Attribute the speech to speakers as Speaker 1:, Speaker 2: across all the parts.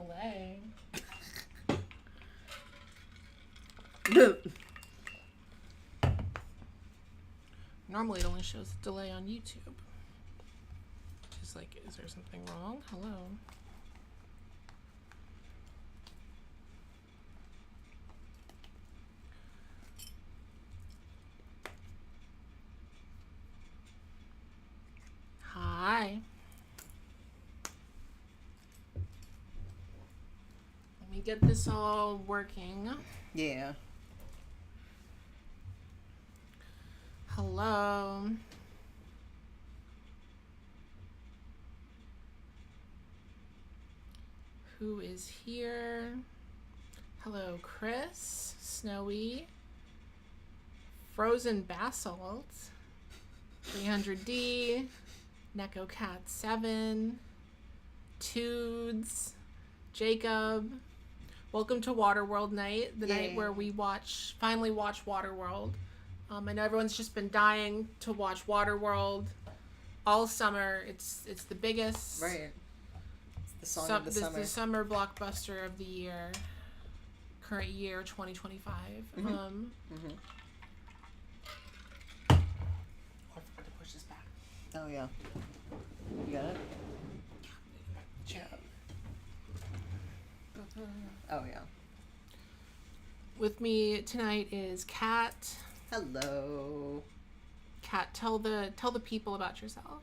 Speaker 1: delay. Normally it only shows the delay on YouTube. Just like, is there something wrong? Hello. Hi. Let me get this all working.
Speaker 2: Yeah.
Speaker 1: Hello. Who is here? Hello, Chris, Snowy, Frozen Basalt, 300D, Neko Cat 7, Toods, Jacob. Welcome to Waterworld night, the night where we finally watch Waterworld. I know everyone's just been dying to watch Waterworld all summer. It's the biggest.
Speaker 2: Right. It's the song of the summer.
Speaker 1: The summer blockbuster of the year. Current year, 2025.
Speaker 2: Mm-hmm.
Speaker 1: Oh, I forgot to push this back.
Speaker 2: Oh, yeah. You got it?
Speaker 1: Chair.
Speaker 2: Oh, yeah.
Speaker 1: With me tonight is Kat.
Speaker 2: Hello.
Speaker 1: Kat, tell the people about yourself.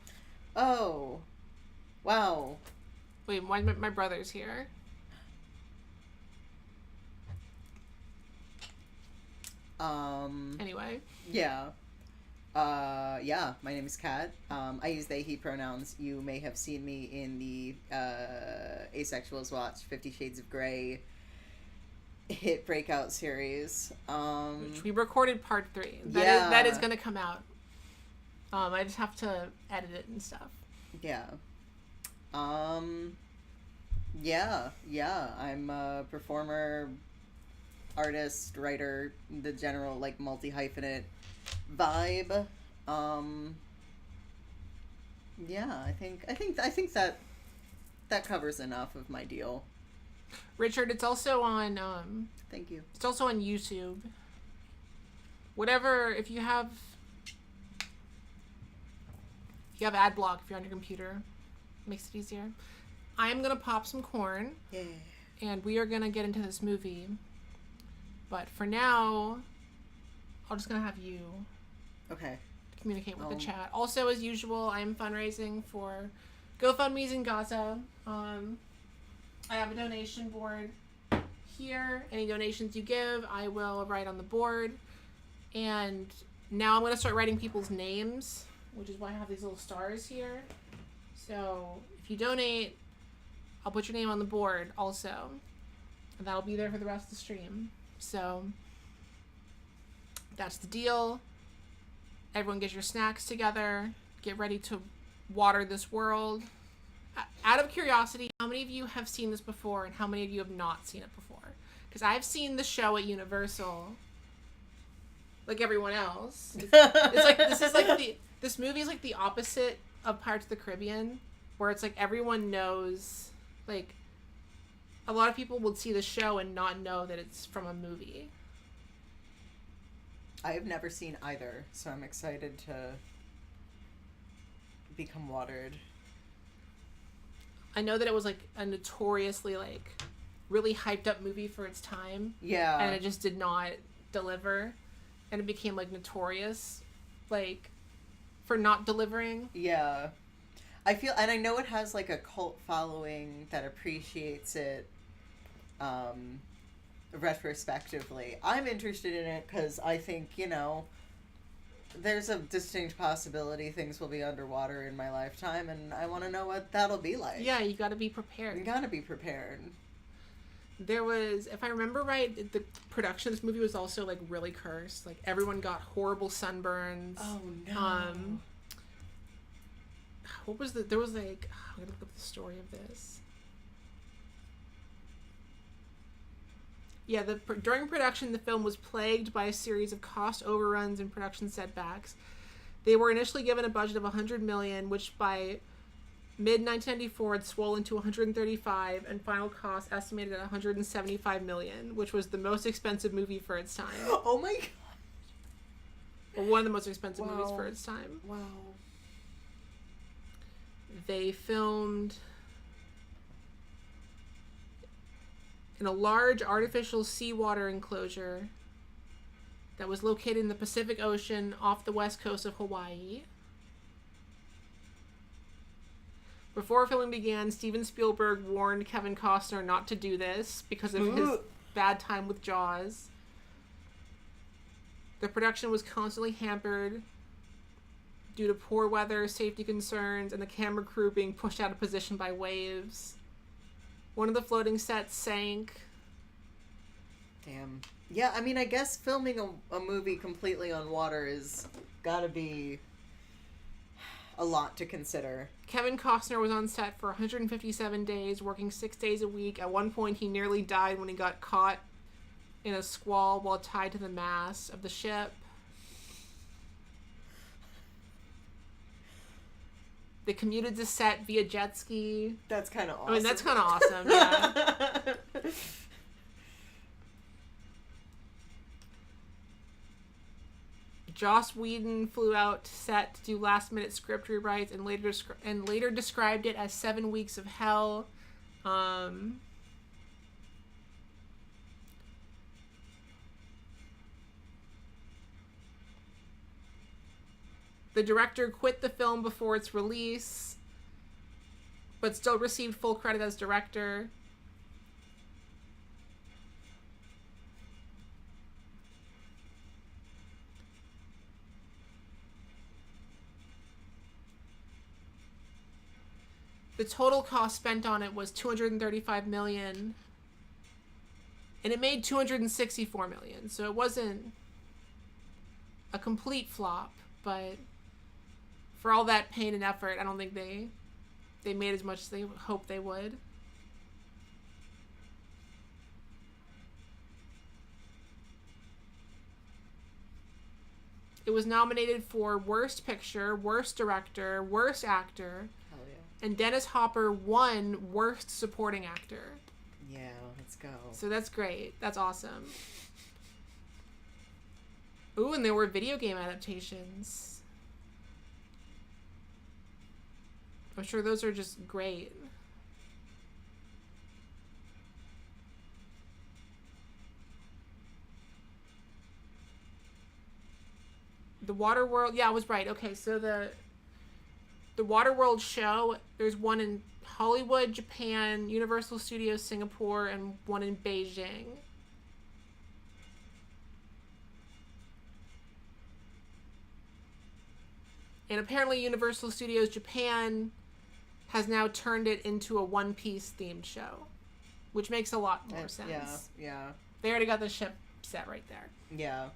Speaker 2: Oh. Wow.
Speaker 1: Wait, my brother's here. Anyway.
Speaker 2: Yeah. Yeah, my name is Kat. I use they, he pronouns. You may have seen me in the Asexuals Watch 50 Shades of Grey hit breakout series.
Speaker 1: Which we recorded part 3. That is going to come out. I just have to edit it and stuff.
Speaker 2: Yeah. Yeah. I'm a performer, artist, writer, the general like multi-hyphenate vibe. Yeah, I think that covers enough of my deal.
Speaker 1: Richard, it's also on
Speaker 2: Thank you.
Speaker 1: It's also on YouTube. Whatever, if you have ad block, if you're on your computer, it makes it easier. I'm gonna pop some corn.
Speaker 2: Yeah.
Speaker 1: And we are gonna get into this movie. But for now, I'm just gonna have you communicate with the chat. Also, as usual, I'm fundraising for GoFundMe's in Gaza. I have a donation board here. Any donations you give, I will write on the board. And now I'm going to start writing people's names, which is why I have these little stars here. So if you donate, I'll put your name on the board also. And that'll be there for the rest of the stream. So that's the deal. Everyone get your snacks together. Get ready to water this world. Out of curiosity, how many of you have seen this before and how many of you have not seen it before? Because I've seen the show at Universal, like everyone else. This movie is like the opposite of Pirates of the Caribbean, where it's like everyone knows, like a lot of people will see the show and not know that it's from a movie.
Speaker 2: I have never seen either, so I'm excited to become watered.
Speaker 1: I know that it was like a notoriously like really hyped up movie for its time.
Speaker 2: Yeah.
Speaker 1: And it just did not deliver. And it became like notorious like for not delivering.
Speaker 2: Yeah. I feel, and I know it has like a cult following that appreciates it retrospectively. I'm interested in it because I think, there's a distinct possibility things will be underwater in my lifetime, and I want to know what that'll be like.
Speaker 1: Yeah, you got to be prepared.
Speaker 2: You got to be prepared.
Speaker 1: There was, if I remember right, the production of this movie was also like really cursed. Like everyone got horrible sunburns.
Speaker 2: Oh no.
Speaker 1: What was there was like, I'm gonna look up the story of this. Yeah, during production, the film was plagued by a series of cost overruns and production setbacks. They were initially given a budget of $100 million, which by Mid-1994, it swollen to 135, and final cost estimated at 175 million, which was the most expensive movie for its time.
Speaker 2: Oh my god.
Speaker 1: Or one of the most expensive movies for its time.
Speaker 2: Wow.
Speaker 1: They filmed in a large artificial seawater enclosure that was located in the Pacific Ocean off the west coast of Hawaii. Before filming began, Steven Spielberg warned Kevin Costner not to do this because of his bad time with Jaws. The production was constantly hampered due to poor weather, safety concerns, and the camera crew being pushed out of position by waves. One of the floating sets sank.
Speaker 2: Damn. Yeah, I mean, I guess filming a movie completely on water is gotta be a lot to consider.
Speaker 1: Kevin Costner was on set for 157 days, working 6 days a week. At one point, he nearly died when he got caught in a squall while tied to the mast of the ship. They commuted to set via jet ski.
Speaker 2: That's kind of awesome.
Speaker 1: I mean, that's kind of awesome, yeah. Joss Whedon flew out to set to do last-minute script rewrites and later described it as 7 weeks of hell. The director quit the film before its release, but still received full credit as director. The total cost spent on it was $235 million, and it made $264 million, so it wasn't a complete flop, but for all that pain and effort, I don't think they made as much as they hoped they would. It was nominated for Worst Picture, Worst Director, Worst Actor, and Dennis Hopper won Worst Supporting Actor.
Speaker 2: Yeah, let's go.
Speaker 1: So that's great. That's awesome. Ooh, and there were video game adaptations. I'm sure those are just great. The Waterworld, yeah, I was right. Okay, so the Waterworld show, there's one in Hollywood, Japan, Universal Studios Singapore, and one in Beijing. And apparently Universal Studios Japan has now turned it into a One Piece themed show, which makes a lot more sense.
Speaker 2: Yeah.
Speaker 1: They already got the ship set right there.
Speaker 2: Yeah.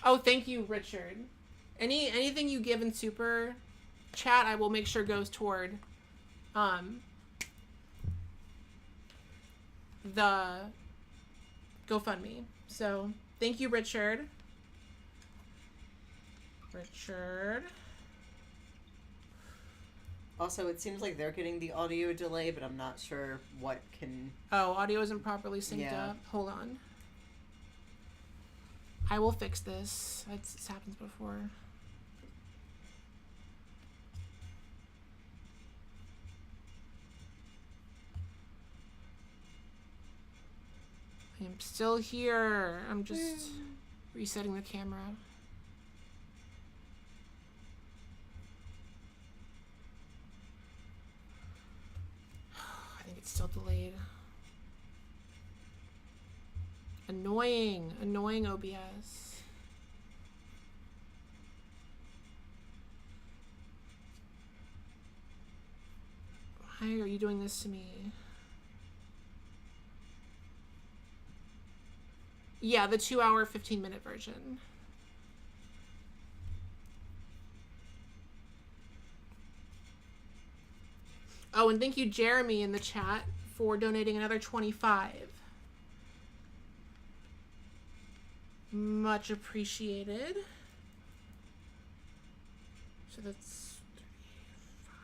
Speaker 1: Oh, thank you, Richard. Anything you give in super chat, I will make sure goes toward the GoFundMe. So thank you, Richard.
Speaker 2: Also, it seems like they're getting the audio delay, but I'm not sure what can...
Speaker 1: Oh, audio isn't properly synced up. Hold on. I will fix this. It's happened before. I am still here. I'm just resetting the camera. I think it's still delayed. Annoying OBS. Why are you doing this to me? Yeah, the 2-hour, 15-minute version. Oh, and thank you, Jeremy, in the chat for donating another 25. Much appreciated. So that's 35.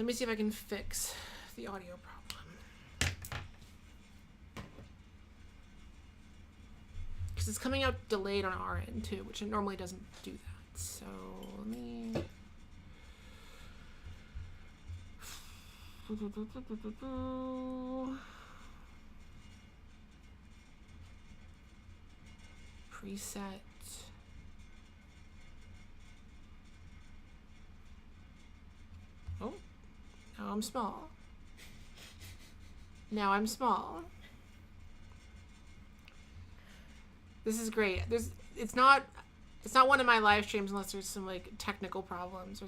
Speaker 1: Let me see if I can fix the audio problem. Because it's coming out delayed on our end too, which it normally doesn't do that. So let me... Preset. Oh, now I'm small. Now I'm small. This is great. It's not one of my live streams unless there's some like technical problems.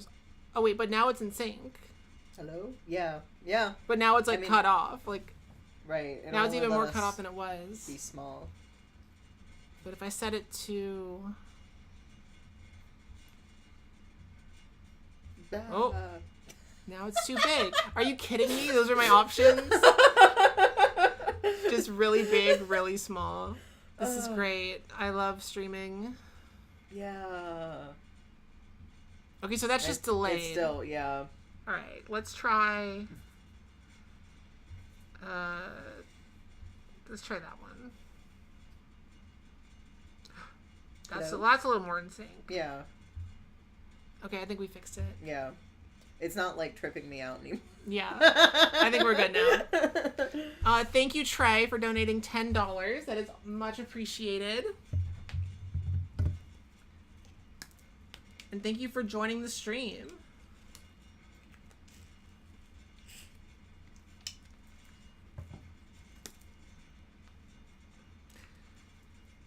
Speaker 1: Oh wait, but now it's in sync.
Speaker 2: Hello? Yeah. Yeah.
Speaker 1: But now it's like cut off. Like
Speaker 2: right.
Speaker 1: Now it's even more cut off than it was.
Speaker 2: Be small.
Speaker 1: But if I set it to... Oh. Now it's too big. Are you kidding me? Those are my options? Just really big, really small. This is great. I love streaming.
Speaker 2: Yeah.
Speaker 1: Okay, so that's just delayed.
Speaker 2: It's still, yeah.
Speaker 1: Alright, let's try... let's try that one. That's a little more in sync.
Speaker 2: Yeah.
Speaker 1: Okay, I think we fixed it.
Speaker 2: Yeah. It's not like tripping me out anymore.
Speaker 1: Yeah. I think we're good now. Thank you, Trey, for donating $10. That is much appreciated. And thank you for joining the stream.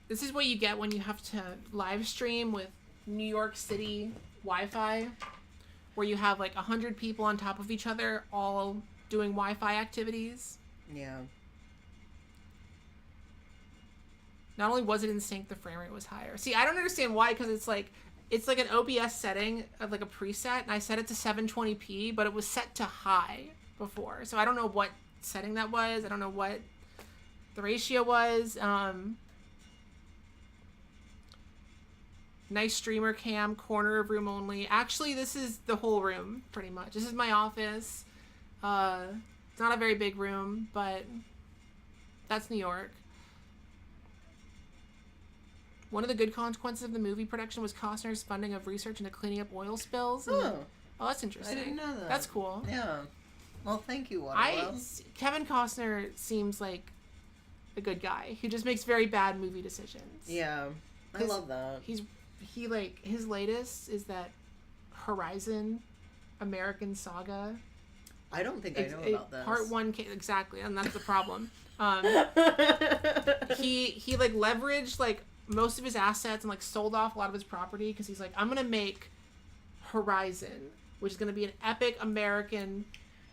Speaker 1: This is what you get when you have to live stream with New York City Wi-Fi, where you have like 100 people on top of each other, all doing Wi-Fi activities.
Speaker 2: Yeah.
Speaker 1: Not only was it in sync, the frame rate was higher. See, I don't understand why, because it's like an OBS setting of like a preset, and I set it to 720p, but it was set to high before. So I don't know what setting that was. I don't know what the ratio was. Nice streamer cam, corner of room only. Actually, this is the whole room, pretty much. This is my office. It's not a very big room, but that's New York. One of the good consequences of the movie production was Costner's funding of research into cleaning up oil spills.
Speaker 2: Oh,
Speaker 1: that's interesting.
Speaker 2: I didn't know that.
Speaker 1: That's cool.
Speaker 2: Yeah. Well, thank you, Waterworld.
Speaker 1: Kevin Costner seems like a good guy. He just makes very bad movie decisions.
Speaker 2: Yeah, I love that.
Speaker 1: His latest is that Horizon American Saga.
Speaker 2: I don't think I know about this.
Speaker 1: Part 1 exactly, and that's the problem. He like leveraged like most of his assets and like sold off a lot of his property because he's like, I'm gonna make Horizon, which is gonna be an epic American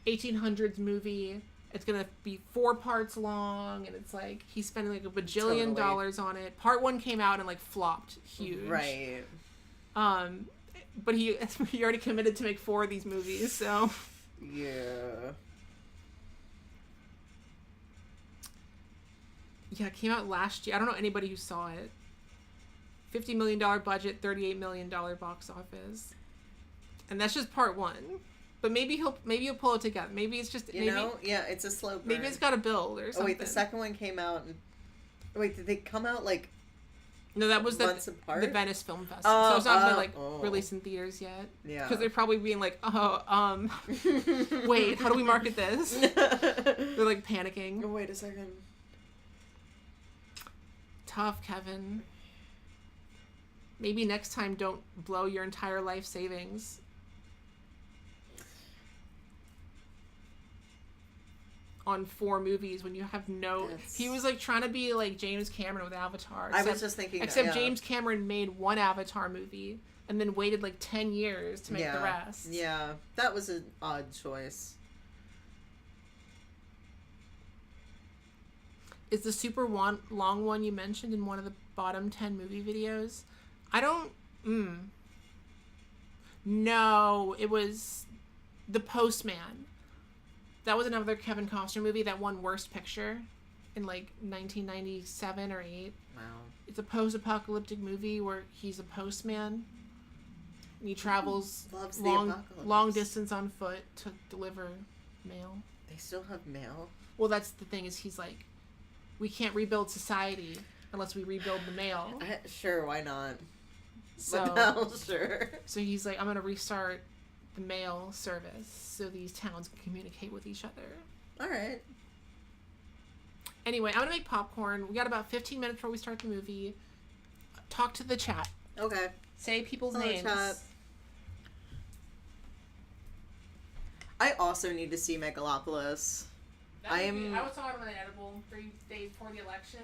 Speaker 1: 1800s movie. It's gonna be 4 parts long, and it's like he's spending like $1 bajillion on it. Part 1 came out and like flopped huge.
Speaker 2: Right.
Speaker 1: But he already committed to make 4 of these movies, so.
Speaker 2: Yeah.
Speaker 1: Yeah, it came out last year. I don't know anybody who saw it. $50 million budget, $38 million box office, and that's just part 1. But maybe he'll pull it together. Maybe it's just
Speaker 2: it's a slow burn.
Speaker 1: Maybe it's got a build or something.
Speaker 2: Oh wait, the second one came out. Wait, did they come out like?
Speaker 1: No, that was
Speaker 2: months apart?
Speaker 1: The Venice Film Festival. So it's not been released in theaters yet.
Speaker 2: Yeah.
Speaker 1: Because they're probably being like, wait, how do we market this? They're like panicking.
Speaker 2: Oh, wait a second.
Speaker 1: Tough, Kevin. Maybe next time don't blow your entire life savings. On 4 movies when you have no... He was like trying to be like James Cameron with Avatar.
Speaker 2: I was just thinking
Speaker 1: Except James Cameron made 1 Avatar movie and then waited like 10 years to make the rest.
Speaker 2: Yeah, that was an odd choice.
Speaker 1: Is the super long one you mentioned in one of the bottom 10 movie videos? I don't... No, it was The Postman. That was another Kevin Costner movie that won Worst Picture in like 1997 or 8.
Speaker 2: Wow.
Speaker 1: It's a post-apocalyptic movie where he's a postman. And he travels
Speaker 2: Loves the
Speaker 1: long
Speaker 2: apocalypse.
Speaker 1: distance on foot to deliver mail.
Speaker 2: They still have mail?
Speaker 1: Well, that's the thing, is he's like, we can't rebuild society unless we rebuild the mail.
Speaker 2: Sure, why not?
Speaker 1: So,
Speaker 2: but no, sure.
Speaker 1: So he's like, I'm going to restart the mail service so these towns can communicate with each other.
Speaker 2: All right.
Speaker 1: Anyway, I'm going to make popcorn. We got about 15 minutes before we start the movie. Talk to the chat.
Speaker 2: Okay.
Speaker 1: Say people's
Speaker 2: Hello,
Speaker 1: names.
Speaker 2: Chat. I also need to see Megalopolis.
Speaker 1: I was talking about an edible 3 days before the election,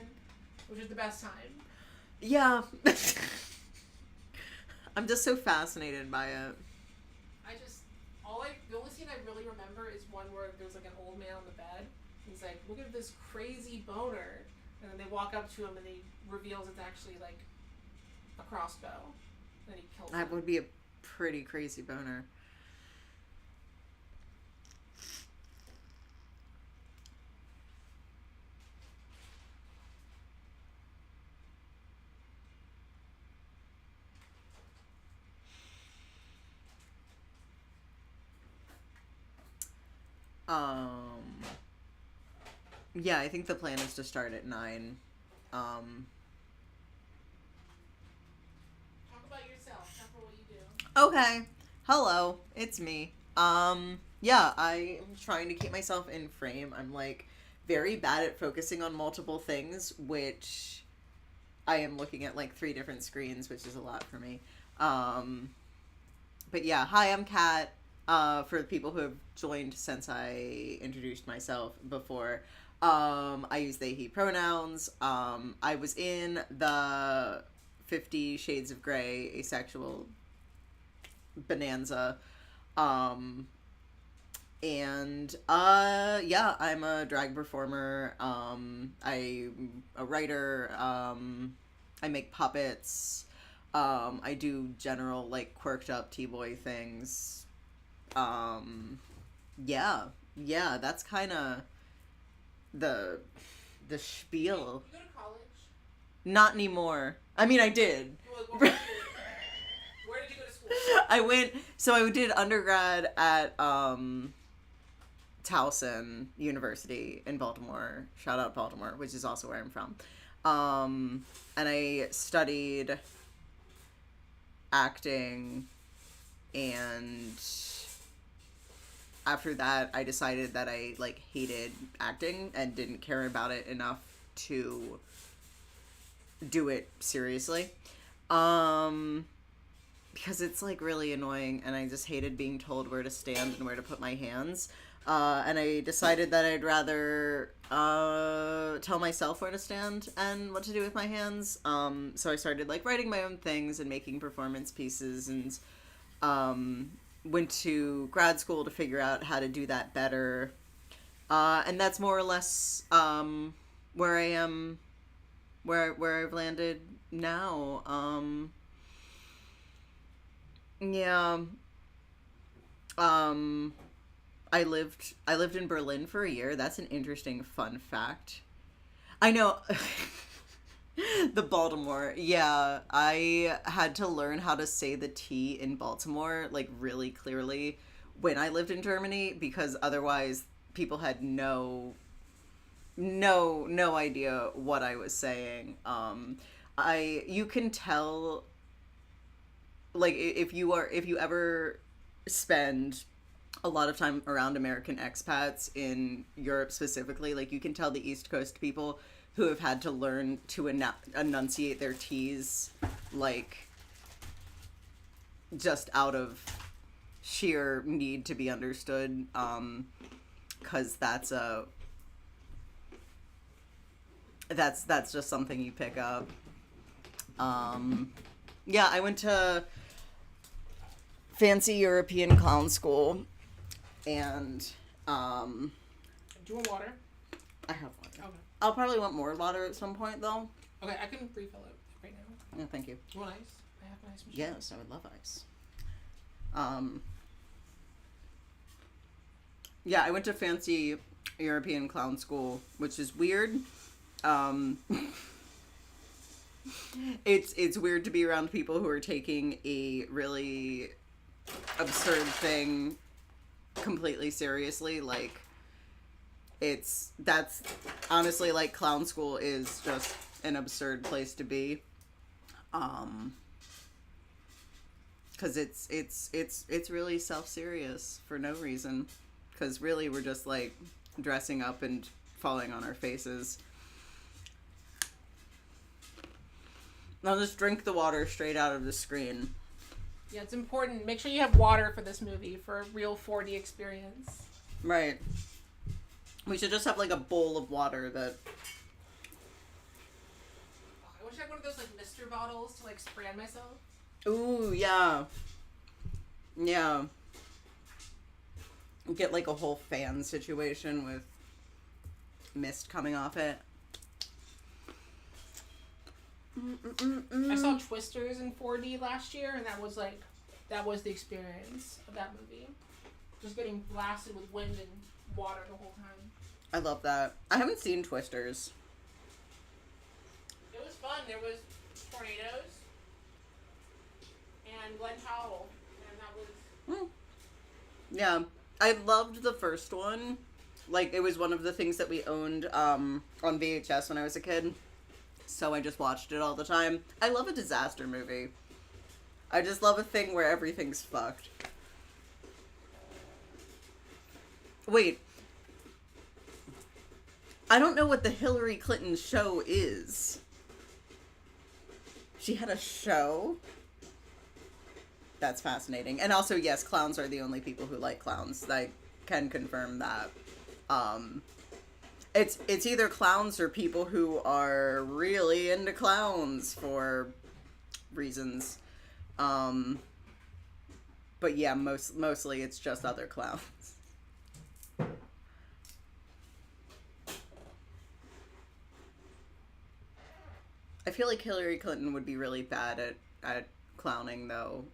Speaker 1: which is the best time.
Speaker 2: Yeah. I'm just so fascinated by it.
Speaker 1: The only scene I really remember is one where there's like an old man on the bed. He's like, look at this crazy boner. And then they walk up to him and he reveals it's actually like a crossbow. And then he kills him.
Speaker 2: That would be a pretty crazy boner. Yeah, I think the plan is to start at 9.
Speaker 1: Talk about yourself. Talk about what you do.
Speaker 2: Okay. Hello, it's me. Yeah, I'm trying to keep myself in frame. I'm like very bad at focusing on multiple things, which I am looking at like 3 different screens, which is a lot for me. But yeah, hi, I'm Kat. For the people who have joined since I introduced myself before, I use they, he pronouns. I was in the 50 Shades of Grey asexual bonanza. Yeah, I'm a drag performer. I'm a writer. I make puppets. I do general, like, quirked up T-boy things. Yeah, that's kind of the spiel.
Speaker 1: You go to college?
Speaker 2: Not anymore. I mean, I did.
Speaker 1: Where did you go to school?
Speaker 2: I did undergrad at, Towson University in Baltimore. Shout out Baltimore, which is also where I'm from. And I studied acting, and after that I decided that I like hated acting and didn't care about it enough to do it seriously. Because it's like really annoying, and I just hated being told where to stand and where to put my hands. And I decided that I'd rather tell myself where to stand and what to do with my hands. So I started like writing my own things and making performance pieces, and went to grad school to figure out how to do that better. And that's more or less where I am, where I've landed now. Yeah. I lived in Berlin for a year. That's an interesting fun fact. I know. The Baltimore. Yeah, I had to learn how to say the T in Baltimore like really clearly when I lived in Germany, because otherwise people had no idea what I was saying. You can tell, like, if you ever spend a lot of time around American expats in Europe specifically, like, you can tell the East Coast people who have had to learn to enunciate their T's, like, just out of sheer need to be understood, because that's just something you pick up. Yeah, I went to fancy European clown school, and
Speaker 1: Do you want water?
Speaker 2: I have water.
Speaker 1: Okay.
Speaker 2: I'll probably want more water at some point, though.
Speaker 1: Okay, I can refill it right now.
Speaker 2: Yeah, thank you.
Speaker 1: Do you want ice? I have an ice machine.
Speaker 2: Yes, I would love ice. Yeah, I went to fancy European clown school, which is weird. It's weird to be around people who are taking a really absurd thing completely seriously. Like, that's honestly, like, clown school is just an absurd place to be. Because it's really self-serious for no reason. Because really we're just, like, dressing up and falling on our faces. I'll just drink the water straight out of the screen.
Speaker 1: Yeah, it's important. Make sure you have water for this movie for a real 4D experience.
Speaker 2: Right. We should just have, like, a bowl of water that...
Speaker 1: I wish I had one of those, like, Mister bottles to, like, spray on myself.
Speaker 2: Ooh, yeah. Yeah. Get, like, a whole fan situation with mist coming off it.
Speaker 1: I saw Twisters in 4D last year, and that was the experience of that movie. Just getting blasted with wind and water the whole time.
Speaker 2: I love that. I haven't seen Twisters.
Speaker 1: It was fun. There was tornadoes and Glenn Powell, and that was...
Speaker 2: Yeah. I loved the first one. Like, it was one of the things that we owned on VHS when I was a kid. So I just watched it all the time. I love a disaster movie. I just love a thing where everything's fucked. Wait. I don't know what the Hillary Clinton show is. She had a show? That's fascinating. And also, yes, clowns are the only people who like clowns. I can confirm that. It's either clowns or people who are really into clowns for reasons. But yeah, mostly it's just other clowns. I feel like Hillary Clinton would be really bad at clowning, though.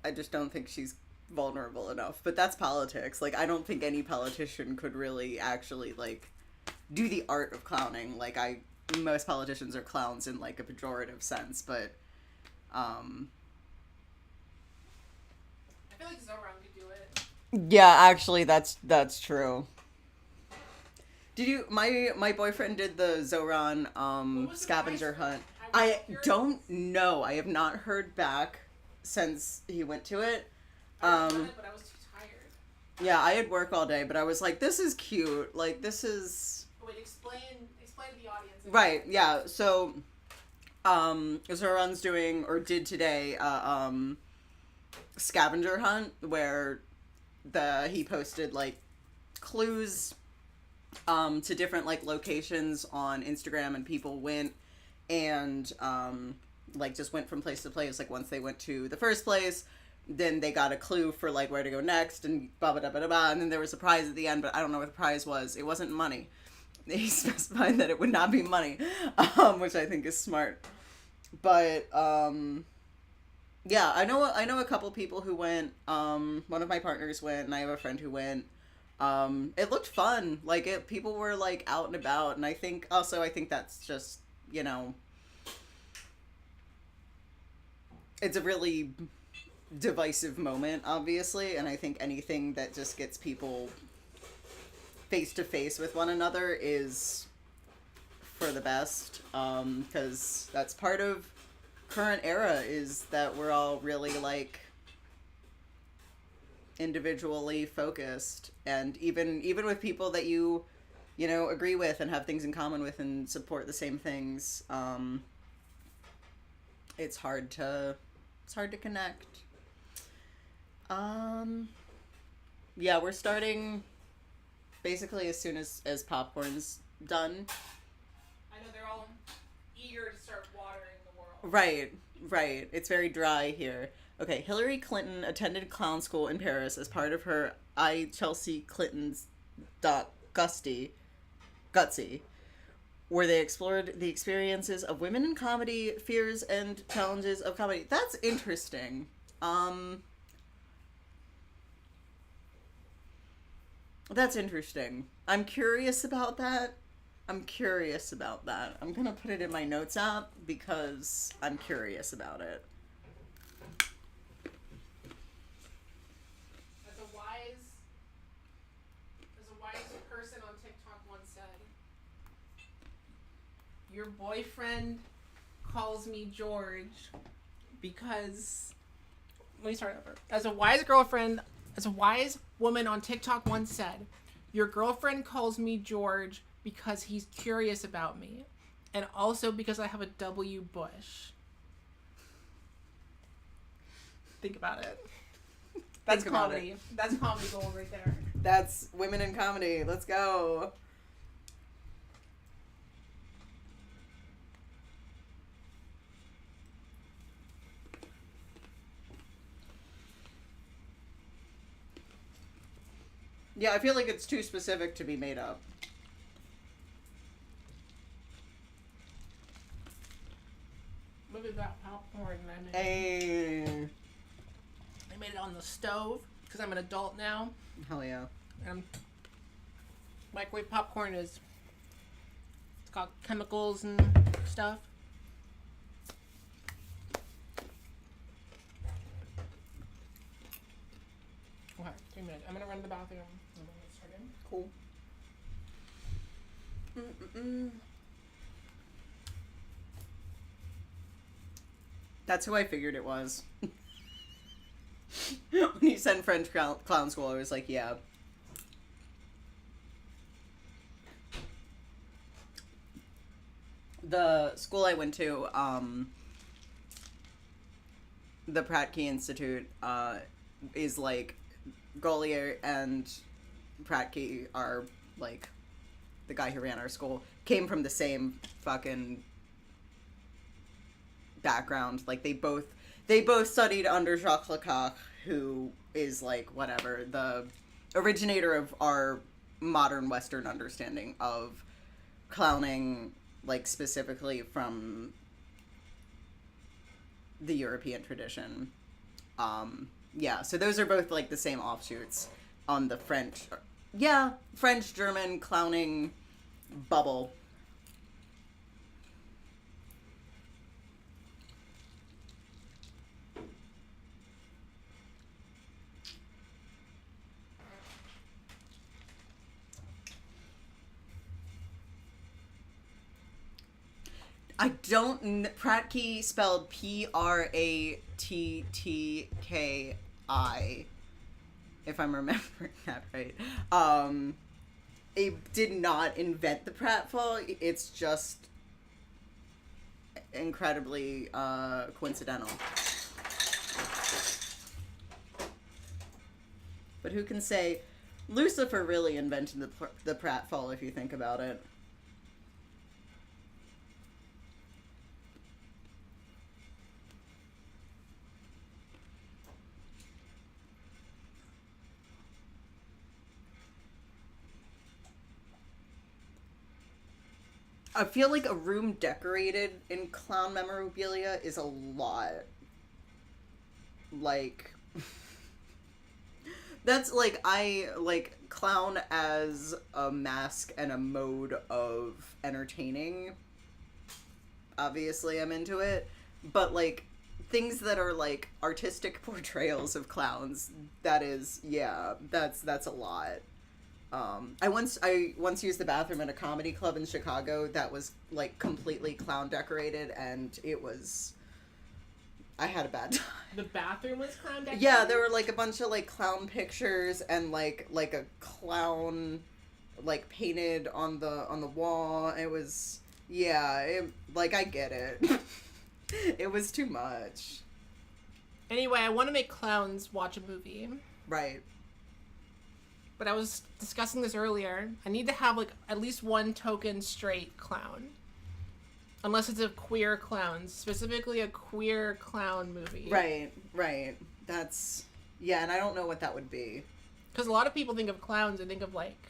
Speaker 2: I just don't think she's vulnerable enough. But that's politics. Like, I don't think any politician could really actually, like, do the art of clowning. Like, most politicians are clowns in, like, a pejorative sense, but,
Speaker 1: I feel like Zoran could do it.
Speaker 2: Yeah, actually, that's true. Did you... My boyfriend did the Zoran, scavenger hunt. I don't know. I have not heard back since he went to it.
Speaker 1: I was but I was too tired.
Speaker 2: Yeah, I had work all day, but I was like, this is cute. Like, this is...
Speaker 1: Wait, explain to the audience.
Speaker 2: Right, yeah. So, Zoran's doing, or did today, scavenger hunt, where he posted, like, clues, to different, like, locations on Instagram, and people went and, like, just went from place to place. Like, once they went to the first place, then they got a clue for, like, where to go next, and blah, blah, blah, blah, blah, and then there was a prize at the end, but I don't know what the prize was. It wasn't money. They specified that it would not be money, which I think is smart. But, yeah, I know a couple people who went. One of my partners went, and I have a friend who went. It looked fun. Like, people were, like, out and about, and I think that's just, you know, it's a really divisive moment, obviously, and I think anything that just gets people face to face with one another is for the best, because that's part of current era, is that we're all really, like, individually focused, and even with people that you know, agree with and have things in common with and support the same things, it's hard to connect. Yeah, we're starting basically as soon as popcorn's done.
Speaker 1: I know they're all eager to start watering the world.
Speaker 2: Right. It's very dry here. Okay, Hillary Clinton attended clown school in Paris as part of her Chelsea Clinton's Gutsy, where they explored the experiences of women in comedy, fears and challenges of comedy. That's interesting. That's interesting. I'm curious about that. I'm gonna put it in my notes app because I'm curious about it.
Speaker 1: Your boyfriend calls me George because... Let me start over. As a wise woman on TikTok once said, your girlfriend calls me George because he's curious about me. And also because I have a W. Bush. Think about it. That's comedy. That's comedy gold right there.
Speaker 2: That's women in comedy. Let's go. Yeah, I feel like it's too specific to be made up.
Speaker 1: Look at that popcorn I made.
Speaker 2: Hey.
Speaker 1: I made it on the stove because I'm an adult now.
Speaker 2: Hell yeah.
Speaker 1: Microwave popcorn it's got chemicals and stuff. Okay, 3 minutes. I'm gonna run to the bathroom. And then get started.
Speaker 2: Cool. That's who I figured it was. When you said French clown school, I was like, yeah. The school I went to, the Pratt-Key Institute, is like, Gaulier and Pratt-Key are, like, the guy who ran our school, came from the same fucking background. Like, they both studied under Jacques Lecoq, who is, like, whatever, the originator of our modern Western understanding of clowning, like, specifically from the European tradition. Yeah, so those are both, like, the same offshoots on the French-German clowning bubble. Pratt-Key spelled Prattki, if I'm remembering that right. It did not invent the pratfall, it's just incredibly coincidental. But who can say Lucifer really invented the pratfall if you think about it? I feel like a room decorated in clown memorabilia is a lot. Like, that's like, I like clown as a mask and a mode of entertaining. Obviously, I'm into it. But, like, things that are, like, artistic portrayals of clowns, that is, yeah, that's a lot. I once used the bathroom at a comedy club in Chicago that was, like, completely clown decorated, and it was... I had a bad time.
Speaker 1: The bathroom was clown decorated?
Speaker 2: Yeah, there were, like, a bunch of, like, clown pictures and, like a clown, like, painted on the wall. It was... Yeah, like, I get it. It was too much.
Speaker 1: Anyway, I want to make clowns watch a movie.
Speaker 2: Right.
Speaker 1: But I was discussing this earlier. I need to have, like, at least one token straight clown. Unless it's a queer clown. Specifically a queer clown movie.
Speaker 2: Right. That's... Yeah, and I don't know what that would be.
Speaker 1: Because a lot of people think of clowns and think of, like...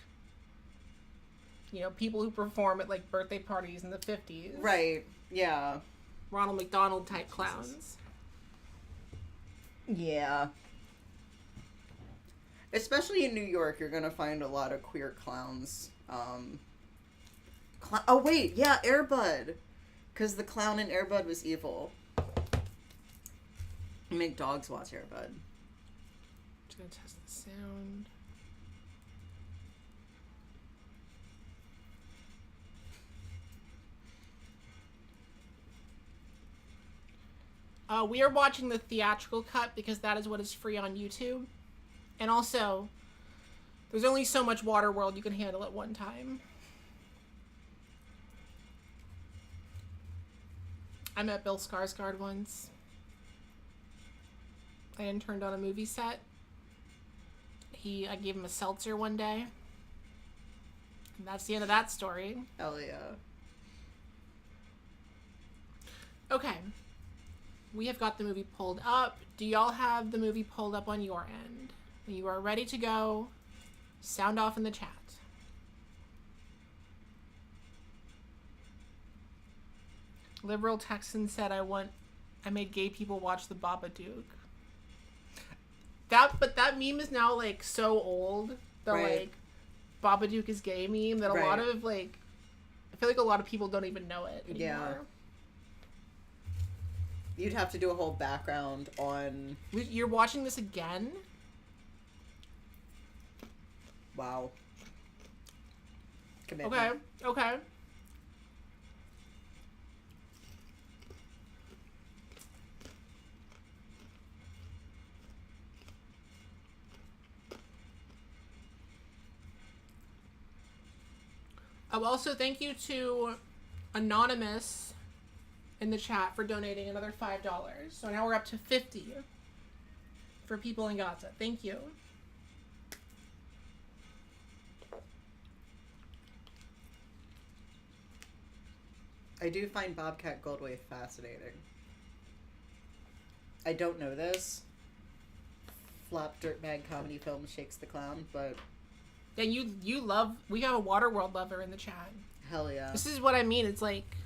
Speaker 1: You know, people who perform at, like, birthday parties in the 50s.
Speaker 2: Right, yeah.
Speaker 1: Ronald McDonald type clowns.
Speaker 2: Yeah. Especially in New York, you're gonna find a lot of queer clowns. Oh, wait, yeah, Air Bud. Because the clown in Air Bud was evil. Make dogs watch Air Bud.
Speaker 1: Just gonna test the sound. We are watching the theatrical cut because that is what is free on YouTube. And also, there's only so much Waterworld you can handle at one time. I met Bill Skarsgård once. I interned on a movie set. I gave him a seltzer one day. And that's the end of that story.
Speaker 2: Hell yeah.
Speaker 1: Okay. We have got the movie pulled up. Do y'all have the movie pulled up on your end? When you are ready to go, sound off in the chat. Liberal Texan said, I made gay people watch the Babadook. But that meme is now, like, so old. The, like, Babadook is gay meme that a lot of, like, I feel like a lot of people don't even know it anymore. Yeah.
Speaker 2: You'd have to do a whole background on...
Speaker 1: You're watching this again?
Speaker 2: Wow. Commitment.
Speaker 1: Okay. Also, thank you to Anonymous in the chat for donating another $5. So now we're up to 50 for people in Gaza. Thank you.
Speaker 2: I do find Bobcat Goldthwait fascinating. I don't know this. Flop dirtbag comedy film Shakes the Clown, but...
Speaker 1: And you love... We have a Waterworld lover in the chat.
Speaker 2: Hell yeah.
Speaker 1: This is what I mean. It's like...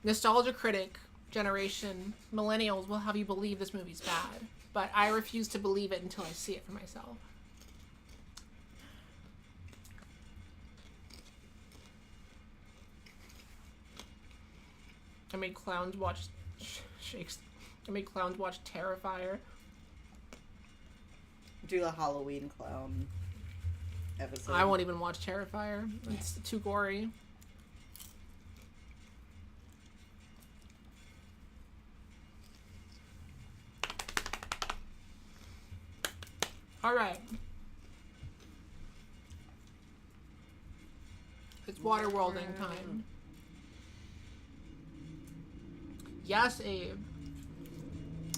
Speaker 1: Nostalgia critic generation, millennials will have you believe this movie's bad. But I refuse to believe it until I see it for myself. I made clowns watch Shakes. I made clowns watch Terrifier.
Speaker 2: Do a Halloween clown episode.
Speaker 1: I won't even watch Terrifier. It's too gory. All right. It's Waterworlding time. Yes, Abe.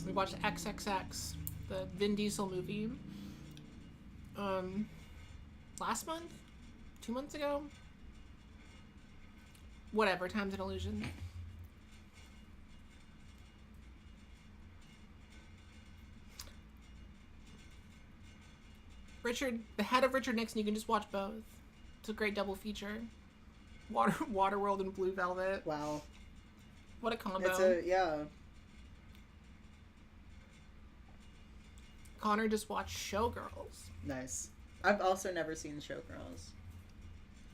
Speaker 1: We watched XXX, the Vin Diesel movie. Last month? 2 months ago? Whatever, time's an illusion. Richard, the head of Richard Nixon, you can just watch both. It's a great double feature. Waterworld and Blue Velvet.
Speaker 2: Wow.
Speaker 1: What a combo.
Speaker 2: Yeah.
Speaker 1: Connor just watched Showgirls.
Speaker 2: Nice. I've also never seen Showgirls.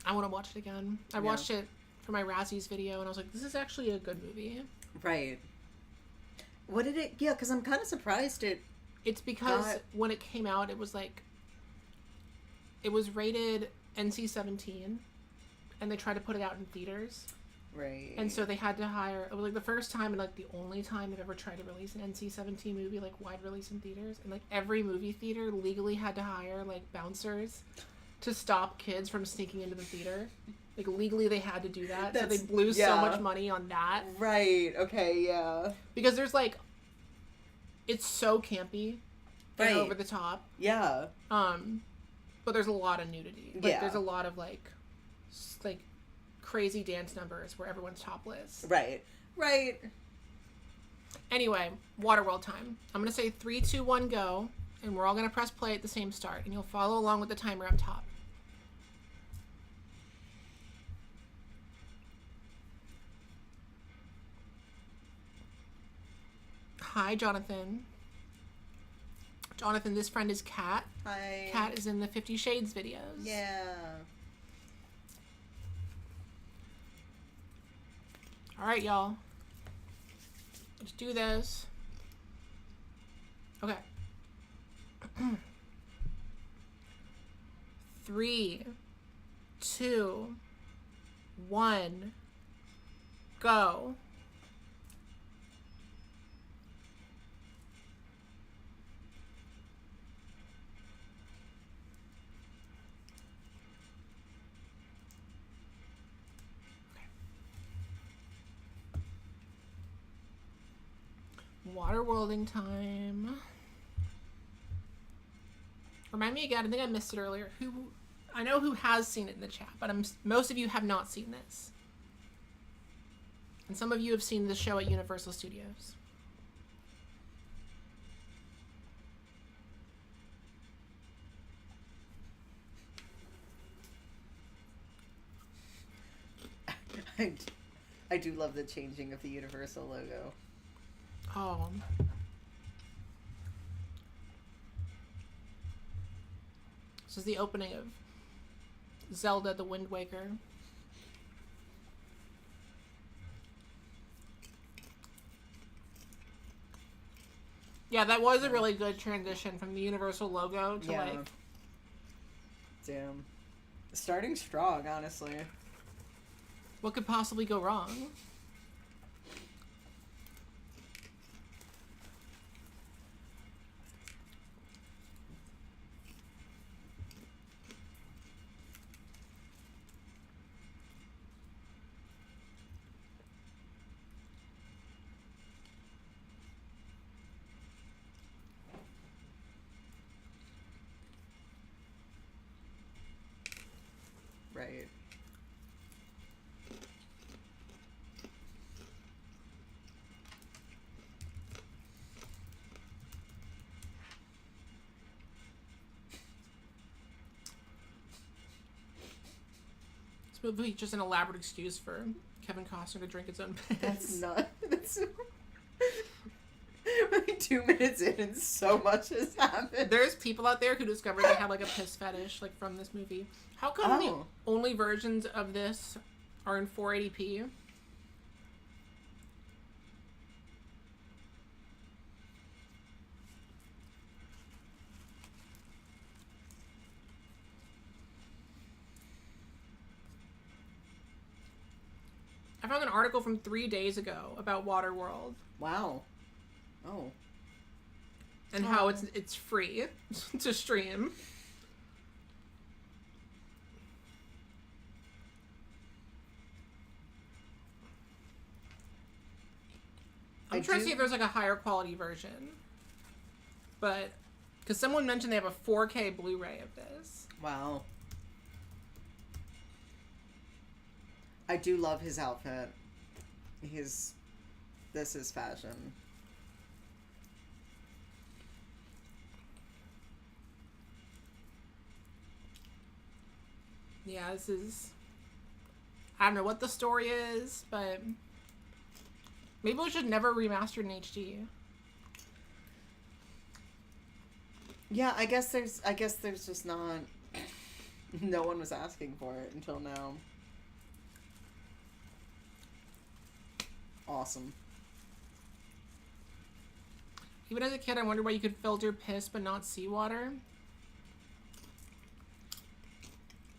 Speaker 1: I want to watch it again. I watched it for my Razzies video, and I was like, this is actually a good movie.
Speaker 2: Right. What did it... Yeah, because I'm kind of surprised it...
Speaker 1: It's because when it came out, it was like... It was rated NC-17, and they tried to put it out in theaters.
Speaker 2: Right.
Speaker 1: And so they had to hire... It was like the first time and like the only time they've ever tried to release an NC-17 movie, like wide release in theaters. And like every movie theater legally had to hire like bouncers to stop kids from sneaking into the theater. Like legally they had to do that. So they blew so much money on that.
Speaker 2: Right. Okay. Yeah.
Speaker 1: Because there's like... It's so campy. And over the top.
Speaker 2: Yeah.
Speaker 1: But there's a lot of nudity. Like, there's a lot of like crazy dance numbers where everyone's topless.
Speaker 2: Right.
Speaker 1: Anyway, Waterworld time. I'm going to say 3, 2, 1, go. And we're all going to press play at the same start. And you'll follow along with the timer up top. Hi, Jonathan. Jonathan, this friend is Kat.
Speaker 2: Hi.
Speaker 1: Kat is in the 50 Shades videos.
Speaker 2: Yeah.
Speaker 1: All right, y'all. Let's do this. Okay. 3, 2, 1, go. Waterworlding time. Remind me again, I think I missed it earlier. I know who has seen it in the chat, but most of you have not seen this. And some of you have seen the show at Universal Studios.
Speaker 2: I do love the changing of the Universal logo.
Speaker 1: Oh. This is the opening of Zelda the Wind Waker. Yeah, that was a really good transition from the Universal logo to like...
Speaker 2: Damn. Starting strong, honestly.
Speaker 1: What could possibly go wrong?
Speaker 2: Right.
Speaker 1: This movie is just an elaborate excuse for Kevin Costner to drink his own piss.
Speaker 2: That's not... That's... like 2 minutes in and so much has happened.
Speaker 1: There's people out there who discovered they had like a piss fetish like from this movie. How come the only versions of this are in 480p? I found an article from 3 days ago about Waterworld.
Speaker 2: Wow. Oh.
Speaker 1: And how it's free to stream. I'm trying to see if there's like a higher quality version. But, because someone mentioned they have a 4K Blu-ray of this.
Speaker 2: Wow. I do love his outfit. This is fashion.
Speaker 1: Yeah, this is... I don't know what the story is, but... Maybe we should never remaster in HD.
Speaker 2: Yeah, I guess there's just not... No one was asking for it until now. Awesome.
Speaker 1: Even as a kid, I wondered why you could filter piss but not seawater.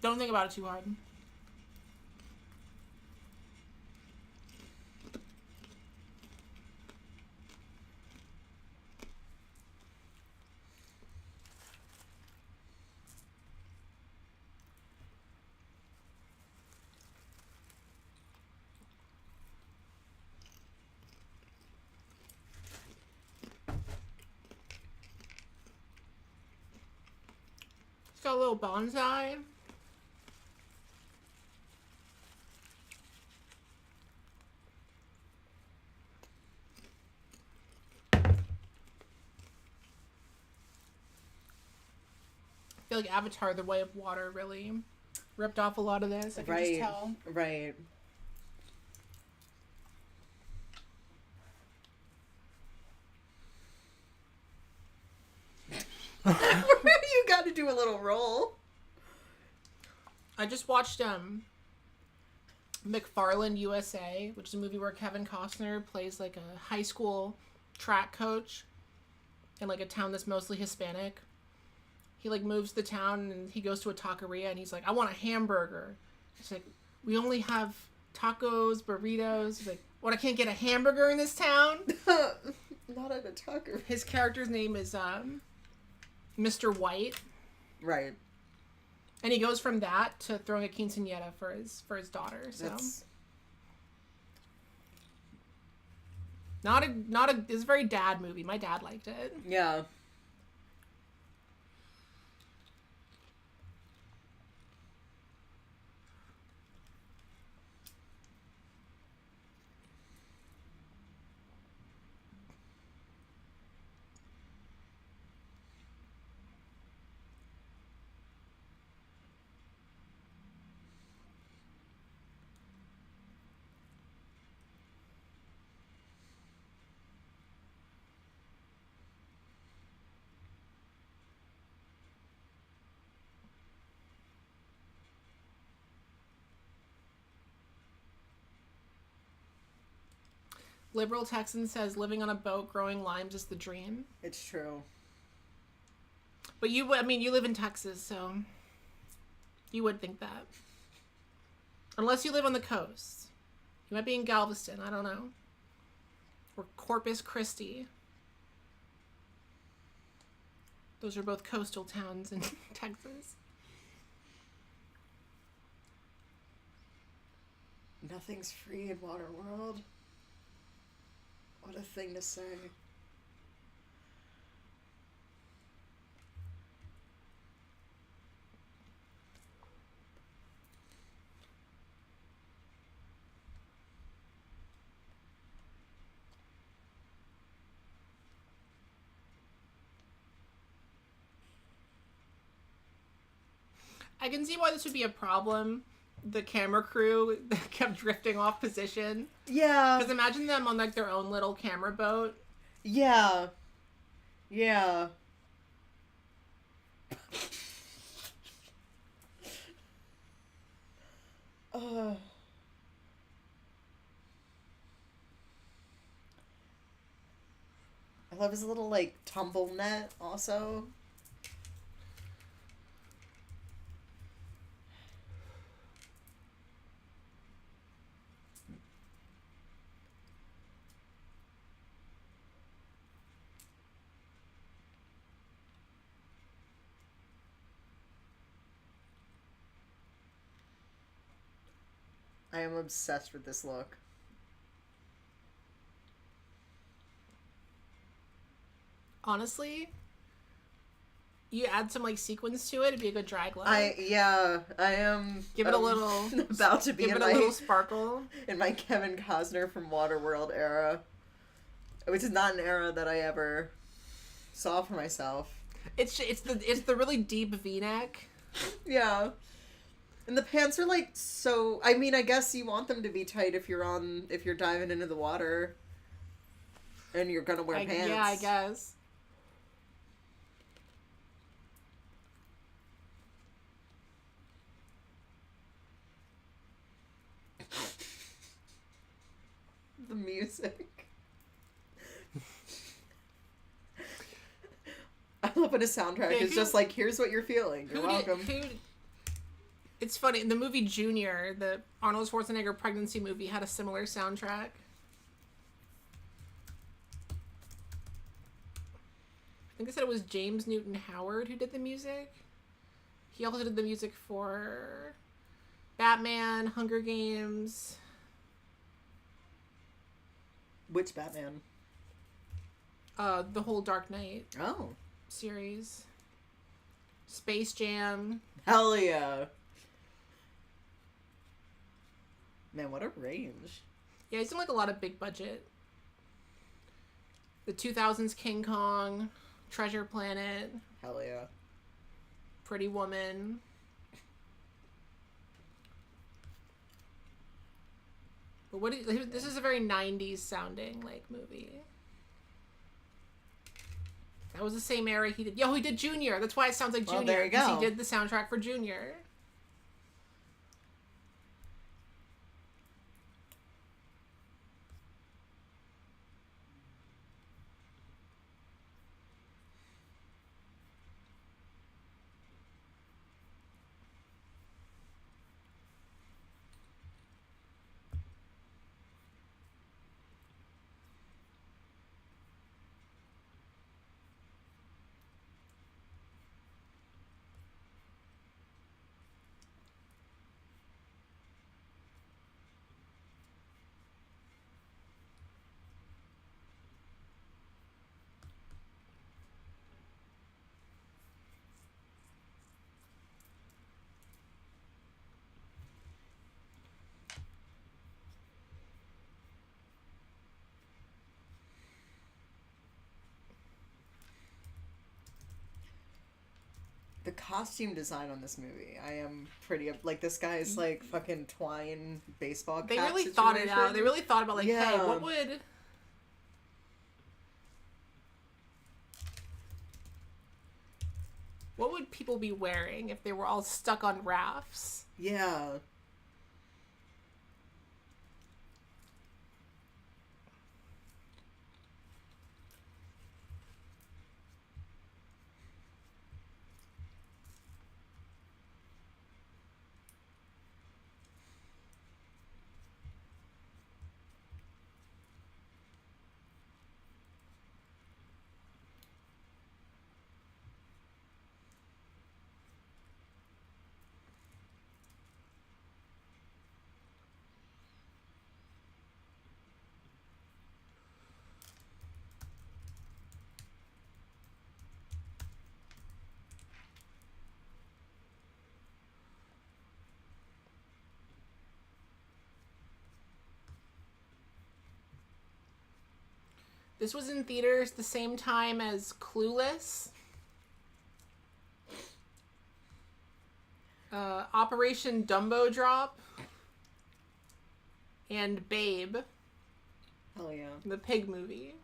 Speaker 1: Don't think about it too hard. It's got a little bonsai. I feel like Avatar: The Way of Water really ripped off a lot of this. I can just tell.
Speaker 2: Right. You got to do a little roll.
Speaker 1: I just watched McFarland USA, which is a movie where Kevin Costner plays like a high school track coach in like a town that's mostly Hispanic. He like moves to the town and he goes to a taqueria and he's like, I want a hamburger. It's like, we only have tacos, burritos. He's like, what, I can't get a hamburger in this town?
Speaker 2: Not at a taqueria.
Speaker 1: His character's name is Mr. White.
Speaker 2: Right.
Speaker 1: And he goes from that to throwing a quinceañera for his daughter. So It's a very dad movie. My dad liked it.
Speaker 2: Yeah.
Speaker 1: Liberal Texan says living on a boat growing limes is the dream.
Speaker 2: It's true.
Speaker 1: But you live in Texas, so you would think that. Unless you live on the coast. You might be in Galveston, I don't know. Or Corpus Christi. Those are both coastal towns in Texas.
Speaker 2: Nothing's free in Waterworld. What a thing to say.
Speaker 1: I can see why this would be a problem. The camera crew kept drifting off position.
Speaker 2: Yeah.
Speaker 1: Because imagine them on like their own little camera boat.
Speaker 2: Yeah. Yeah. I love his little like tumble net also. I am obsessed with this look.
Speaker 1: Honestly, you add some like sequins to it, it'd be a good drag look.
Speaker 2: I am.
Speaker 1: Give it a little.
Speaker 2: About to be
Speaker 1: give
Speaker 2: in
Speaker 1: it a little sparkle.
Speaker 2: In my Kevin Costner from Waterworld era, which is not an era that I ever saw for myself.
Speaker 1: It's the really deep V-neck.
Speaker 2: Yeah. And the pants are like so. I mean, I guess you want them to be tight if you're diving into the water, and you're gonna wear pants.
Speaker 1: Yeah, I guess.
Speaker 2: The music. I love when a soundtrack is just like, here's what you're feeling. You're welcome.
Speaker 1: It's funny, the movie Junior, the Arnold Schwarzenegger pregnancy movie, had a similar soundtrack. I think they said it was James Newton Howard who did the music. He also did the music for Batman, Hunger Games.
Speaker 2: Which Batman?
Speaker 1: The whole Dark Knight series. Space Jam.
Speaker 2: Hell yeah. Man, what a range.
Speaker 1: Yeah, he's done like a lot of big budget. The 2000s King Kong, Treasure Planet.
Speaker 2: Hell yeah.
Speaker 1: Pretty Woman. But this is a very 90s sounding like movie. That was the same era he did. He did Junior. That's why it sounds like Junior.
Speaker 2: Well, there you go.
Speaker 1: Because he did the soundtrack for Junior.
Speaker 2: The costume design on this movie, I am pretty like this guy's like fucking twine baseball cap.
Speaker 1: They really
Speaker 2: situation.
Speaker 1: thought it out. They really thought about like,
Speaker 2: yeah.
Speaker 1: hey, what would people be wearing if they were all stuck on rafts?
Speaker 2: Yeah.
Speaker 1: This was in theaters the same time as Clueless, Operation Dumbo Drop, and Babe.
Speaker 2: Hell yeah.
Speaker 1: The pig movie.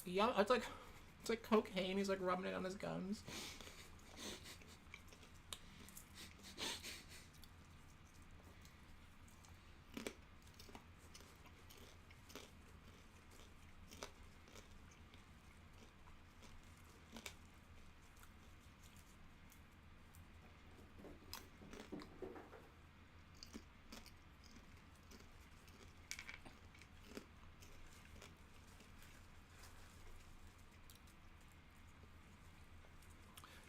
Speaker 1: Yeah, it's like cocaine. He's like rubbing it on his gums.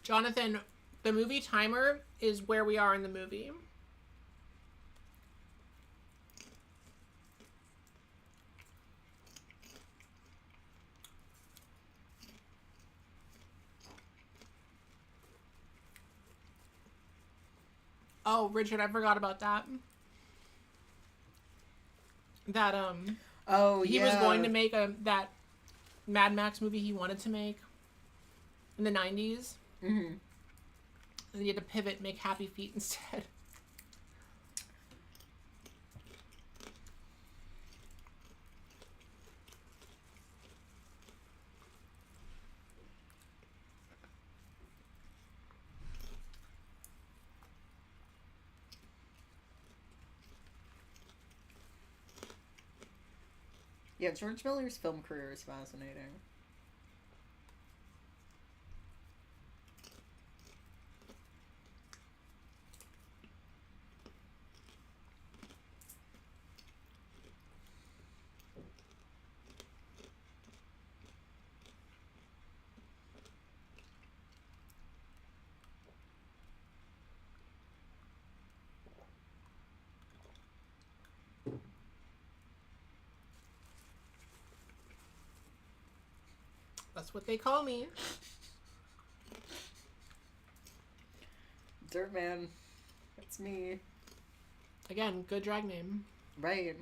Speaker 1: Jonathan, the movie timer is where we are in the movie. Oh, Richard, I forgot about that. That,
Speaker 2: Oh,
Speaker 1: he was going to make that Mad Max movie he wanted to make in the 90s.
Speaker 2: Mm-hmm.
Speaker 1: And he had to pivot and make Happy Feet instead.
Speaker 2: Yeah, George Miller's film career is fascinating.
Speaker 1: That's what they call me.
Speaker 2: Dirtman. That's me.
Speaker 1: Again, good drag name.
Speaker 2: Right.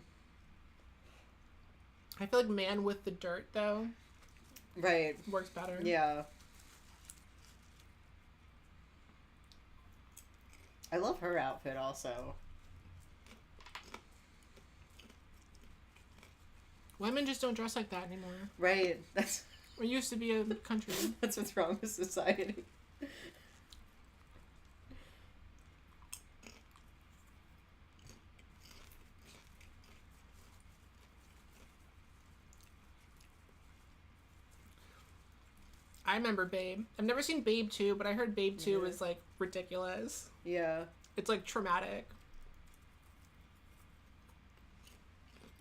Speaker 1: I feel like man with the dirt, though.
Speaker 2: Right.
Speaker 1: Works better.
Speaker 2: Yeah. I love her outfit also.
Speaker 1: Women just don't dress like that anymore.
Speaker 2: Right. That's...
Speaker 1: We used to be a country.
Speaker 2: That's what's wrong with society.
Speaker 1: I remember Babe. I've never seen Babe 2, but I heard Babe 2 is, like, ridiculous.
Speaker 2: Yeah.
Speaker 1: It's, like, traumatic.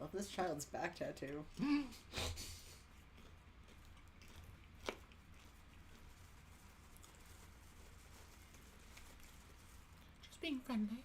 Speaker 2: Love this child's back tattoo.
Speaker 1: Just being friendly.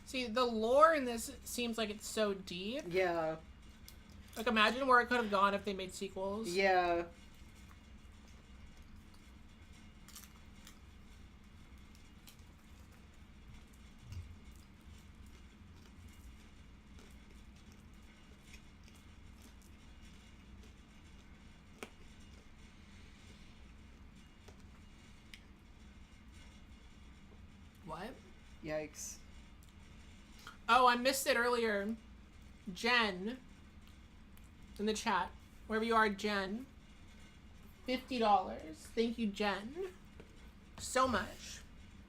Speaker 1: See, the lore in this seems like it's so deep.
Speaker 2: Yeah.
Speaker 1: Like, imagine where it could have gone if they made sequels.
Speaker 2: Yeah.
Speaker 1: What?
Speaker 2: Yikes.
Speaker 1: Oh, I missed it earlier. Jen, in the chat, wherever you are, Jen, $50. Thank you, Jen, so much.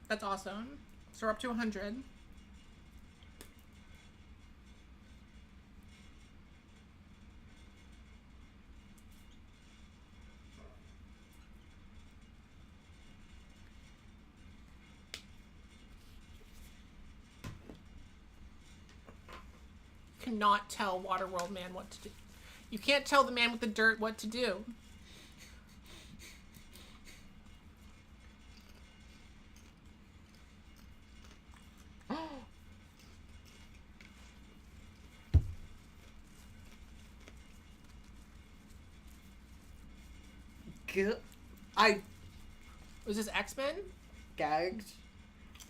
Speaker 1: That's awesome. So we're up to 100. Cannot tell Waterworld man what to do. You can't tell the man with the dirt what to do. Was this X-Men?
Speaker 2: Gagged.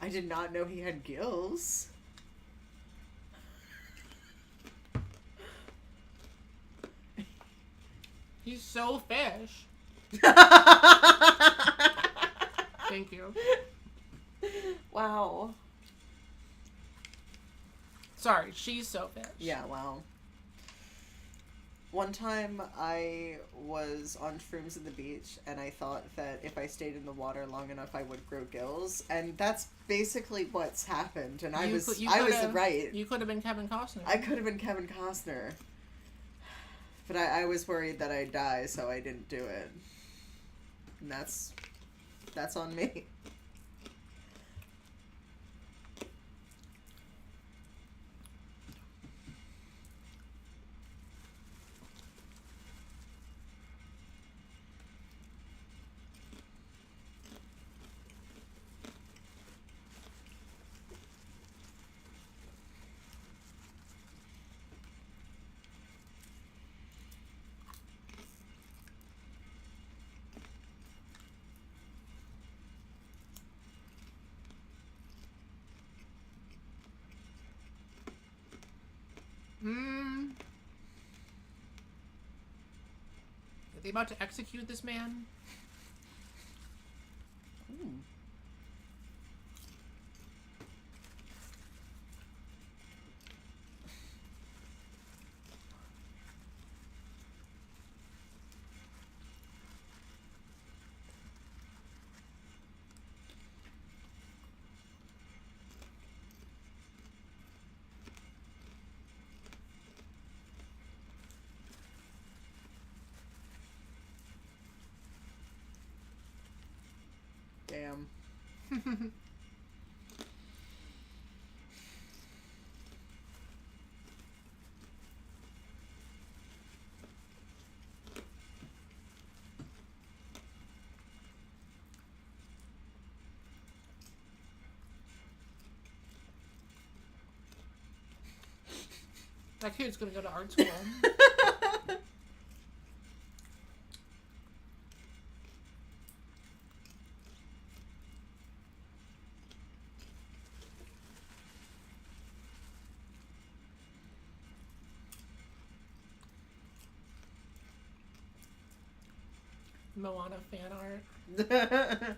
Speaker 2: I did not know he had gills.
Speaker 1: He's so fish. Thank you.
Speaker 2: Wow.
Speaker 1: Sorry, she's so fish.
Speaker 2: Yeah, wow. One time I was on shrooms at the beach and I thought that if I stayed in the water long enough I would grow gills, and that's basically what's happened, and I was right.
Speaker 1: You could have been Kevin Costner.
Speaker 2: I could have been Kevin Costner. But I was worried that I'd die, so I didn't do it. And that's on me.
Speaker 1: Are they about to execute this man?
Speaker 2: Ooh. Damn.
Speaker 1: That kid's gonna go to art school. Moana fan art.
Speaker 2: A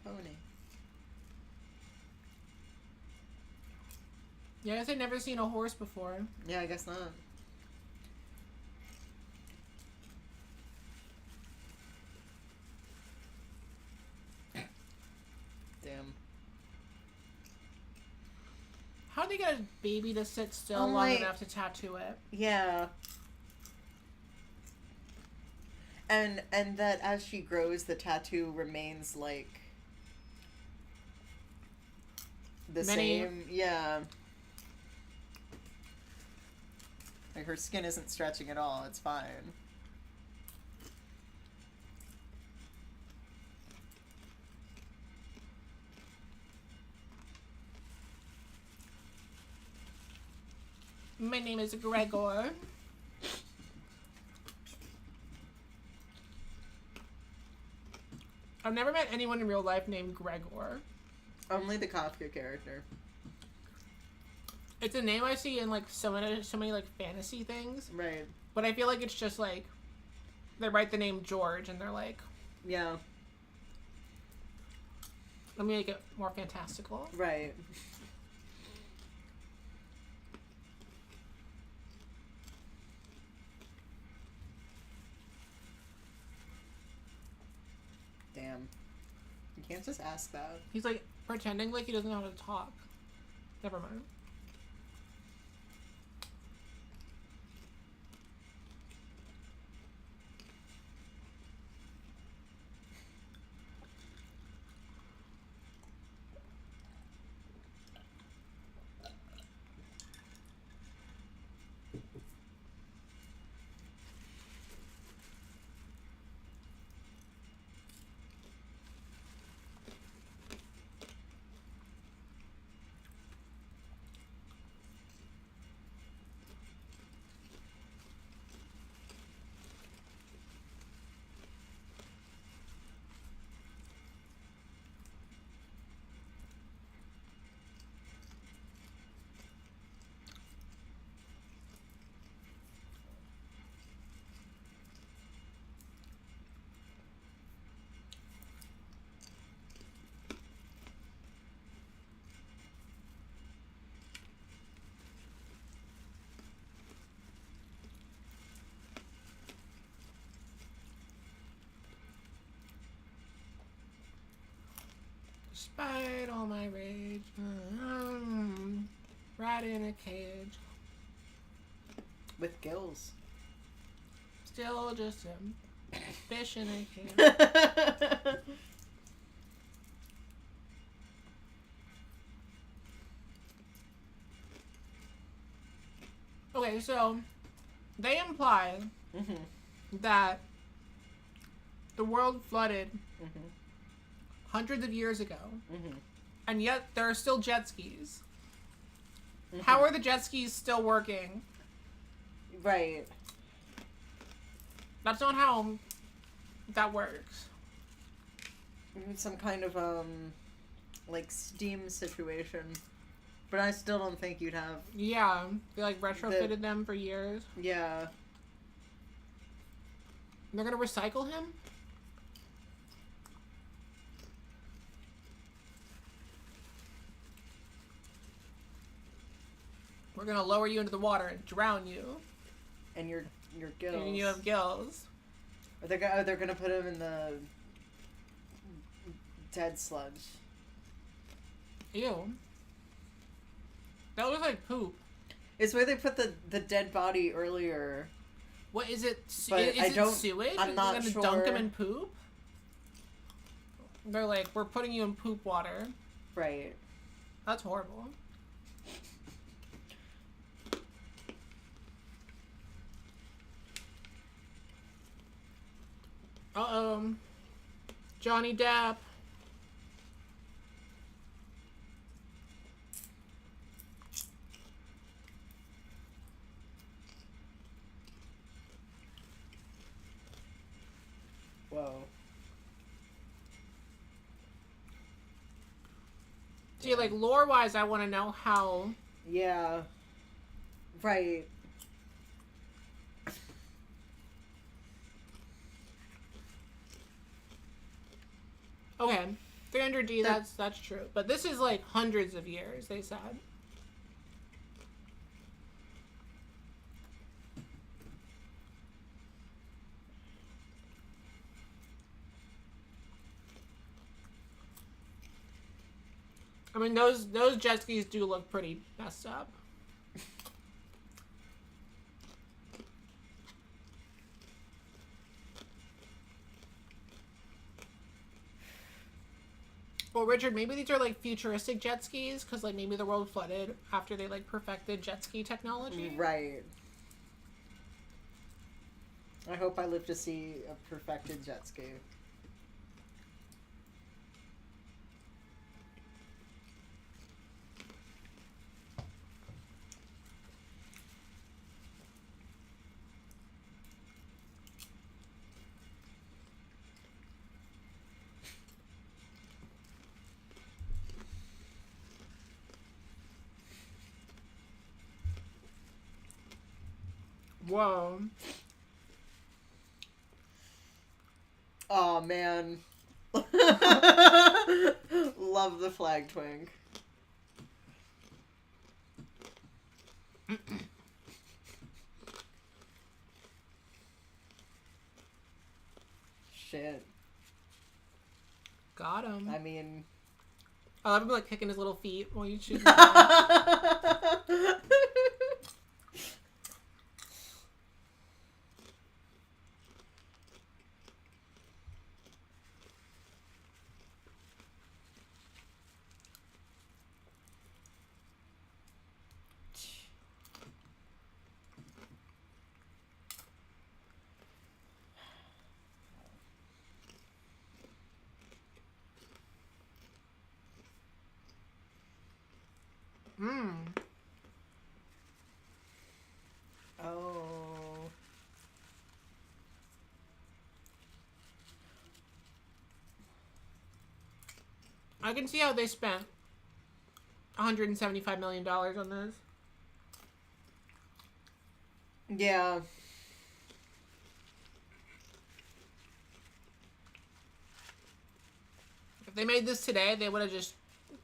Speaker 2: pony.
Speaker 1: Yeah, I guess I'd never seen a horse before.
Speaker 2: Yeah, I guess not. Damn.
Speaker 1: How do they get a baby to sit still long enough to tattoo it?
Speaker 2: Yeah. And that as she grows, the tattoo remains like the same. Yeah. Like her skin isn't stretching at all. It's fine.
Speaker 1: My name is Gregor. I've never met anyone in real life named Gregor.
Speaker 2: Only the Kafka character.
Speaker 1: It's a name I see in like so many like fantasy things.
Speaker 2: Right.
Speaker 1: But I feel like it's just like they write the name George and they're like,
Speaker 2: yeah,
Speaker 1: let me make it more fantastical.
Speaker 2: Right. Damn. You can't just ask that.
Speaker 1: He's like pretending like he doesn't know how to talk. Never mind. Despite all my rage, right in a cage.
Speaker 2: With gills.
Speaker 1: Still just a fish in a cage. Okay, so they imply that the world flooded hundreds of years ago, and yet there are still jet skis. How are the jet skis still working?
Speaker 2: Right.
Speaker 1: That's not how that works.
Speaker 2: Some kind of like steam situation, but I still don't think you'd have.
Speaker 1: Yeah, they like retrofitted them for years.
Speaker 2: Yeah.
Speaker 1: They're gonna recycle him? We're gonna lower you into the water and drown you.
Speaker 2: And your gills.
Speaker 1: And you have gills.
Speaker 2: Or they're gonna put him in the dead sludge.
Speaker 1: Ew. That looks like poop.
Speaker 2: It's where they put the dead body earlier.
Speaker 1: What is it?
Speaker 2: But
Speaker 1: is it sewage?
Speaker 2: I'm not
Speaker 1: Are they gonna dunk him in poop? They're like, we're putting you in poop water.
Speaker 2: Right.
Speaker 1: That's horrible. Uh-oh. Johnny Depp. See, like, lore-wise, I want to know how...
Speaker 2: Yeah. Right.
Speaker 1: Okay. 300D, that's true. But this is, like, hundreds of years, they said. I mean, those jet skis do look pretty messed up. Well, Richard, maybe these are, like, futuristic jet skis, because, like, maybe the world flooded after they, like, perfected jet ski technology.
Speaker 2: Right. I hope I live to see a perfected jet ski.
Speaker 1: Whoa.
Speaker 2: Oh, man. Love the flag twink. Shit.
Speaker 1: Got him.
Speaker 2: I mean...
Speaker 1: I love him, like, kicking his little feet while you shoot.
Speaker 2: Oh.
Speaker 1: I can see how they spent $175 million on this.
Speaker 2: Yeah.
Speaker 1: If they made this today, they would have just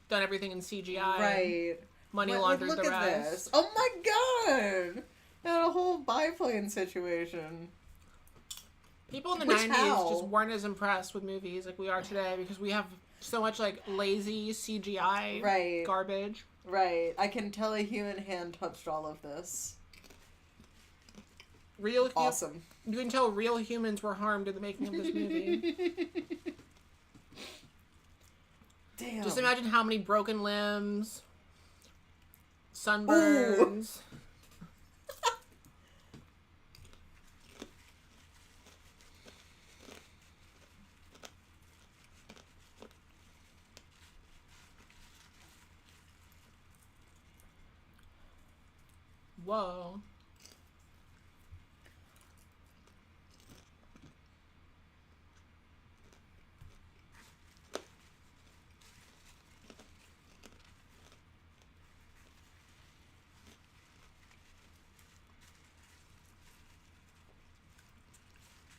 Speaker 1: done everything in CGI.
Speaker 2: Right.
Speaker 1: Money laundered the rest.
Speaker 2: Look at this. Oh my god! They had a whole biplane situation.
Speaker 1: People in the 90s just weren't as impressed with movies like we are today because we have so much, like, lazy CGI garbage.
Speaker 2: Right. I can tell a human hand touched all of this. Awesome.
Speaker 1: You can tell real humans were harmed in the making of this movie.
Speaker 2: Damn.
Speaker 1: Just imagine how many broken limbs, sunburns. Whoa.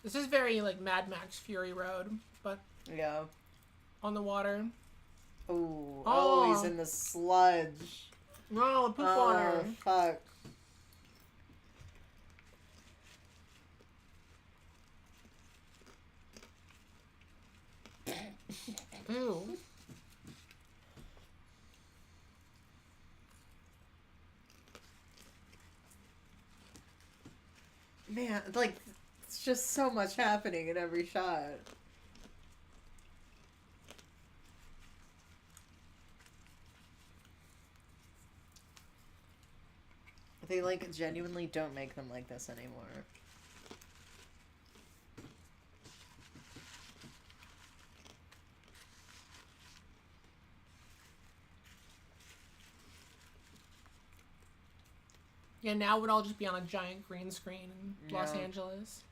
Speaker 1: This is very, like, Mad Max Fury Road, but
Speaker 2: yeah,
Speaker 1: on the water.
Speaker 2: Ooh. Oh, he's in the sludge.
Speaker 1: No, poop water.
Speaker 2: Fuck.
Speaker 1: Ew.
Speaker 2: Man, like, it's just so much happening in every shot. They, like, genuinely don't make them like this anymore.
Speaker 1: Yeah, now it would all just be on a giant green screen in Los Angeles.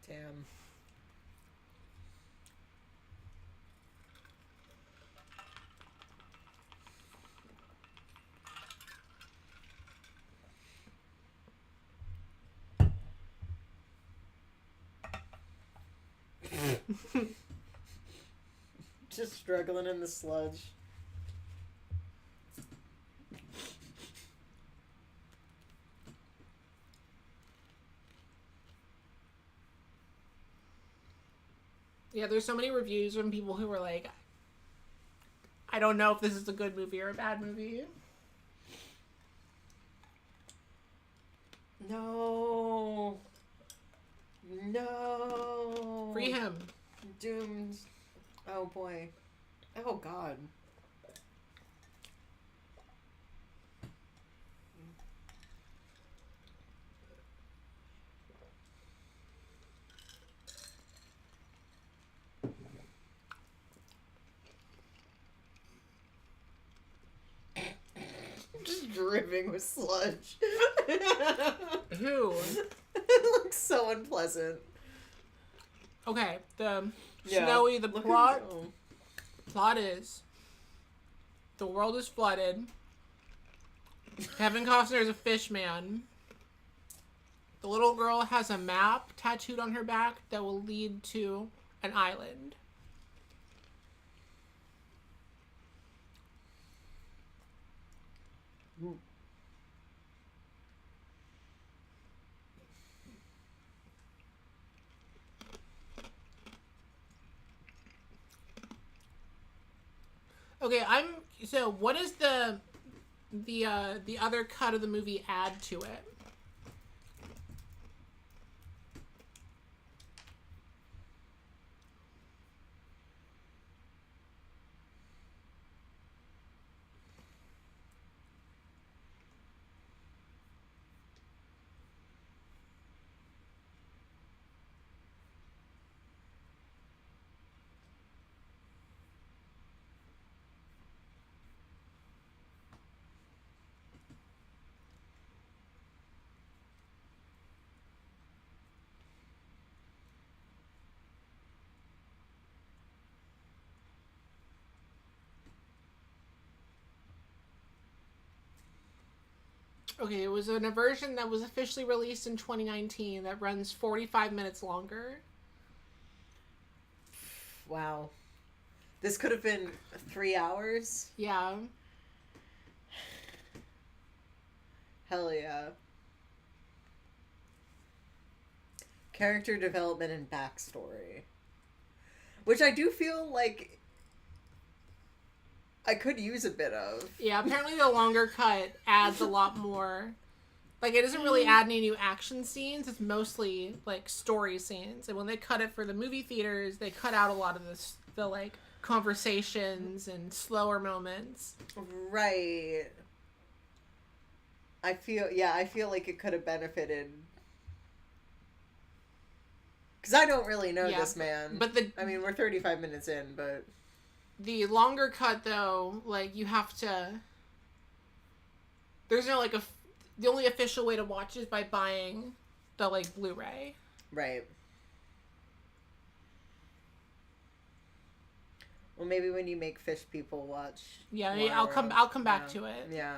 Speaker 2: Damn. Just struggling in the sludge.
Speaker 1: Yeah, there's so many reviews from people who were like, I don't know if this is a good movie or a bad movie.
Speaker 2: No. No.
Speaker 1: Free him.
Speaker 2: Doomed. Oh boy. Oh god. Just dripping with sludge.
Speaker 1: Who?
Speaker 2: It looks so unpleasant.
Speaker 1: Okay, Snowy, the plot is the world is flooded. Kevin Costner is a fish man. The little girl has a map tattooed on her back that will lead to an island. Okay, so what is the other cut of the movie add to it? Okay, it was in a version that was officially released in 2019 that runs 45 minutes longer.
Speaker 2: Wow. This could have been 3 hours?
Speaker 1: Yeah.
Speaker 2: Hell yeah. Character development and backstory. Which I do feel like I could use a bit of.
Speaker 1: Yeah, apparently the longer cut adds a lot more. Like, it doesn't really add any new action scenes. It's mostly, like, story scenes. And when they cut it for the movie theaters, they cut out a lot of the like, conversations and slower moments.
Speaker 2: Right. I feel like it could have benefited. Because I don't really know this man.
Speaker 1: But
Speaker 2: I mean, we're 35 minutes in, but...
Speaker 1: The longer cut, though, like, you have to... There's no, like, the only official way to watch is by buying the, like, Blu-ray.
Speaker 2: Right. Well, maybe when you make fish people watch...
Speaker 1: Yeah, Waterworld. I'll come back to it.
Speaker 2: Yeah.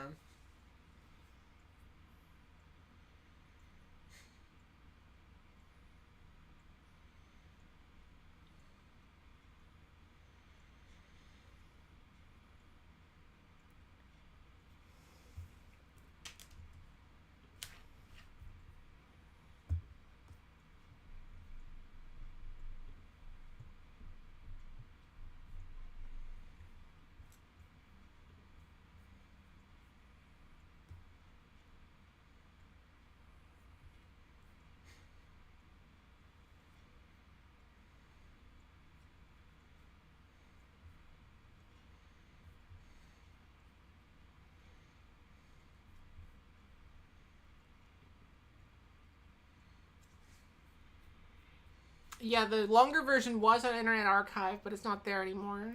Speaker 1: Yeah, the longer version was on Internet Archive, but it's not there anymore.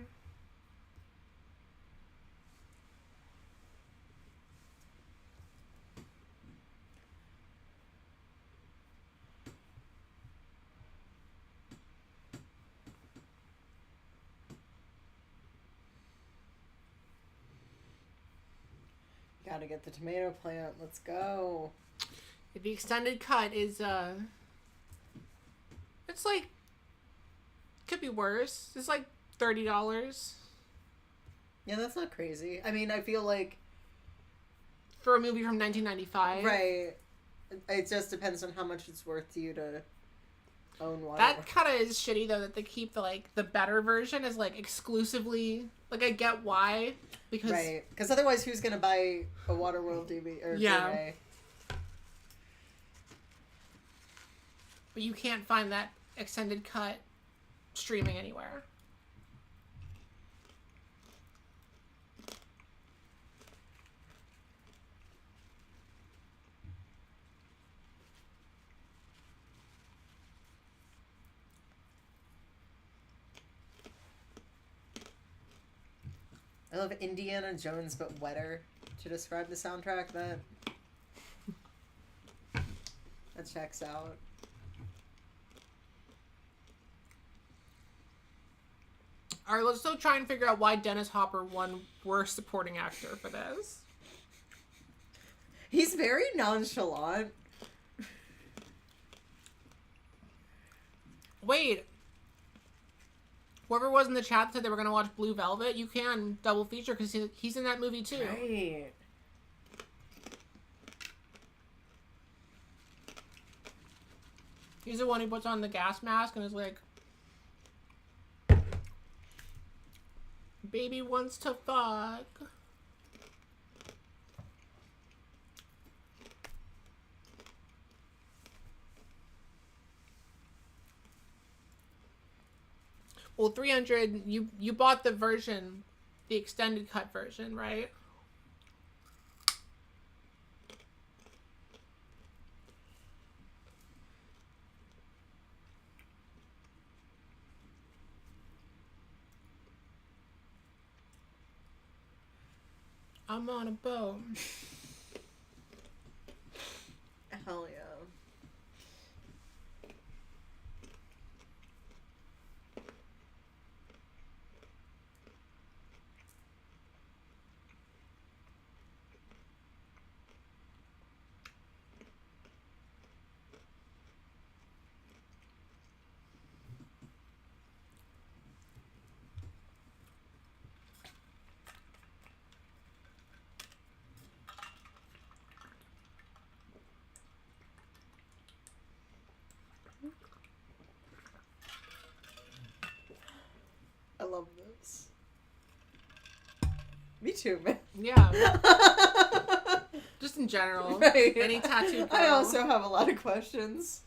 Speaker 2: Gotta get the tomato plant. Let's go.
Speaker 1: The extended cut is, it's like, could be worse. It's like $30.
Speaker 2: Yeah, that's not crazy. I mean, I feel like...
Speaker 1: For a movie from 1995.
Speaker 2: Right. It just depends on how much it's worth to you to own Waterworld.
Speaker 1: That kind of is shitty, though, that they keep the better version is, like, exclusively... Like, I get why, because...
Speaker 2: Right. Because otherwise, who's going to buy a Waterworld DVD or Blu-ray?
Speaker 1: But you can't find that extended cut streaming anywhere.
Speaker 2: I love Indiana Jones but wetter to describe the soundtrack. That checks out.
Speaker 1: Alright, let's still try and figure out why Dennis Hopper won Worst Supporting Actor for this.
Speaker 2: He's very nonchalant.
Speaker 1: Wait. Whoever was in the chat said they were going to watch Blue Velvet, you can double feature because he's in that movie too.
Speaker 2: Right.
Speaker 1: He's the one who puts on the gas mask and is like, baby wants to fuck. Well, 300, you bought the version, the extended cut version, right? I'm on a boat.
Speaker 2: Hell yeah. I love this. Me too, man.
Speaker 1: Yeah. Just in general.
Speaker 2: Right.
Speaker 1: Any tattoo girl.
Speaker 2: I also have a lot of questions.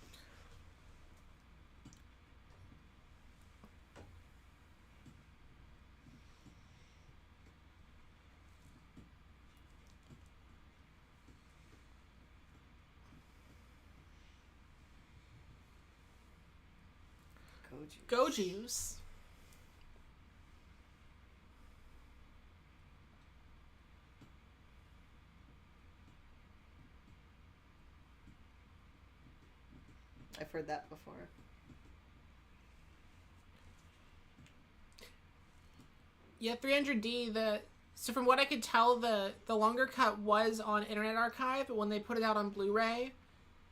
Speaker 1: Go juice.
Speaker 2: I've heard that before.
Speaker 1: Yeah, 300D, so from what I could tell, the longer cut was on Internet Archive, but when they put it out on Blu-ray,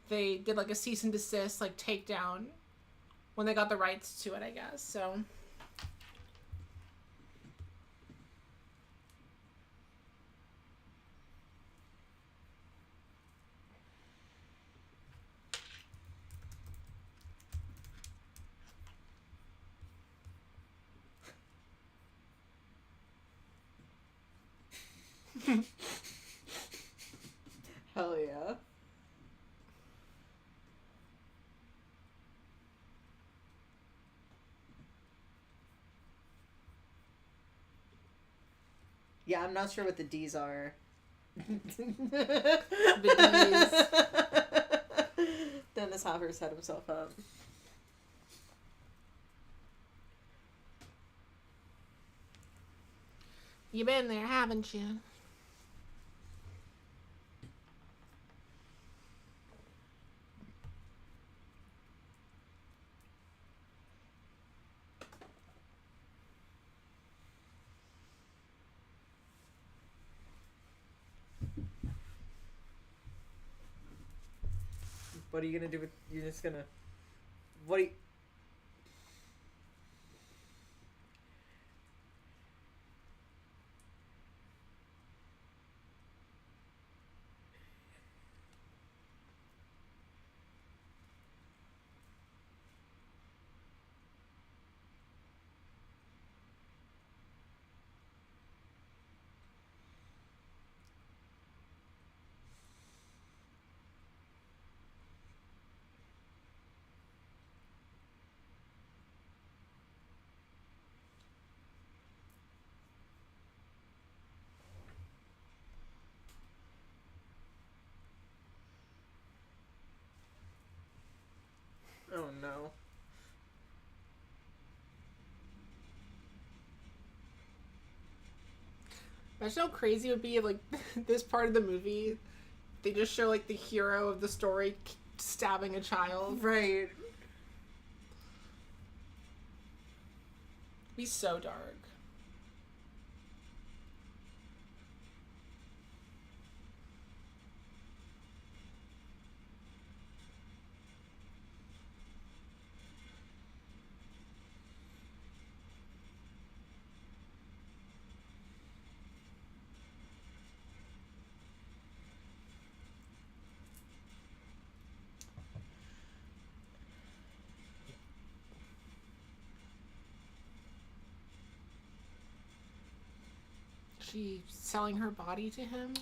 Speaker 1: they did like a cease and desist, like takedown, when they got the rights to it, I guess, so...
Speaker 2: Hell yeah. Yeah, I'm not sure what the D's are.
Speaker 1: The D's.
Speaker 2: Dennis Hopper set himself up.
Speaker 1: You been there, haven't you?
Speaker 2: What are you gonna do with... You're just gonna... What are you... Oh no.
Speaker 1: Imagine how crazy it would be if, like, this part of the movie, they just show, like, the hero of the story stabbing a child.
Speaker 2: Right.
Speaker 1: It'd be so dark. She selling her body to him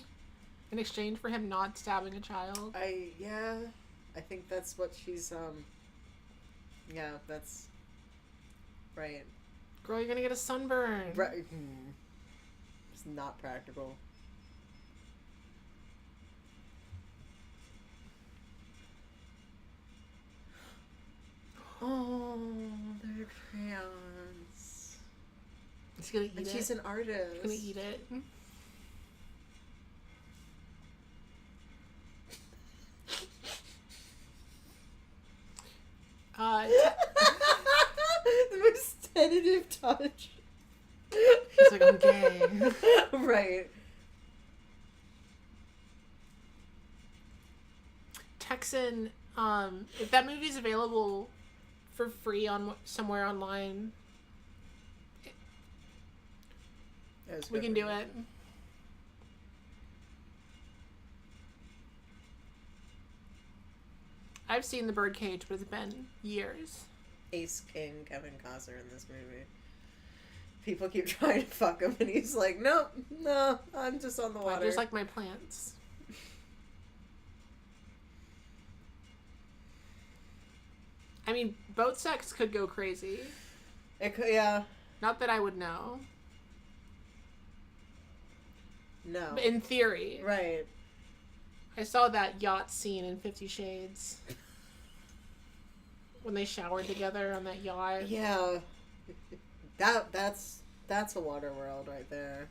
Speaker 1: in exchange for him not stabbing a child.
Speaker 2: Yeah, I think that's what she's, yeah, that's right.
Speaker 1: Girl, you're gonna get a sunburn.
Speaker 2: Right. It's not practical. Oh, they're crayons.
Speaker 1: He's gonna eat it.
Speaker 2: And she's an artist.
Speaker 1: He's gonna eat it.
Speaker 2: The most tentative touch.
Speaker 1: He's like, I'm gay.
Speaker 2: Right.
Speaker 1: Texan, if that movie's available for free on somewhere online, we can do it. I've seen The Birdcage, but it's been years.
Speaker 2: Ace King Kevin Costner in this movie. People keep trying to fuck him, and he's like, nope, no, I'm just on the water.
Speaker 1: I just like my plants. I mean, boat sex could go crazy.
Speaker 2: It could, yeah.
Speaker 1: Not that I would know.
Speaker 2: No.
Speaker 1: But in theory.
Speaker 2: Right.
Speaker 1: I saw that yacht scene in 50 Shades. When they showered together on that yacht.
Speaker 2: Yeah. That's a Waterworld right there.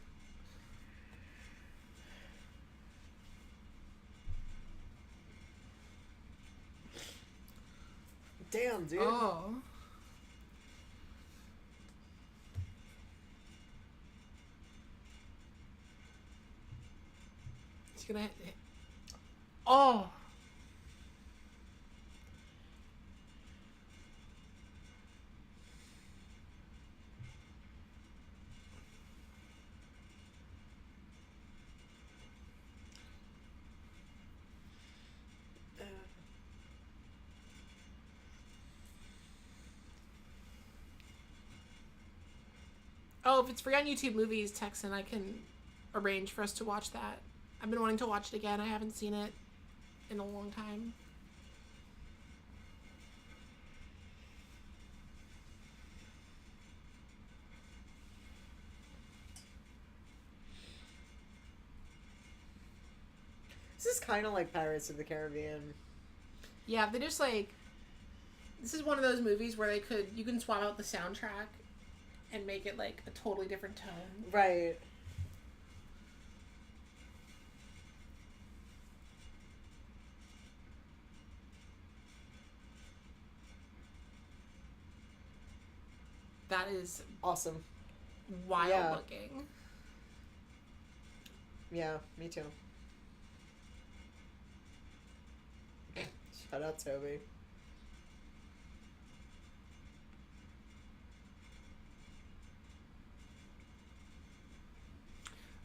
Speaker 2: Damn, dude.
Speaker 1: Oh. He's gonna... Oh! Oh, if it's free on YouTube Movies, Texan, I can arrange for us to watch that. I've been wanting to watch it again. I haven't seen it in a long time.
Speaker 2: This is kind of like Pirates of the Caribbean.
Speaker 1: Yeah, they just like... This is one of those movies where you can swap out the soundtrack and make it like a totally different tone.
Speaker 2: Right.
Speaker 1: That is
Speaker 2: awesome.
Speaker 1: Wild looking.
Speaker 2: Yeah, me too. Shout out Toby.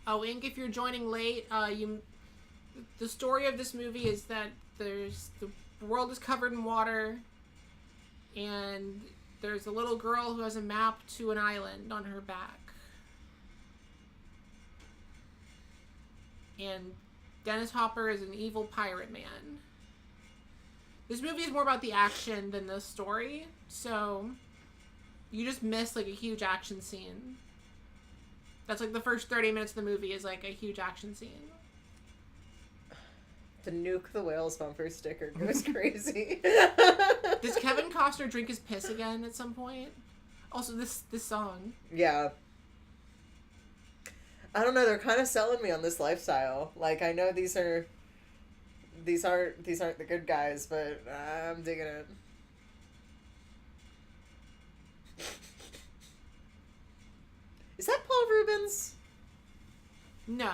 Speaker 1: Oh, Ink, if you're joining late, the story of this movie is that the world is covered in water, and there's a little girl who has a map to an island on her back. And Dennis Hopper is an evil pirate man. This movie is more about the action than the story, so you just miss like a huge action scene. That's like the first 30 minutes of the movie is like a huge action scene.
Speaker 2: The Nuke the Whales bumper sticker goes crazy.
Speaker 1: Does Kevin Costner drink his piss again at some point? Also, this song.
Speaker 2: Yeah. I don't know. They're kind of selling me on this lifestyle. Like, I know these aren't the good guys, but I'm digging it. Is that Paul Rubens?
Speaker 1: No.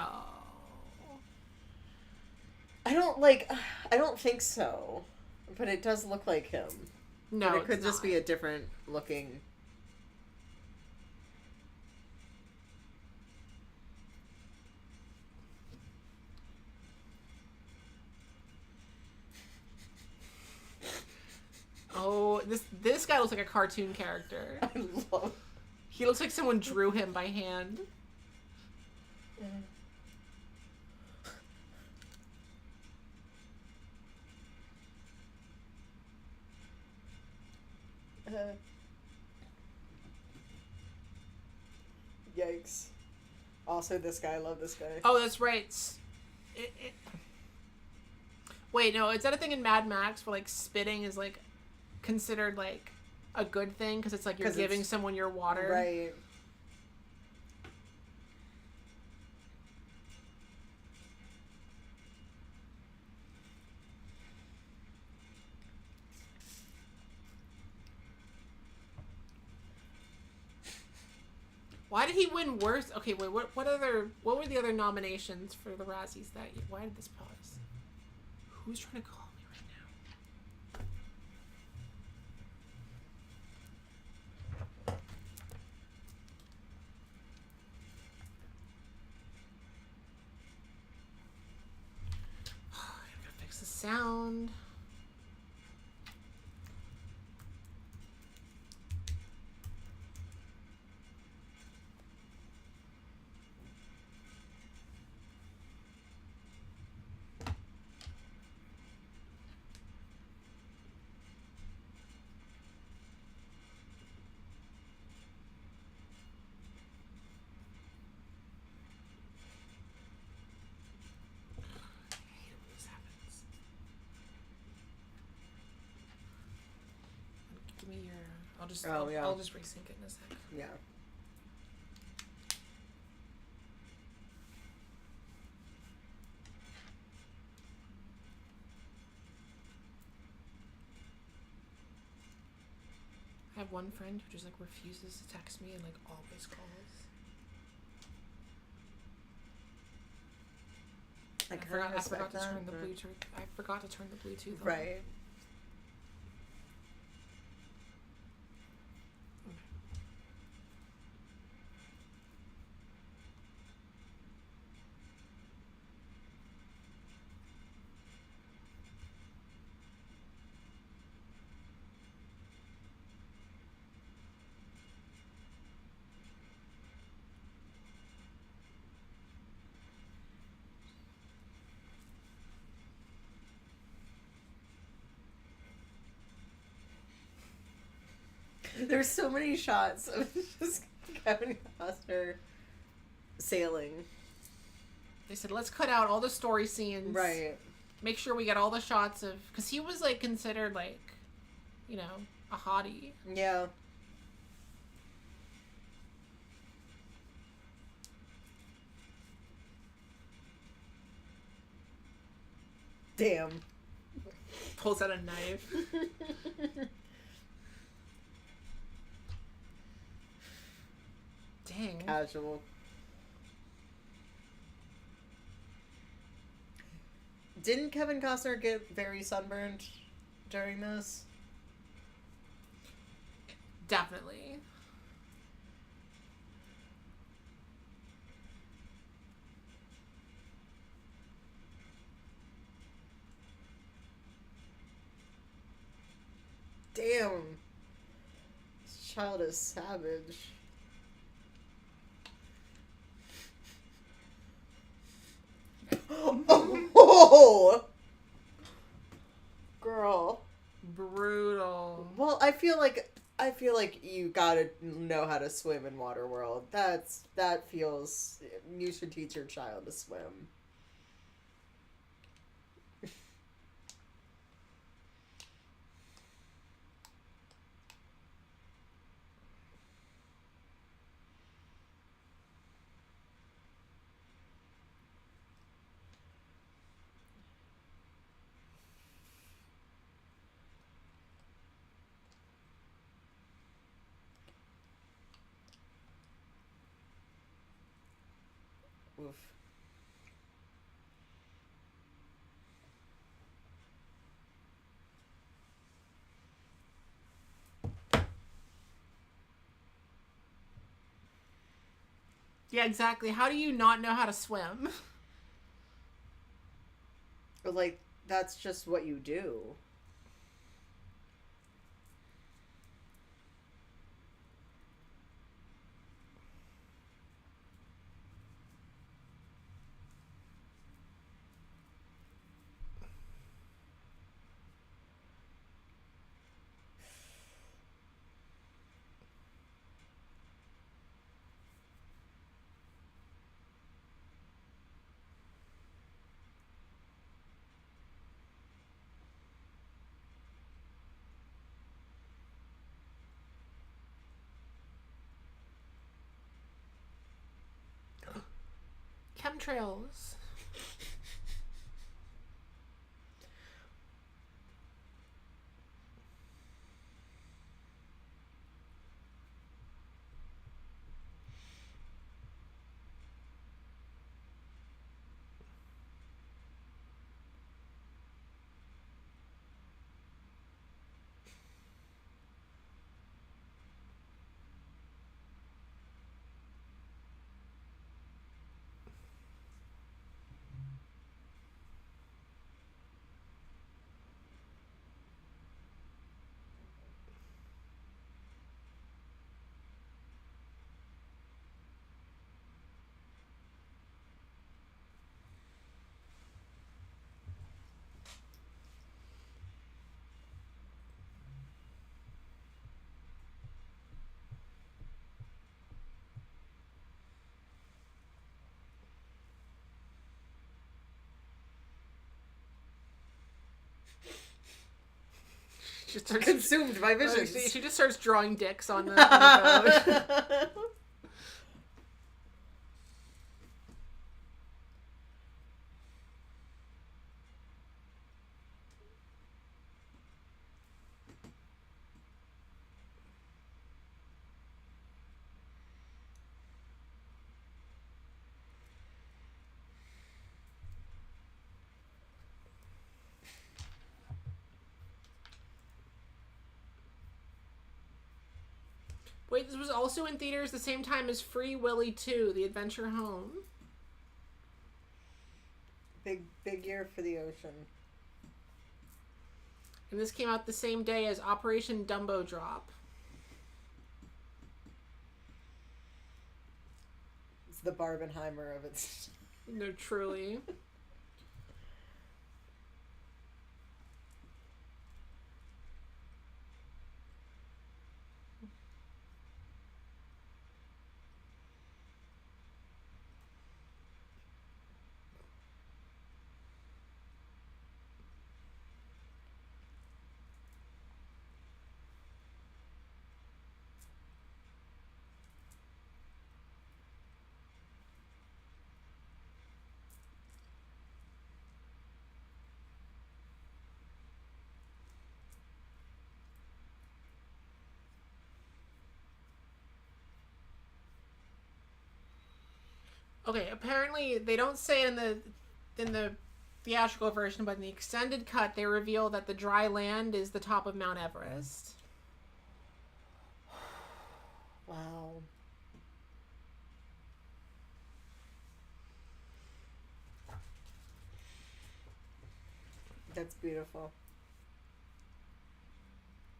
Speaker 2: I don't think so. But it does look like him.
Speaker 1: No,
Speaker 2: but it could just be a different looking.
Speaker 1: Oh, this guy looks like a cartoon character.
Speaker 2: I love.
Speaker 1: He looks like someone drew him by hand.
Speaker 2: Yikes. Also, this guy. I love this guy.
Speaker 1: Oh, that's right. Wait, no, is that a thing in Mad Max where, like, spitting is, like, considered, like, a good thing? Because it's like you're giving someone your water?
Speaker 2: Right.
Speaker 1: Why did he win worst? Okay, wait, what were the other nominations for the Razzies that year? Why did this pause? Who's trying to call me right now? I gotta fix the sound. Give me your. I'll just resync it in a sec.
Speaker 2: Yeah.
Speaker 1: I have one friend who just like refuses to text me and like always calls. I forgot to turn the Bluetooth on.
Speaker 2: Right. There's so many shots of just Kevin Costner sailing.
Speaker 1: They said, let's cut out all the story scenes.
Speaker 2: Right.
Speaker 1: Make sure we get all the shots of... Because he was, like, considered, like, you know, a hottie.
Speaker 2: Yeah. Damn.
Speaker 1: Pulls out a knife. Dang.
Speaker 2: Casual. Didn't Kevin Costner get very sunburned during this?
Speaker 1: Definitely.
Speaker 2: Damn. This child is savage. Oh! Girl.
Speaker 1: Brutal.
Speaker 2: Well, I feel like you gotta know how to swim in Waterworld. That feels... You should teach your child to swim. Oof.
Speaker 1: Yeah, exactly. How do you not know how to swim?
Speaker 2: But, like, that's just what you do.
Speaker 1: Chemtrails. She starts
Speaker 2: consumed by visions.
Speaker 1: She just starts drawing dicks on the boat. Wait, this was also in theaters the same time as Free Willy 2, The Adventure Home.
Speaker 2: Big year for the ocean.
Speaker 1: And this came out the same day as Operation Dumbo Drop.
Speaker 2: It's the Barbenheimer of its...
Speaker 1: No, truly. Okay, apparently they don't say it in the theatrical version, but in the extended cut, they reveal that the dry land is the top of Mount Everest.
Speaker 2: Wow. That's beautiful.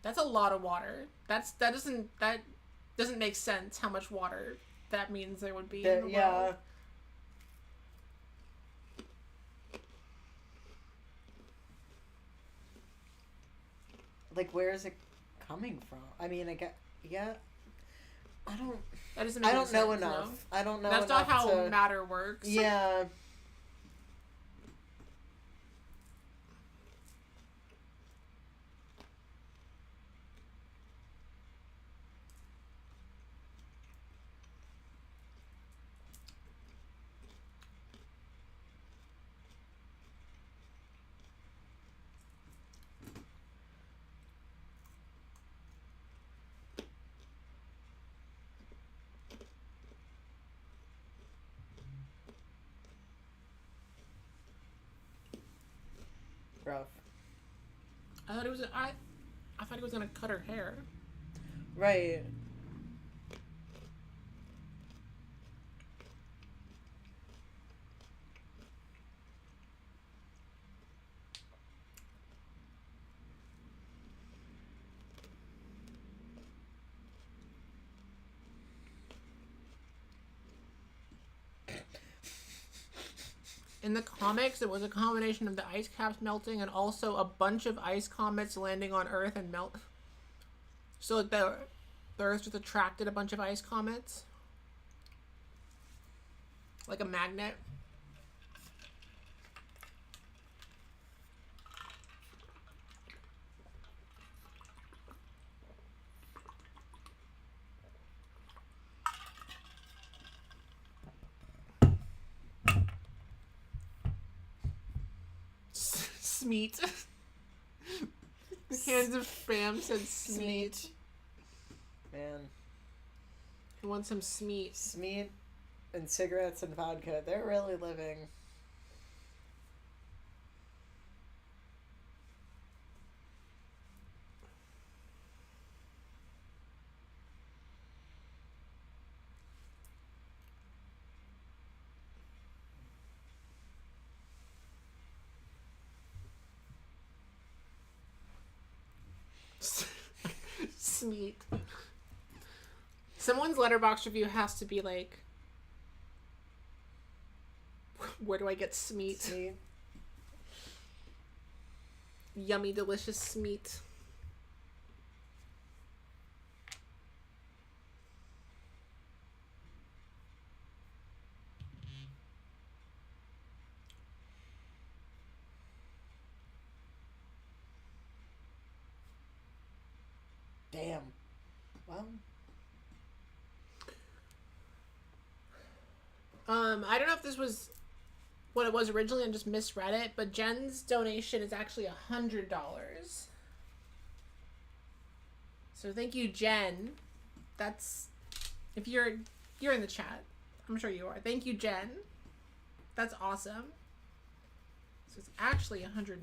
Speaker 1: That's a lot of water. That doesn't make sense how much water that means there would be in the world.
Speaker 2: Like, where is it coming from? I mean, I get, yeah. I don't.
Speaker 1: That doesn't make sense,
Speaker 2: know enough.
Speaker 1: No?
Speaker 2: I don't know.
Speaker 1: That's
Speaker 2: enough
Speaker 1: not how matter works.
Speaker 2: Yeah. Rough.
Speaker 1: I thought he was gonna cut her hair.
Speaker 2: Right.
Speaker 1: In the comics, it was a combination of the ice caps melting and also a bunch of ice comets landing on Earth and melt. So the Earth just attracted a bunch of ice comets. Like a magnet. Smeat. The cans of spam said smeat.
Speaker 2: Man.
Speaker 1: Who wants some smeat?
Speaker 2: Smeat and cigarettes and vodka. They're really living.
Speaker 1: Smeat. Someone's Letterboxd review has to be like, where do I get smeat?
Speaker 2: Smeat.
Speaker 1: Yummy, delicious smeat.
Speaker 2: Damn. Well.
Speaker 1: I don't know if this was what it was originally and just misread it, but Jen's donation is actually $100. So thank you, Jen. That's if you're in the chat. I'm sure you are. Thank you, Jen. That's awesome. So it's actually $150.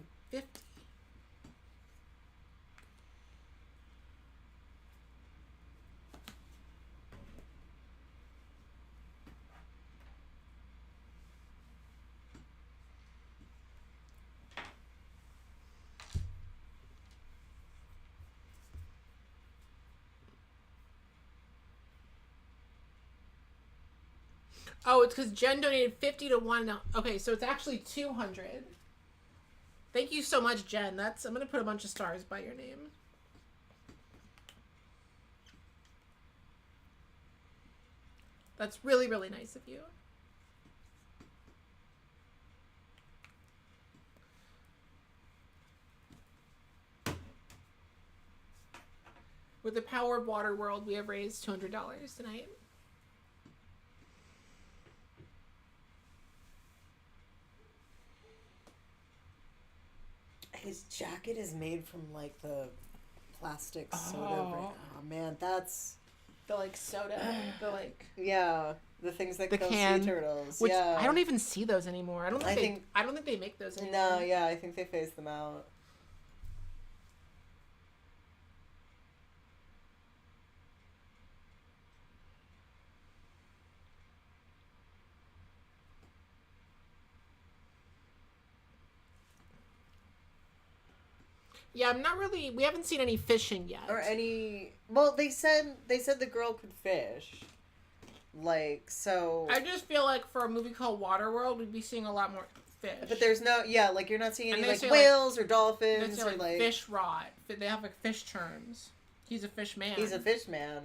Speaker 1: Oh, it's because Jen donated 50 to 1. Okay, so it's actually 200. Thank you so much, Jen. I'm gonna put a bunch of stars by your name. That's really, really nice of you. With the power of Waterworld, we have raised $200 tonight.
Speaker 2: His jacket is made from, like, the plastic soda. Oh, man, that's...
Speaker 1: The, like, soda. The, like...
Speaker 2: Yeah. The things that kill sea turtles.
Speaker 1: Which I don't even see those anymore. I don't think they make those anymore.
Speaker 2: No, yeah, I think they phased them out.
Speaker 1: Yeah, we haven't seen any fishing yet.
Speaker 2: Or any... Well, they said the girl could fish. Like, so...
Speaker 1: I just feel like for a movie called Waterworld, we'd be seeing a lot more fish.
Speaker 2: But there's no... Yeah, like, you're not seeing any, like, whales or dolphins or, like...
Speaker 1: fish rod. They have, like, fish terms. He's a fish man.
Speaker 2: He's a fish man.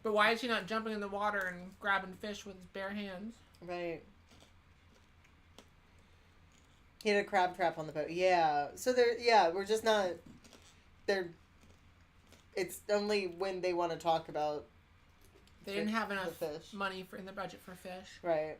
Speaker 1: But why is he not jumping in the water and grabbing fish with his bare hands?
Speaker 2: Right. He had a crab trap on the boat. Yeah. So we're just not... It's only when they want to talk about...
Speaker 1: They didn't have enough money in the budget for fish.
Speaker 2: Right.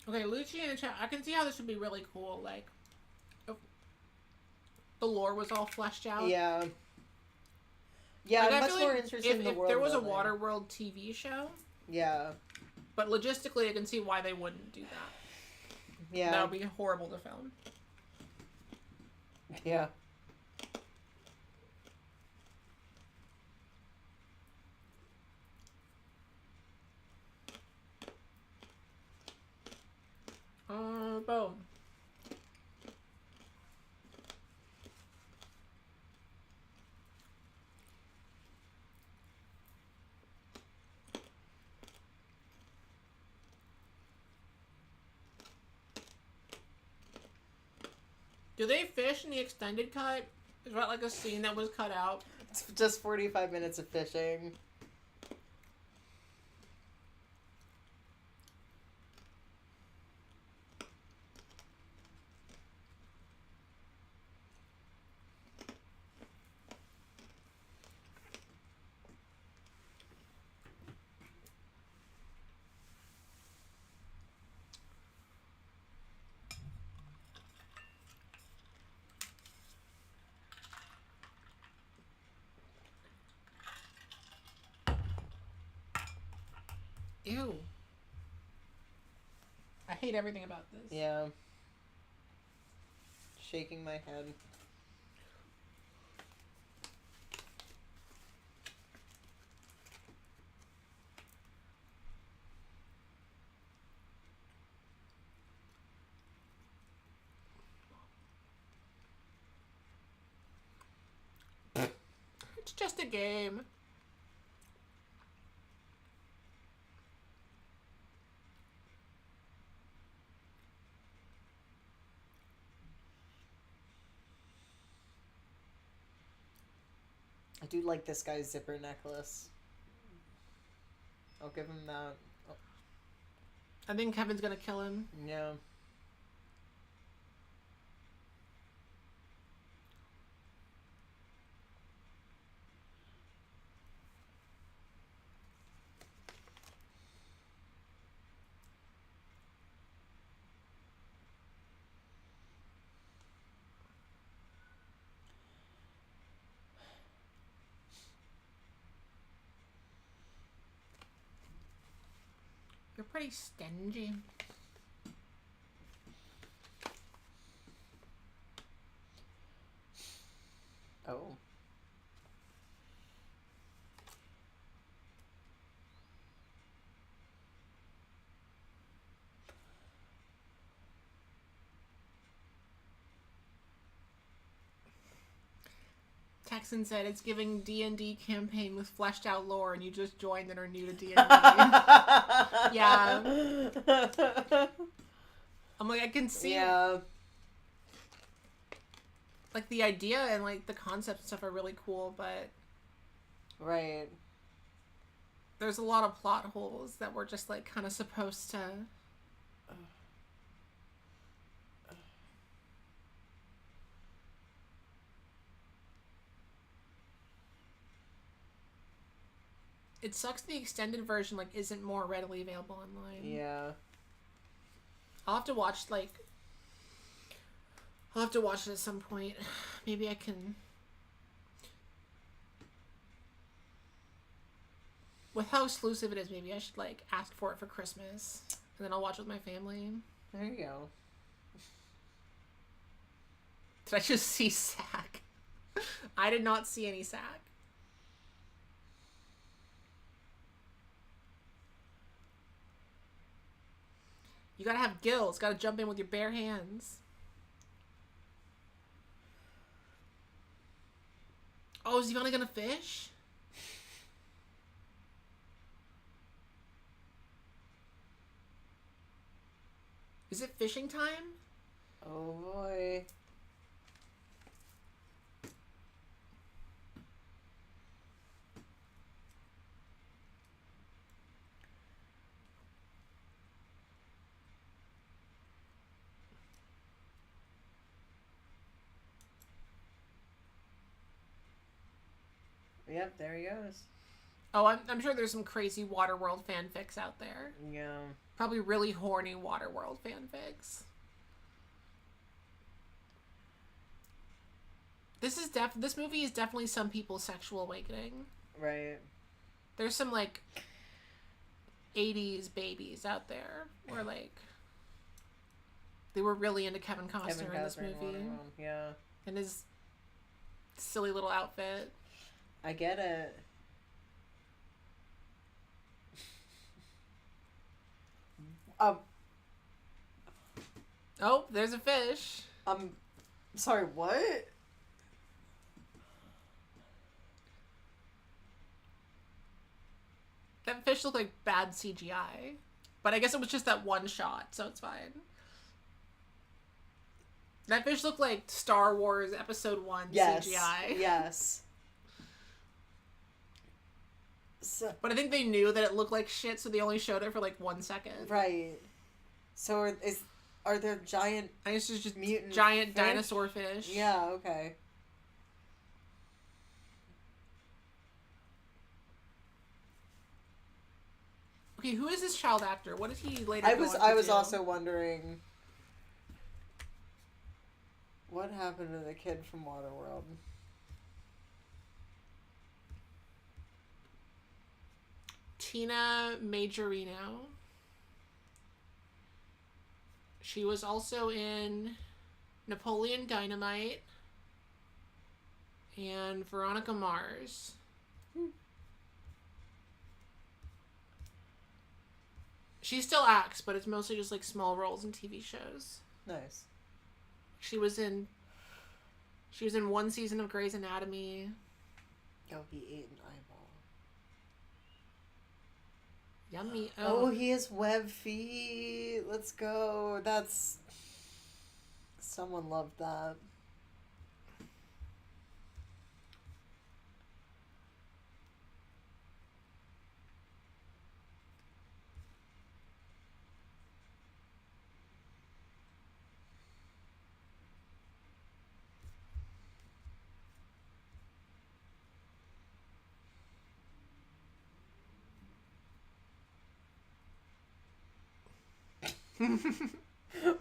Speaker 1: Okay, Lucci in the chat. I can see how this would be really cool. Like, if the lore was all fleshed out.
Speaker 2: Yeah. Yeah, like, much more interesting.
Speaker 1: If there was a Waterworld TV show.
Speaker 2: Yeah.
Speaker 1: But logistically, I can see why they wouldn't do that.
Speaker 2: Yeah.
Speaker 1: That would be horrible to film.
Speaker 2: Yeah.
Speaker 1: Boom. Do they fish in the extended cut? Is that like a scene that was cut out?
Speaker 2: It's just 45 minutes of fishing.
Speaker 1: Ew. I hate everything about this.
Speaker 2: Yeah. Shaking my head.
Speaker 1: It's just a game.
Speaker 2: I do like this guy's zipper necklace. I'll give him that. Oh.
Speaker 1: I think Kevin's gonna kill him.
Speaker 2: Yeah.
Speaker 1: You're pretty stingy.
Speaker 2: Oh.
Speaker 1: Texan said it's giving D&D campaign with fleshed out lore and you just joined and are new to D&D. Yeah. I'm like, I can see.
Speaker 2: Yeah.
Speaker 1: like the idea and like the concept and stuff are really cool, but
Speaker 2: right.
Speaker 1: There's a lot of plot holes that we're just like kind of supposed to. It sucks the extended version like isn't more readily available online.
Speaker 2: Yeah.
Speaker 1: I'll have to watch it at some point. Maybe I can. With how exclusive it is, maybe I should like ask for it for Christmas, and then I'll watch it with my family.
Speaker 2: There you go.
Speaker 1: Did I just see sack? I did not see any sack. You gotta have gills. Gotta jump in with your bare hands. Oh, is he finally gonna fish? Is it fishing time?
Speaker 2: Oh boy. Yep, there he goes.
Speaker 1: Oh, I'm sure there's some crazy Waterworld fanfics out there.
Speaker 2: Yeah.
Speaker 1: Probably really horny Waterworld fanfics. This movie is definitely some people's sexual awakening.
Speaker 2: Right.
Speaker 1: There's some like 80s babies out there where like they were really into Kevin Costner in this movie.
Speaker 2: Yeah.
Speaker 1: And his silly little outfit.
Speaker 2: I get it.
Speaker 1: Oh, there's a fish.
Speaker 2: Sorry, what?
Speaker 1: That fish looked like bad CGI. But I guess it was just that one shot, so it's fine. That fish looked like Star Wars Episode 1 CGI.
Speaker 2: Yes. So,
Speaker 1: but I think they knew that it looked like shit, so they only showed it for like 1 second.
Speaker 2: Right. So are there giant...
Speaker 1: I guess it's just
Speaker 2: mutant
Speaker 1: giant
Speaker 2: fish?
Speaker 1: dinosaur fish.
Speaker 2: Yeah, okay.
Speaker 1: Okay, who is this child actor? What did he later
Speaker 2: I
Speaker 1: go on to
Speaker 2: was
Speaker 1: do?
Speaker 2: also wondering what happened to the kid from Waterworld.
Speaker 1: Tina Majorino. She was also in Napoleon Dynamite and Veronica Mars. She still acts, but it's mostly just like small roles in TV shows.
Speaker 2: Nice.
Speaker 1: She was in one season of Grey's Anatomy.
Speaker 2: Oh, he ate an eyeball.
Speaker 1: Yummy.
Speaker 2: Oh, he has web feet. Let's go. That's... Someone loved that.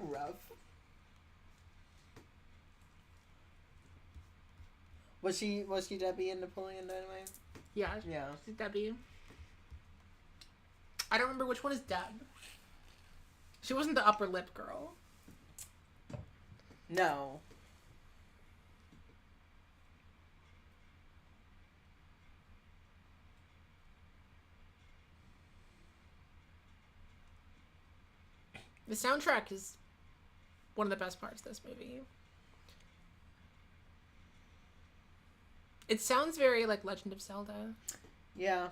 Speaker 2: Rough. Was she Debbie in Napoleon Dynamite?
Speaker 1: Yeah.
Speaker 2: Yeah.
Speaker 1: She's Debbie. I don't remember which one is Deb. She wasn't the upper lip girl.
Speaker 2: No.
Speaker 1: The soundtrack is one of the best parts of this movie. It sounds very like Legend of Zelda.
Speaker 2: Yeah.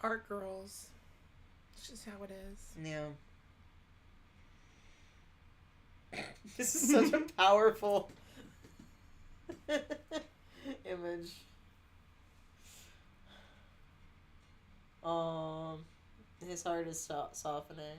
Speaker 1: Art girls. It's just how it is.
Speaker 2: Yeah. This is such a powerful image. His heart is softening.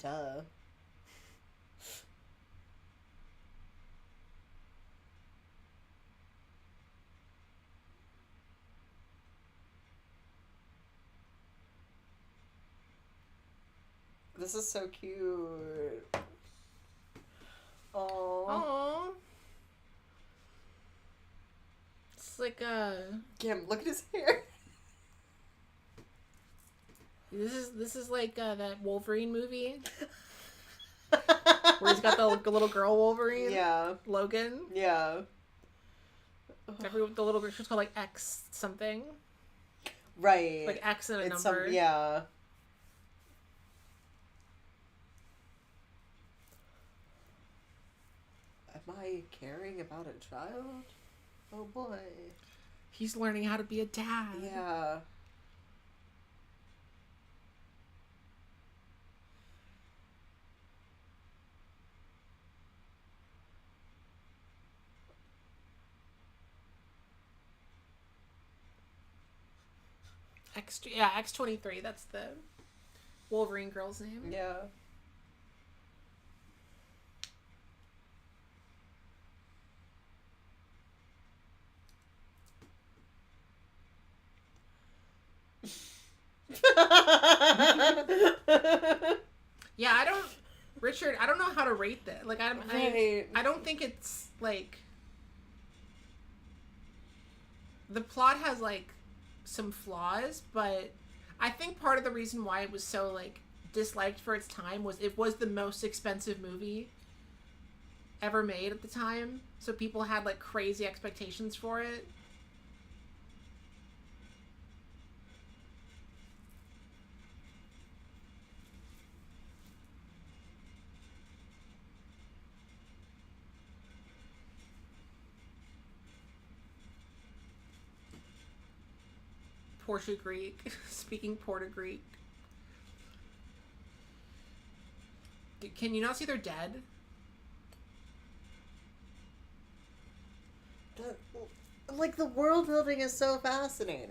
Speaker 2: Duh. This is so cute.
Speaker 1: Aww. It's like
Speaker 2: Kim, look at his hair.
Speaker 1: This is like that Wolverine movie. Where he's got the little girl Wolverine.
Speaker 2: Yeah.
Speaker 1: Logan.
Speaker 2: Yeah.
Speaker 1: The little girl, she's called like X something.
Speaker 2: Right.
Speaker 1: Like X and a number.
Speaker 2: Yeah. Am I caring about a child? Oh boy.
Speaker 1: He's learning how to be a dad.
Speaker 2: Yeah.
Speaker 1: X-23. That's the Wolverine girl's name.
Speaker 2: Yeah.
Speaker 1: Yeah, Richard, I don't know how to rate that. Like, I don't think it's, like, the plot has, like, some flaws, but I think part of the reason why it was so, like, disliked for its time was it was the most expensive movie ever made at the time, so people had, like, crazy expectations for it. Portia Greek. Speaking Porta Greek. Can you not see they're dead?
Speaker 2: Like, the world building is so fascinating.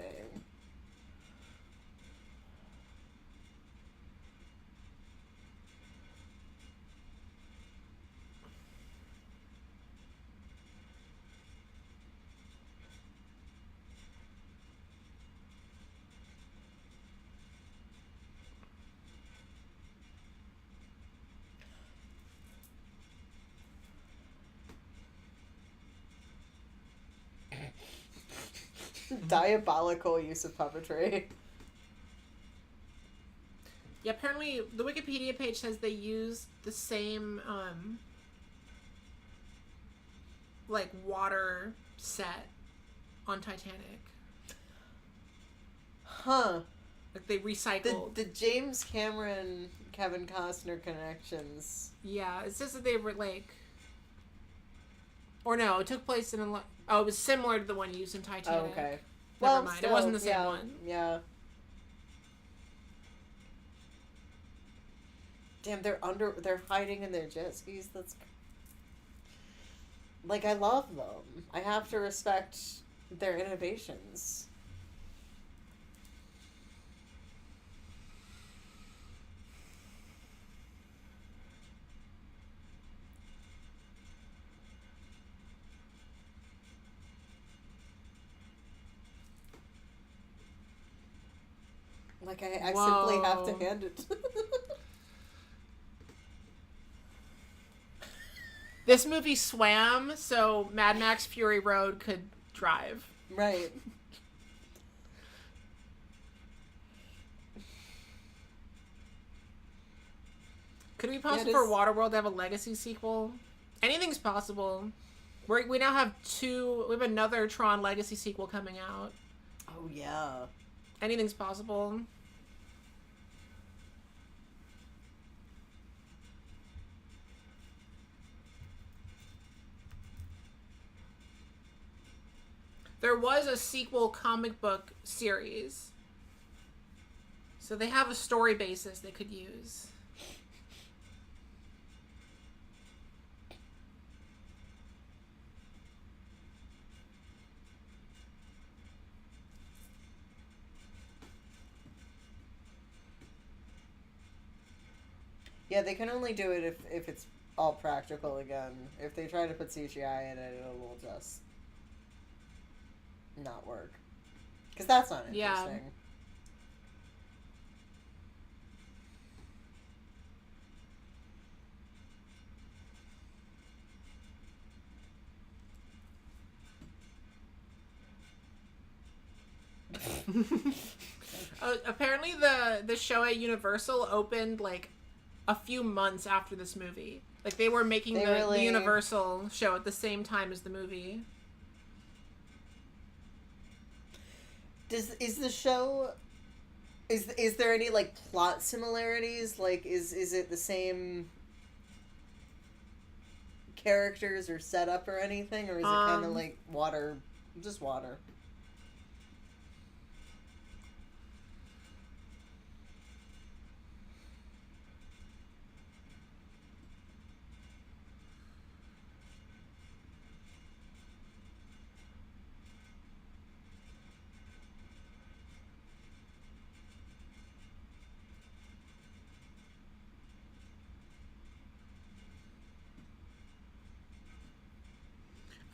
Speaker 2: Diabolical use of puppetry.
Speaker 1: Yeah, apparently the Wikipedia page says they used the same, like, water set on Titanic.
Speaker 2: Huh.
Speaker 1: Like, they recycled.
Speaker 2: The James Cameron, Kevin Costner connections.
Speaker 1: Yeah, it says that they were, like... Or no, it took place in a... Oh, it was similar to the one used in Titanic.
Speaker 2: Oh, okay.
Speaker 1: Never mind, still, it wasn't the same one.
Speaker 2: Yeah. Damn, they're hiding in their jet skis. That's... Like, I love them. I have to respect their innovations. Like, I simply have to hand it.
Speaker 1: This movie swam, so Mad Max Fury Road could drive.
Speaker 2: Right.
Speaker 1: Could it be possible for Waterworld to have a legacy sequel? Anything's possible. We now have we have another Tron Legacy sequel coming out.
Speaker 2: Oh, yeah.
Speaker 1: Anything's possible. There was a sequel comic book series. So they have a story basis they could use.
Speaker 2: Yeah, they can only do it if it's all practical again. If they try to put CGI in it, it will just not work. Because that's not interesting. Yeah.
Speaker 1: Apparently the show at Universal opened like a few months after this movie. Like they were making the Universal show at the same time as the movie.
Speaker 2: Is the show is there any like plot similarities? Like is it the same characters or setup or anything, or is it kind of like just water?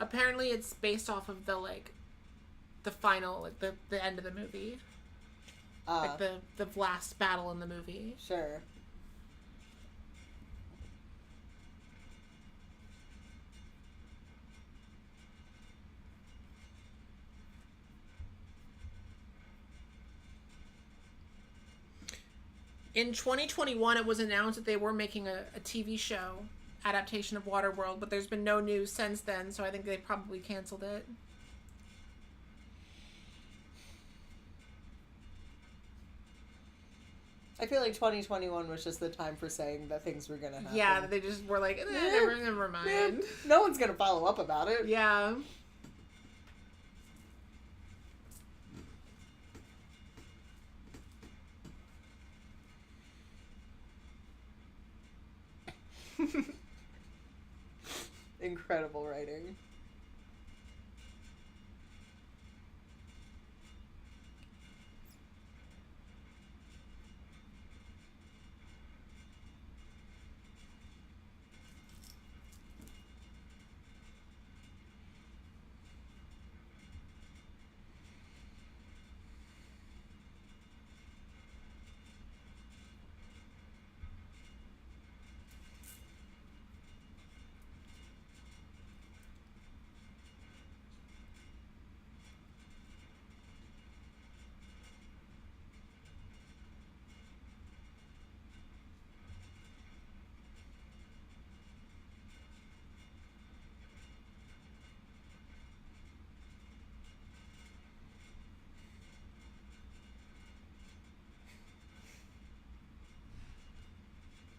Speaker 1: Apparently it's based off of the final, like the end of the movie. Like the last battle in the movie.
Speaker 2: Sure.
Speaker 1: In 2021, it was announced that they were making a TV show adaptation of Waterworld, but there's been no news since then, so I think they probably canceled it.
Speaker 2: I feel like 2021 was just the time for saying that things were going to happen.
Speaker 1: Yeah, they just were like, never mind.
Speaker 2: No one's going to follow up about it.
Speaker 1: Yeah.
Speaker 2: Incredible writing.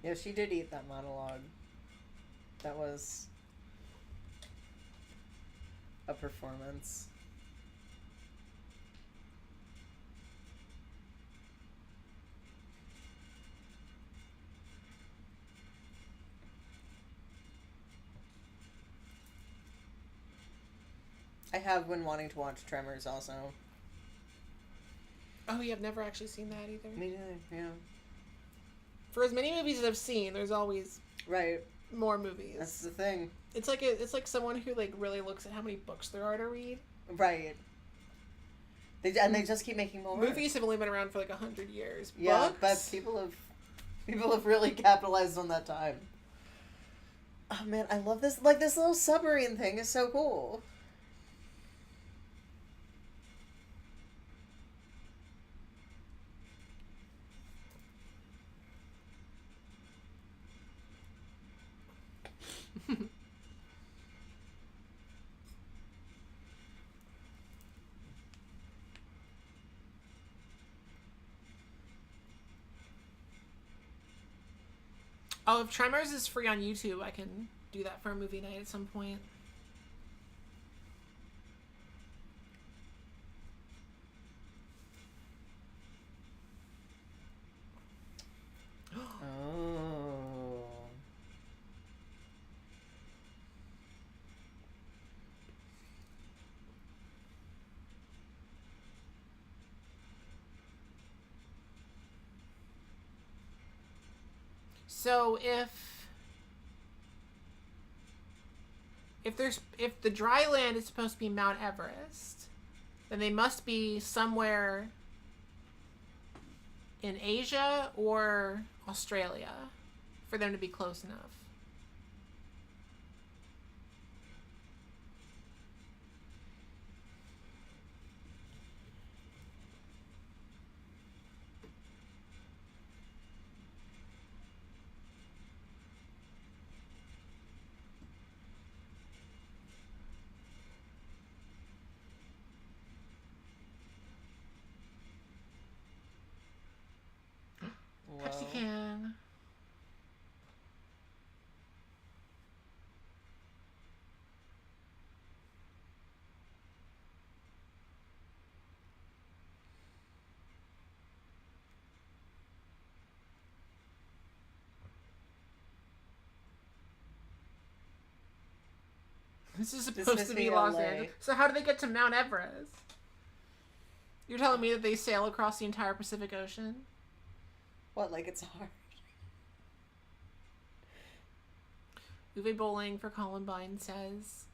Speaker 2: Yeah, she did eat that monologue. That was a performance. I have been wanting to watch Tremors also.
Speaker 1: Oh, yeah, I've never actually seen that either.
Speaker 2: Me neither, yeah.
Speaker 1: For as many movies as I've seen, there's always more movies.
Speaker 2: That's the thing.
Speaker 1: It's like someone who like really looks at how many books there are to read.
Speaker 2: Right. They just keep making more.
Speaker 1: Movies have only been around for like 100 years.
Speaker 2: Yeah,
Speaker 1: Books?
Speaker 2: but people have really capitalized on that time. Oh man, I love this. Like, this little submarine thing is so cool.
Speaker 1: Oh, if Tremors is free on YouTube, I can do that for a movie night at some point.
Speaker 2: Oh.
Speaker 1: So if the dry land is supposed to be Mount Everest, then they must be somewhere in Asia or Australia for them to be close enough. Pepsi can. This is supposed to be Los Angeles. So how do they get to Mount Everest? You're telling me that they sail across the entire Pacific Ocean?
Speaker 2: What, like it's hard?
Speaker 1: Uwe Bowling for Columbine says,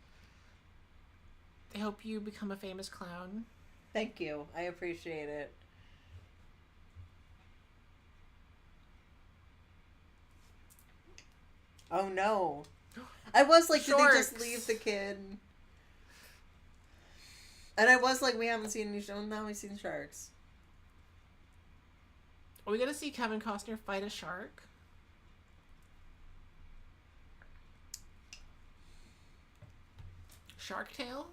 Speaker 1: I hope you become a famous clown.
Speaker 2: Thank you. I appreciate it. Oh no. I was like, did they just leave the kid? And I was like, we haven't seen any shows. Now we've seen sharks.
Speaker 1: Are we going to see Kevin Costner fight a shark? Shark Tale?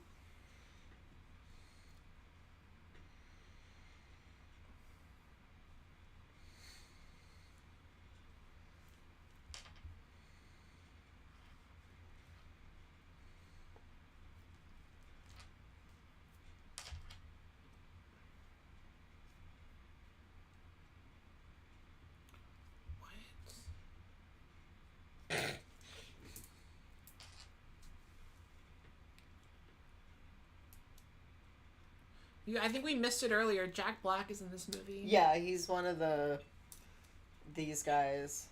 Speaker 1: I think we missed it earlier. Jack Black is in this movie.
Speaker 2: Yeah, he's one of these guys.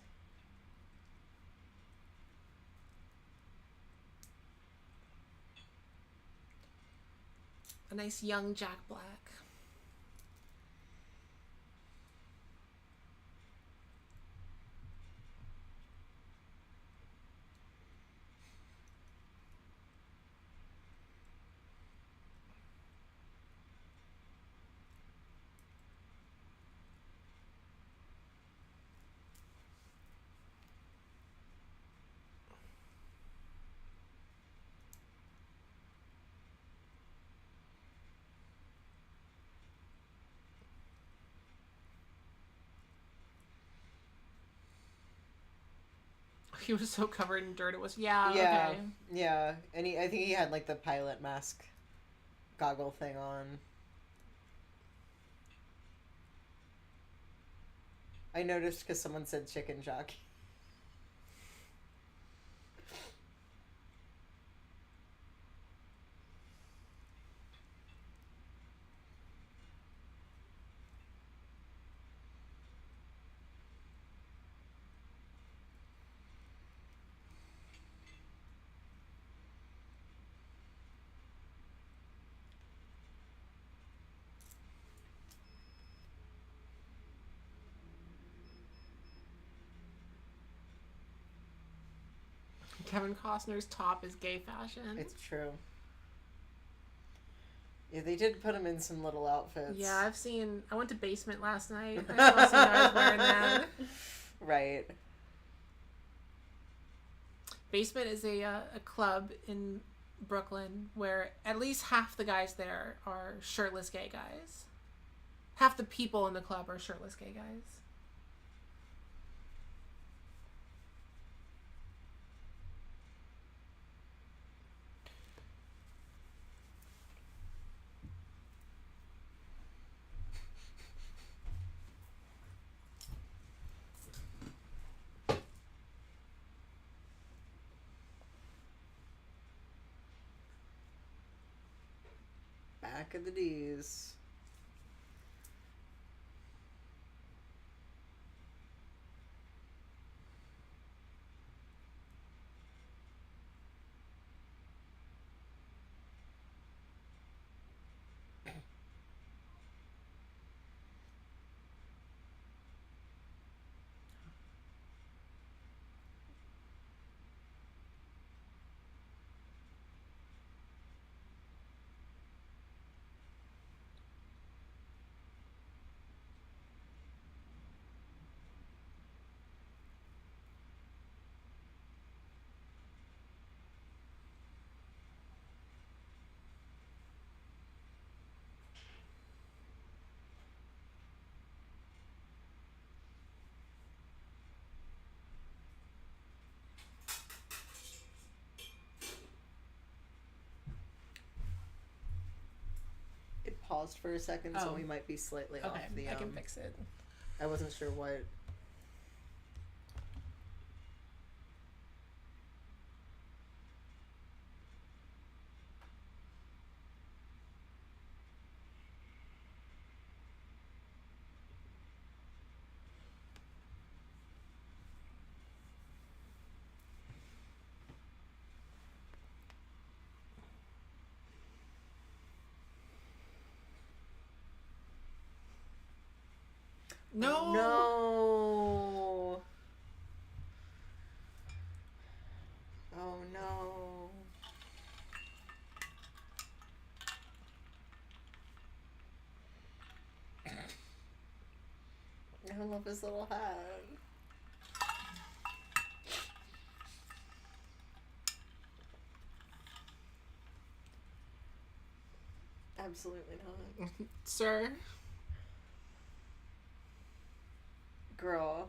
Speaker 1: A nice young Jack Black. He was so covered in dirt. It was
Speaker 2: yeah,
Speaker 1: okay.
Speaker 2: Yeah, and I think he had like the pilot mask goggle thing on. I noticed because someone said chicken jockey.
Speaker 1: Kevin Costner's top is gay fashion.
Speaker 2: It's true. Yeah, they did put him in some little outfits.
Speaker 1: Yeah, I went to Basement last night. I saw some guys wearing that.
Speaker 2: Right.
Speaker 1: Basement is a club in Brooklyn where at least half the guys there are shirtless gay guys. Half the people in the club are shirtless gay guys.
Speaker 2: Back of the D's. Paused for a second, so we might be slightly off the...
Speaker 1: I can fix it.
Speaker 2: I wasn't sure what...
Speaker 1: No.
Speaker 2: No. Oh no. I love his little hat. Absolutely not.
Speaker 1: Sir.
Speaker 2: Girl.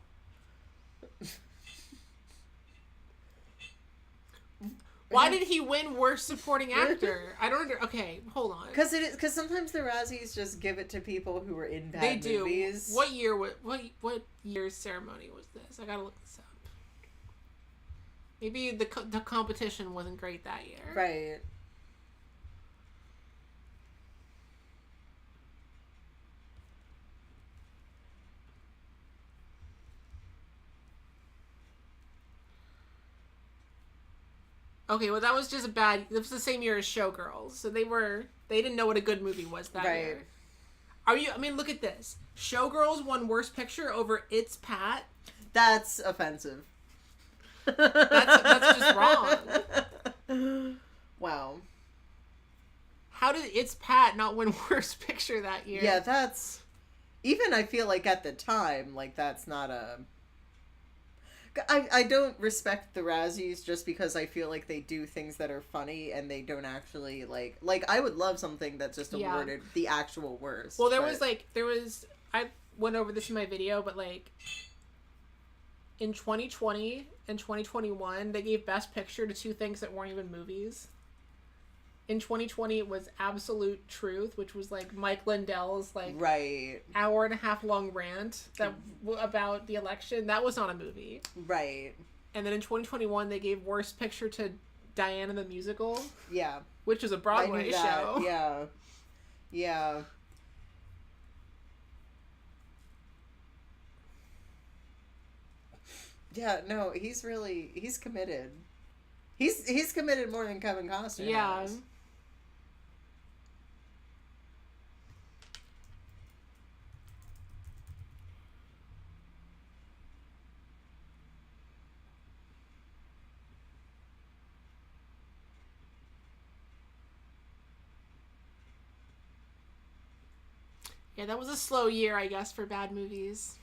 Speaker 1: Why did he win Worst Supporting Actor? I don't okay, hold on.
Speaker 2: Because sometimes the Razzies just give it to people who were in bad movies.
Speaker 1: What year? What year's ceremony was this? I gotta look this up. Maybe the competition wasn't great that year.
Speaker 2: Right.
Speaker 1: Okay, well that was just it was the same year as Showgirls, so they didn't know what a good movie was that year. Look at this. Showgirls won Worst Picture over It's Pat.
Speaker 2: That's offensive.
Speaker 1: That's just wrong.
Speaker 2: Wow.
Speaker 1: How did It's Pat not win Worst Picture that year?
Speaker 2: Yeah, that's... Even I feel like at the time, like that's not a... I don't respect the Razzies just because I feel like they do things that are funny and they don't actually like I would love something that's just awarded the actual worst.
Speaker 1: Well, there was I went over this in my video, but like in 2020 and 2021 they gave Best Picture to two things that weren't even movies. In 2020 it was Absolute Truth, which was like Mike Lindell's like hour and a half long rant about the election. That was not a movie.
Speaker 2: Right.
Speaker 1: And then in 2021 they gave Worst Picture to Diana the Musical.
Speaker 2: Yeah.
Speaker 1: Which was a Broadway show.
Speaker 2: Yeah. Yeah. Yeah, no, he's committed. He's committed more than Kevin Costner.
Speaker 1: Yeah.
Speaker 2: Has.
Speaker 1: Yeah, that was a slow year, I guess, for bad movies.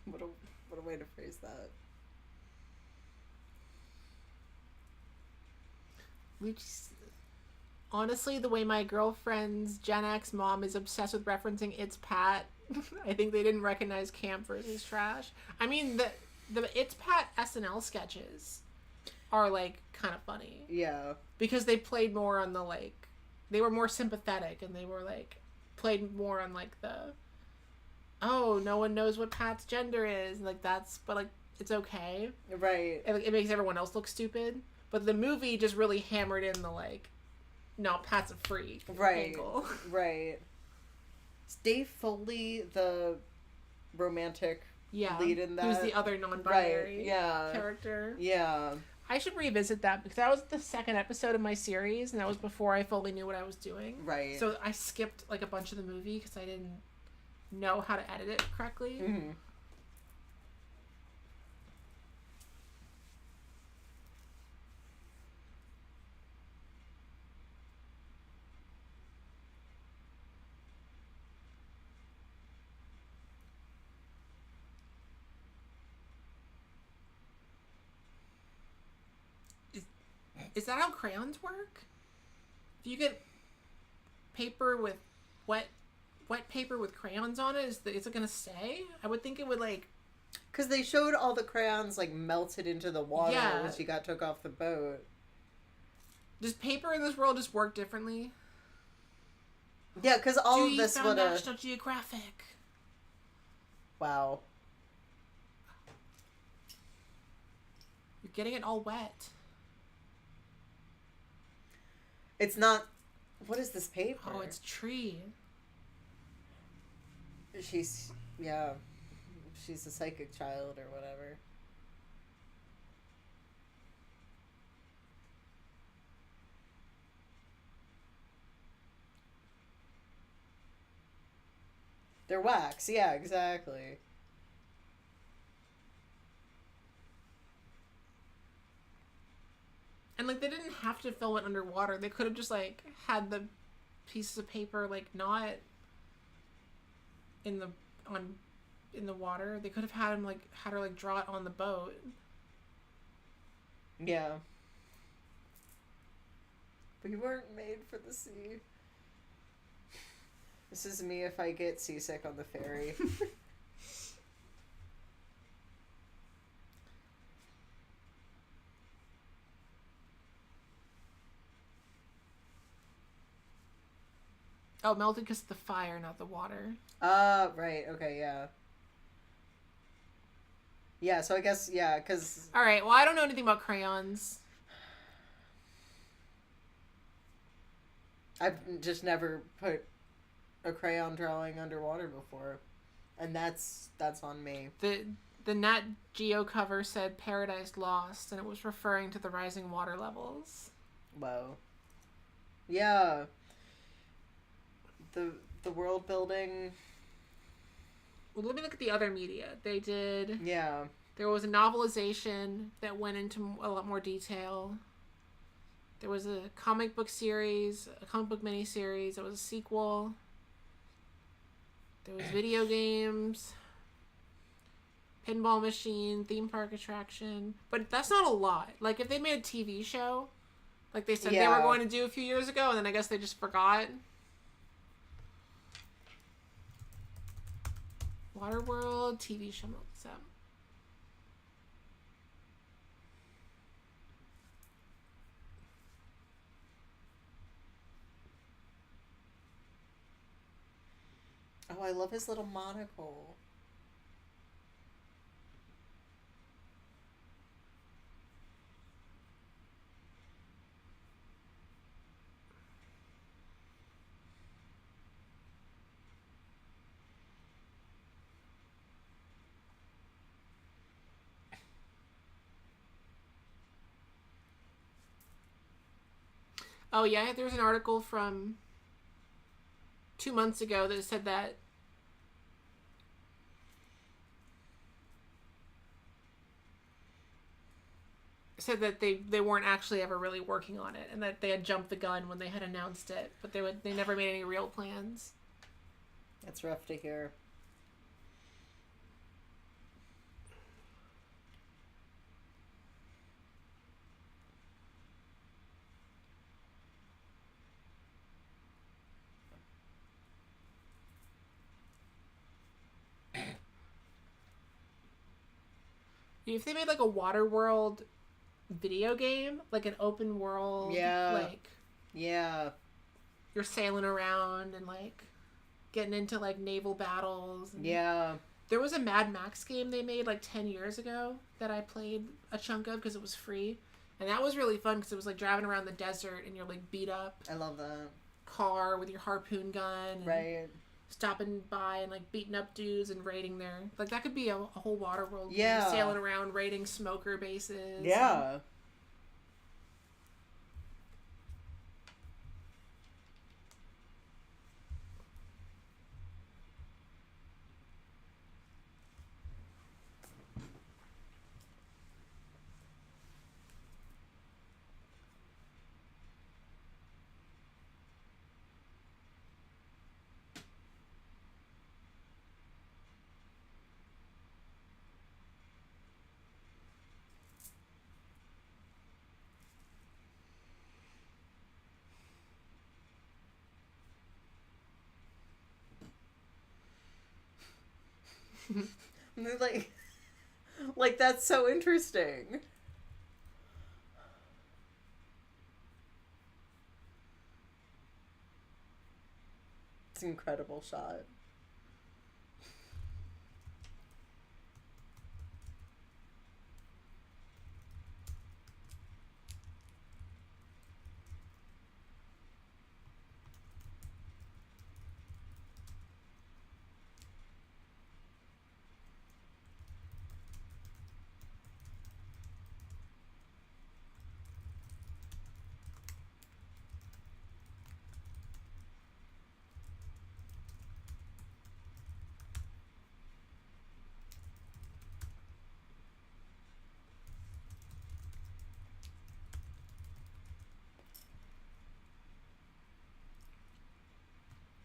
Speaker 2: What a way to phrase that.
Speaker 1: We just, honestly, the way my girlfriend's Gen X mom is obsessed with referencing It's Pat, I think they didn't recognize camp versus trash. I mean, the It's Pat SNL sketches are, like, kind of funny.
Speaker 2: Yeah.
Speaker 1: Because they played more on the, like, they were more sympathetic, and they were, like, played more on, like, the, oh, no one knows what Pat's gender is. Like, that's, but, like, it's okay.
Speaker 2: Right.
Speaker 1: It makes everyone else look stupid. But the movie just really hammered in the, like, no, Pat's a freak angle.
Speaker 2: Right. Is Dave Foley the romantic lead in that?
Speaker 1: Who's the other non-binary character.
Speaker 2: Yeah.
Speaker 1: I should revisit that because that was the second episode of my series, and that was before I fully knew what I was doing.
Speaker 2: Right.
Speaker 1: So I skipped, like, a bunch of the movie because I didn't know how to edit it correctly.
Speaker 2: Mm-hmm.
Speaker 1: Is that how crayons work? If you get paper with wet paper with crayons on it, is it going to stay? I would think it would, like...
Speaker 2: Because they showed all the crayons, like, melted into the water when she took off the boat.
Speaker 1: Does paper in this world just work differently?
Speaker 2: Yeah, because all of this would have...
Speaker 1: National Geographic.
Speaker 2: Wow.
Speaker 1: You're getting it all wet.
Speaker 2: It's not... What is this paper?
Speaker 1: Oh, it's tree.
Speaker 2: She's... Yeah. She's a psychic child or whatever. They're wax. Yeah, exactly.
Speaker 1: And, like, they didn't have to film it underwater. They could have just, like, had the pieces of paper, like, not in the water. They could have had him, like, had her, like, draw it on the boat.
Speaker 2: Yeah. We weren't made for the sea. This is me if I get seasick on the ferry.
Speaker 1: Oh, melted because of the fire, not the water.
Speaker 2: Right. Okay, yeah. Yeah, so I guess, yeah, because...
Speaker 1: Alright, well, I don't know anything about crayons.
Speaker 2: I've just never put a crayon drawing underwater before. And that's on me.
Speaker 1: The Nat Geo cover said Paradise Lost, and it was referring to the rising water levels.
Speaker 2: Whoa. Yeah. The world building.
Speaker 1: Well, let me look at the other media. They did...
Speaker 2: Yeah.
Speaker 1: There was a novelization that went into a lot more detail. There was a comic book series, a comic book miniseries. There was a sequel. There was video games, pinball machine, theme park attraction. But that's not a lot. Like, if they made a TV show, like they said they were going to do a few years ago, and then I guess they just forgot. Waterworld TV show. What's up?
Speaker 2: Oh, I love his little monocle.
Speaker 1: Oh yeah, there was an article from 2 months ago that said that they weren't actually ever really working on it, and that they had jumped the gun when they had announced it, but they never made any real plans.
Speaker 2: That's rough to hear.
Speaker 1: If they made like a Waterworld video game, like an open world, like you're sailing around and like getting into like naval battles. There was a Mad Max game they made like 10 years ago that I played a chunk of because it was free, and that was really fun because it was like driving around the desert and you're like beat up.
Speaker 2: I love that
Speaker 1: car with your harpoon gun,
Speaker 2: right?
Speaker 1: Stopping by and like beating up dudes and raiding their like that could be a whole Waterworld game, sailing around raiding smoker bases.
Speaker 2: Yeah. like that's so interesting. It's an incredible shot.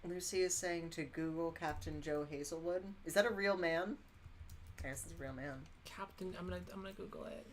Speaker 2: Lucy is saying to Google Captain Joe Hazelwood. Is that a real man? I guess it's a real man.
Speaker 1: Captain, I'm gonna Google it.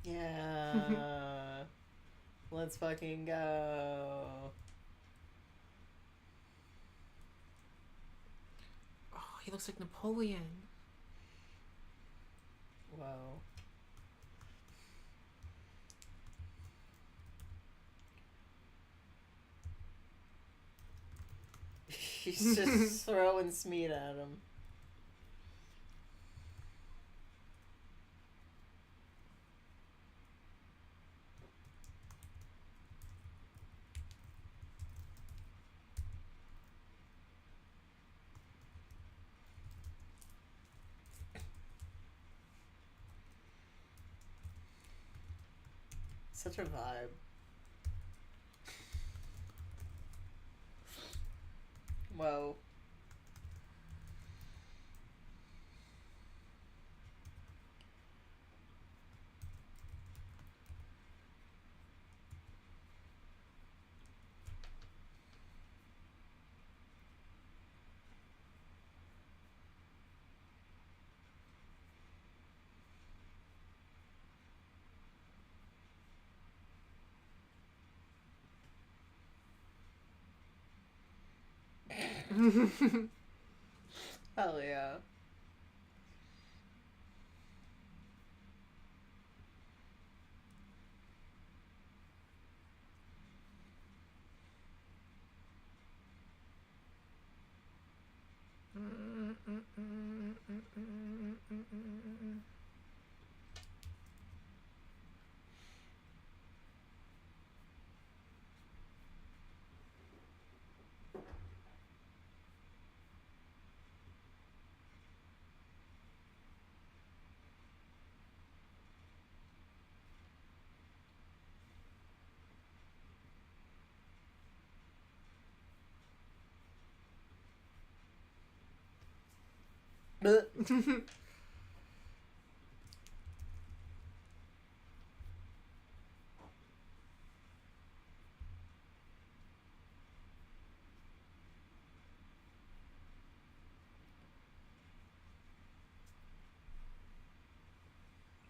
Speaker 2: Yeah. Let's fucking go.
Speaker 1: Oh, he looks like Napoleon.
Speaker 2: Whoa. He's just throwing Smeed at him. Such a vibe. Whoa. Hell yeah.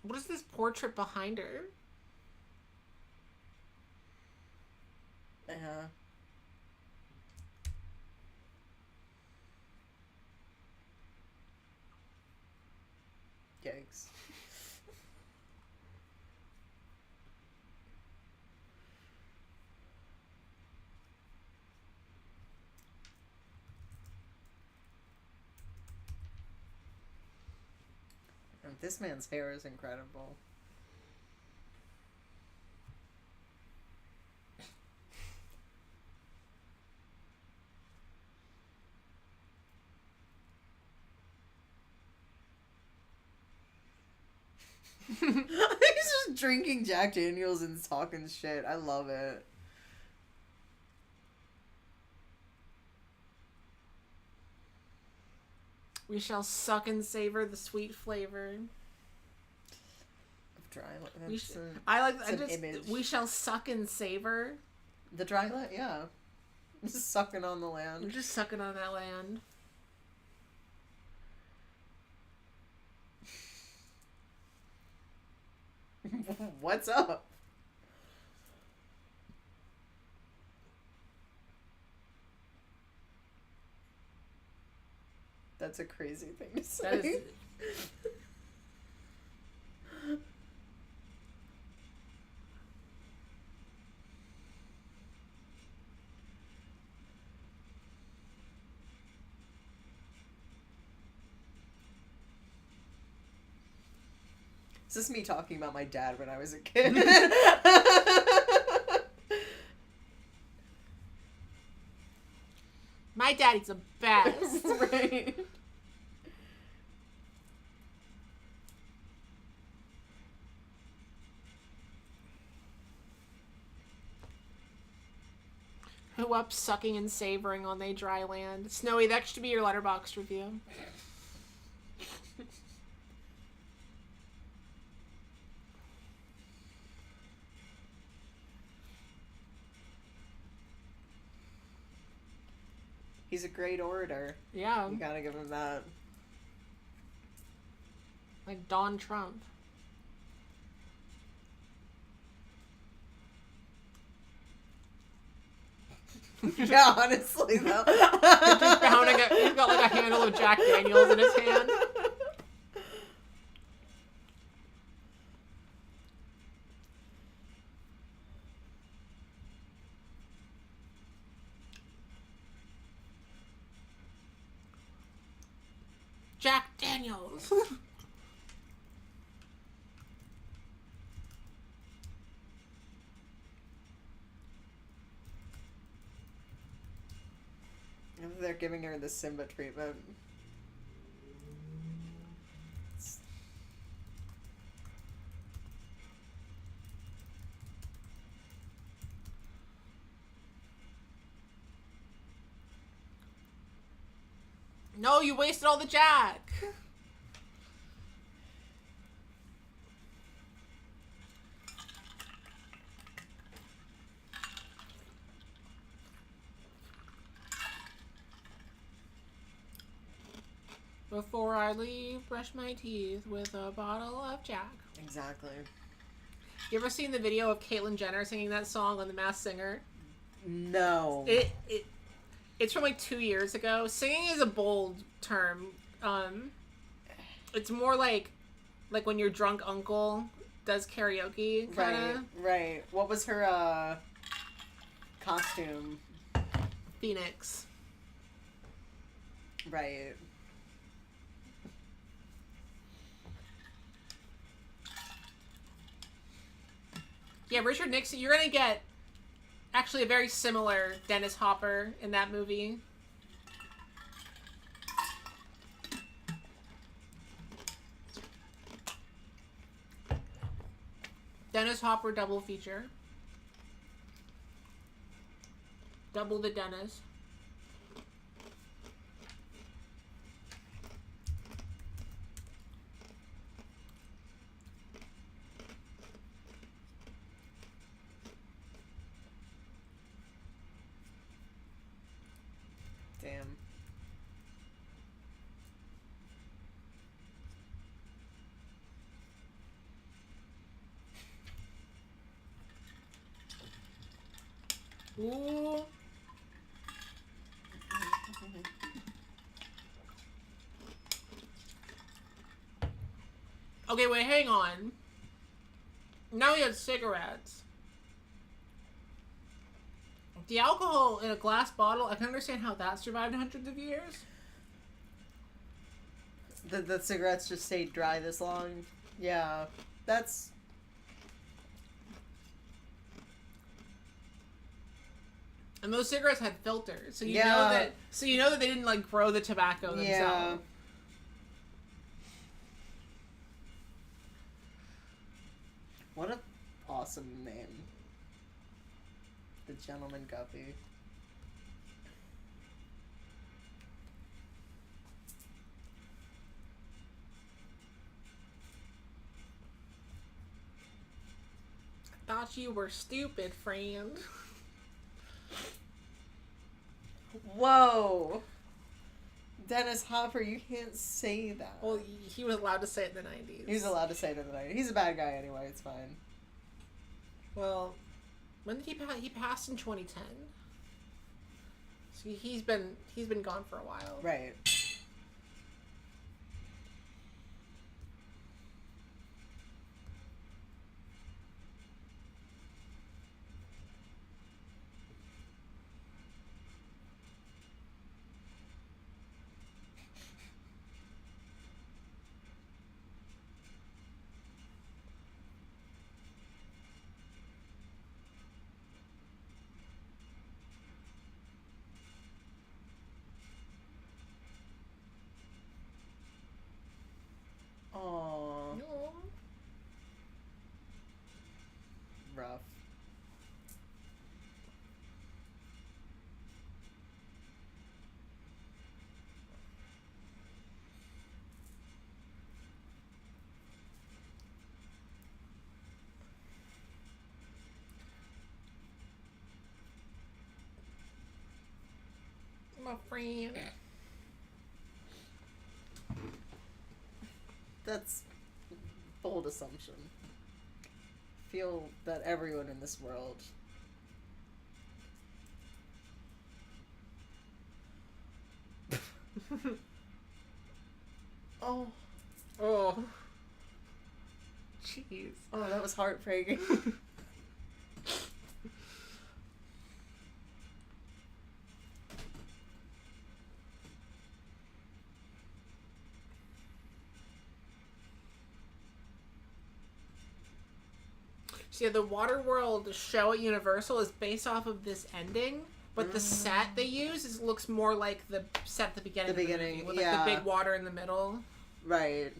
Speaker 1: What is this portrait behind her?
Speaker 2: Yikes. And this man's hair is incredible. He's just drinking Jack Daniels and talking shit. I love it.
Speaker 1: We shall suck and savor the sweet flavor.
Speaker 2: Of dry
Speaker 1: image. We shall suck and savor.
Speaker 2: The dry land, yeah. Just sucking on the land.
Speaker 1: We're just sucking on that land.
Speaker 2: What's up? That's a crazy thing to say.
Speaker 1: That is...
Speaker 2: This is me talking about my dad when I was a kid.
Speaker 1: My daddy's the best.
Speaker 2: Right.
Speaker 1: Who up sucking and savoring on they dry land? Snowy, that should be your Letterboxd review.
Speaker 2: He's a great orator.
Speaker 1: Yeah.
Speaker 2: You gotta give him that.
Speaker 1: Like Don Trump.
Speaker 2: Yeah, honestly, though.
Speaker 1: He's just pounding it. He's got like a handle of Jack Daniels in his hand. Jack Daniels.
Speaker 2: They're giving her the Simba treatment.
Speaker 1: No, you wasted all the Jack. Before I leave, brush my teeth with a bottle of Jack.
Speaker 2: Exactly.
Speaker 1: You ever seen the video of Caitlyn Jenner singing that song on The Masked Singer?
Speaker 2: No.
Speaker 1: It's from like 2 years ago. Singing is a bold term. It's more like when your drunk uncle does karaoke, kind of.
Speaker 2: Right. What was her costume?
Speaker 1: Phoenix.
Speaker 2: Right.
Speaker 1: Yeah, Richard Nixon. You're gonna get actually a very similar Dennis Hopper in that movie. Dennis Hopper double feature. Double the Dennis.
Speaker 2: Damn.
Speaker 1: Ooh. Okay, wait, hang on. Now we have cigarettes. The alcohol in a glass bottle, I can understand how that survived hundreds of years.
Speaker 2: The cigarettes just stayed dry this long. Yeah, that's...
Speaker 1: And those cigarettes had filters, so you know that. So you know that they didn't like grow the tobacco themselves. Yeah.
Speaker 2: What an awesome name, the Gentleman Guppy.
Speaker 1: I thought you were stupid, friend.
Speaker 2: Whoa. Dennis Hopper, you can't say that.
Speaker 1: Well, he was allowed to say it in the 90s.
Speaker 2: He was allowed to say it in the 90s. He's a bad guy anyway, it's fine.
Speaker 1: Well, when did he pass? He passed in 2010. So he's been gone for a while.
Speaker 2: Right. Aww.
Speaker 1: No.
Speaker 2: Rough.
Speaker 1: My friend.
Speaker 2: That's bold assumption. Feel that everyone in this world Oh.
Speaker 1: Oh. Jeez.
Speaker 2: Oh, that was heartbreaking.
Speaker 1: So yeah, the Waterworld show at Universal is based off of this ending, but the set they use looks more like the set at the beginning. The movie, with like the big water in the middle.
Speaker 2: Right.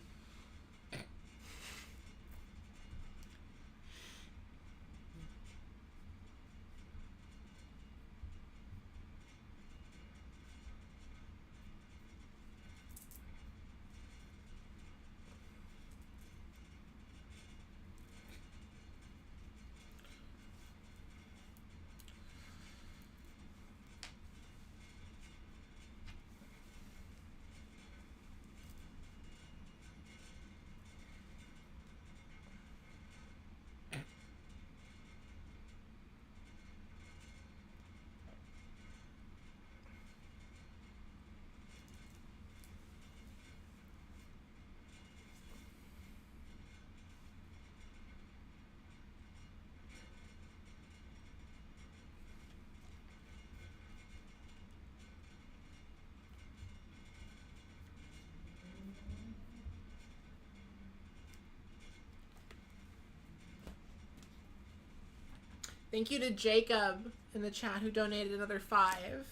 Speaker 1: Thank you to Jacob in the chat who donated another 5.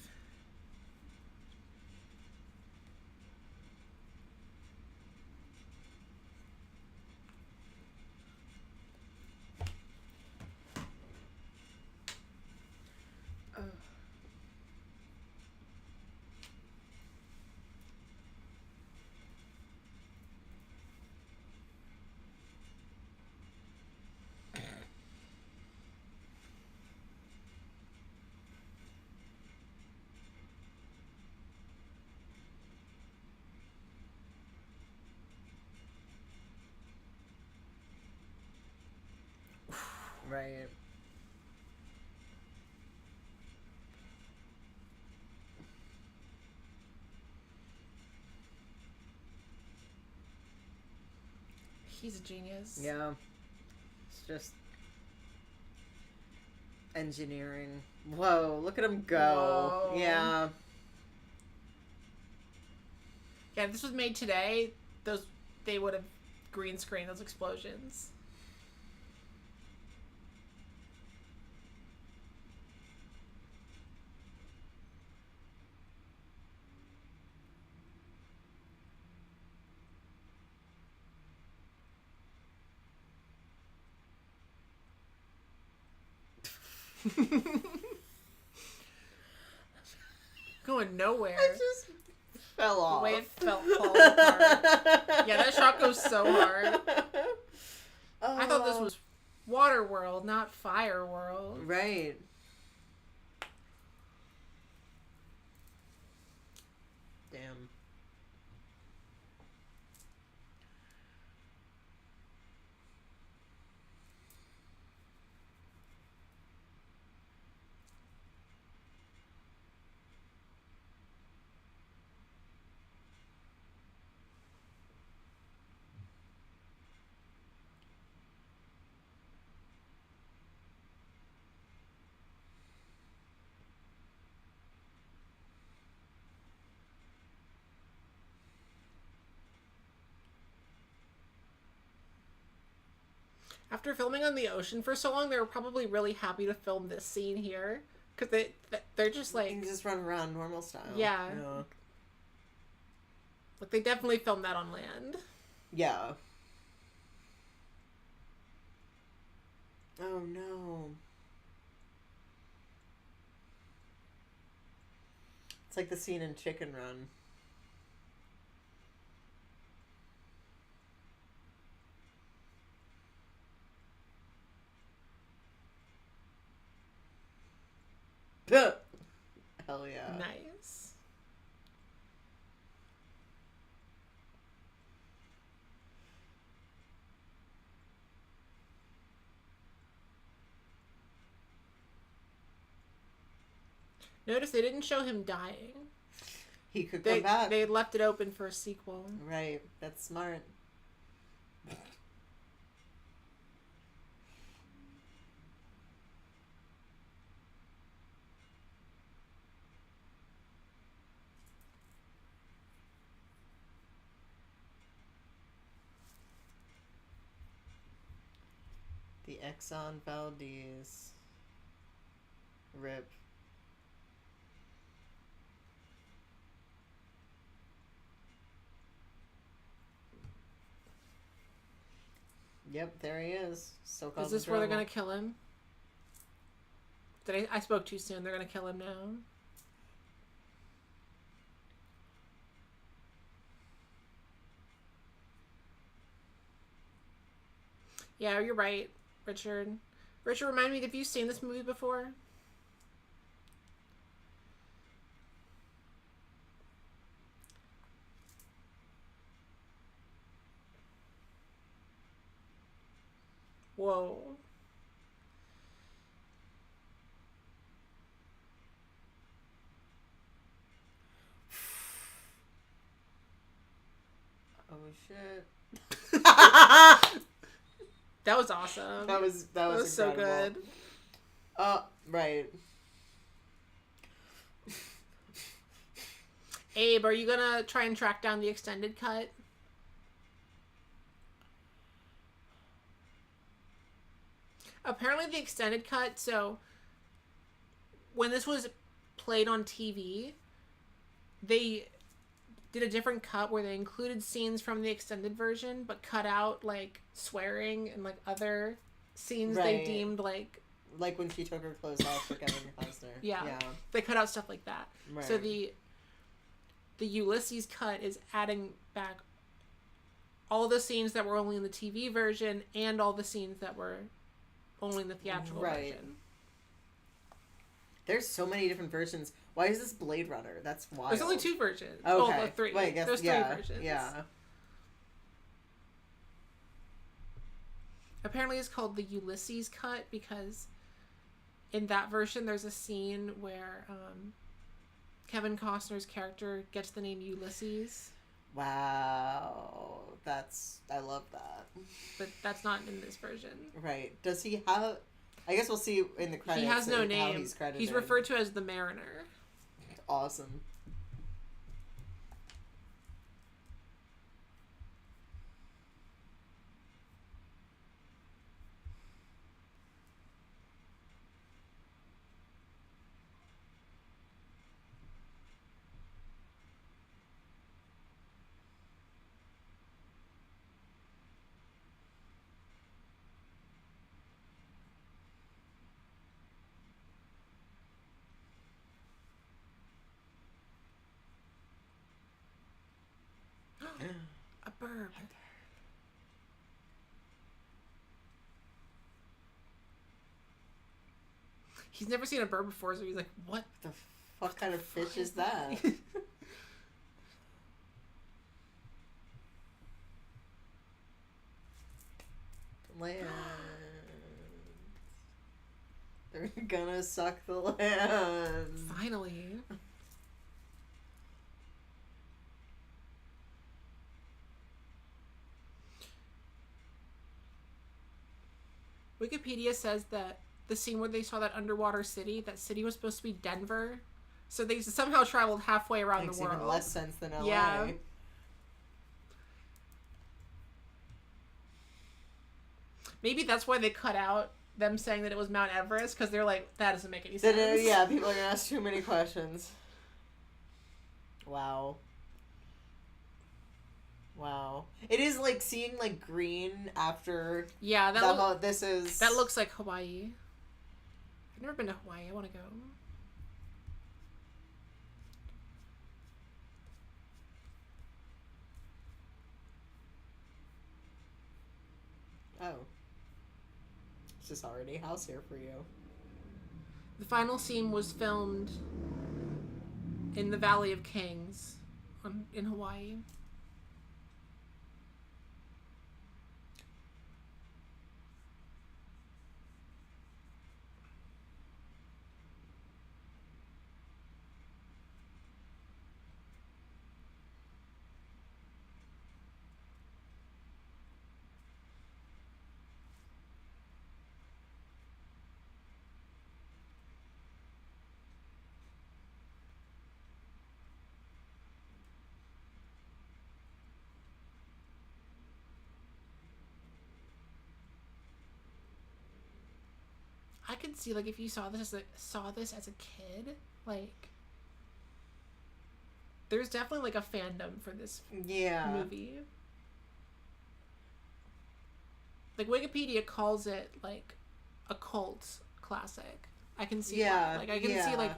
Speaker 2: Right.
Speaker 1: He's a genius.
Speaker 2: Yeah. It's just engineering. Whoa, look at him go.
Speaker 1: Whoa.
Speaker 2: Yeah.
Speaker 1: Yeah, if this was made today, they would have green screened those explosions. Going nowhere.
Speaker 2: It just fell off.
Speaker 1: The way it fall apart. Yeah, that shot goes so hard. I thought this was Waterworld, not Fireworld.
Speaker 2: Right. Damn.
Speaker 1: After filming on the ocean for so long, they were probably really happy to film this scene here. Because they're just like...
Speaker 2: You can just run around normal style.
Speaker 1: Yeah. Like, they definitely filmed that on land.
Speaker 2: Yeah. Oh, no. It's like the scene in Chicken Run. Hell yeah.
Speaker 1: Nice. Notice they didn't show him dying.
Speaker 2: He could come back.
Speaker 1: They left it open for a sequel.
Speaker 2: Right. That's smart. The Exxon Valdez. RIP. Yep, there he is. So
Speaker 1: Is this where they're gonna kill him? I spoke too soon. They're gonna kill him now. Yeah, you're right, Richard. Richard, remind me, have you seen this movie before? Whoa.
Speaker 2: Oh shit.
Speaker 1: That was awesome.
Speaker 2: That was
Speaker 1: so good.
Speaker 2: Right.
Speaker 1: Abe, are you gonna try and track down the extended cut? Apparently the extended cut, so when this was played on TV, they did a different cut where they included scenes from the extended version, but cut out, like, swearing and, like, other scenes they deemed, like...
Speaker 2: Like when she took her clothes off for Kevin Costner.
Speaker 1: Yeah. They cut out stuff like that. Right. So the Ulysses cut is adding back all the scenes that were only in the TV version and all the scenes that were only in the theatrical version.
Speaker 2: There's so many different versions. Why is this Blade Runner? That's wild.
Speaker 1: There's only 2 versions.
Speaker 2: Okay.
Speaker 1: Oh, 3.
Speaker 2: Wait, I guess,
Speaker 1: There's 3 versions.
Speaker 2: Yeah.
Speaker 1: Apparently it's called the Ulysses cut because in that version there's a scene where Kevin Costner's character gets the name Ulysses.
Speaker 2: Wow. I love that.
Speaker 1: But that's not in this version.
Speaker 2: Right. Does he have... I guess we'll see in the credits.
Speaker 1: He has no name.
Speaker 2: How he's credited.
Speaker 1: He's referred to as the Mariner.
Speaker 2: Awesome.
Speaker 1: A burb. He's never seen a bird before, so he's like, what
Speaker 2: the fuck kind of fish is that? Land. They're gonna suck the land.
Speaker 1: Finally. Wikipedia says that the scene where they saw that underwater city, that city was supposed to be Denver. So they somehow traveled halfway around the world.
Speaker 2: Makes even less sense than LA.
Speaker 1: Yeah. Maybe that's why they cut out them saying that it was Mount Everest, because they're like, that doesn't make any sense.
Speaker 2: Yeah, people are going to ask too many questions. Wow. Wow. It is like seeing like green after.
Speaker 1: Yeah,
Speaker 2: that
Speaker 1: looks like Hawaii. I've never been to Hawaii. I want to go.
Speaker 2: Oh. It's just already a house here for you.
Speaker 1: The final scene was filmed in the Valley of Kings in Hawaii. I could see, like, if you saw this as a kid, like, there's definitely, like, a fandom for this movie. Like, Wikipedia calls it, like, a cult classic. I can see why. Like, I can see, like,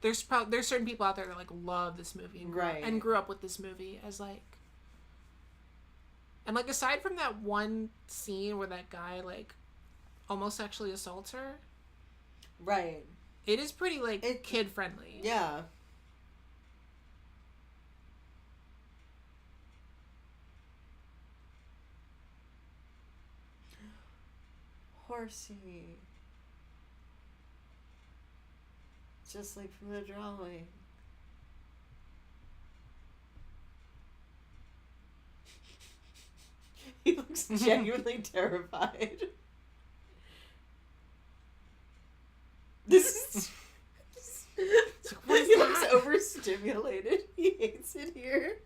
Speaker 1: there's certain people out there that, like, love this movie and grew up with this movie as, like... And, like, aside from that one scene where that guy, like, almost sexually assaults her...
Speaker 2: Right.
Speaker 1: It is pretty, like, kid-friendly.
Speaker 2: Yeah. Horsey. Just like from the drawing. He looks genuinely terrified. This is... He looks overstimulated. He hates it here.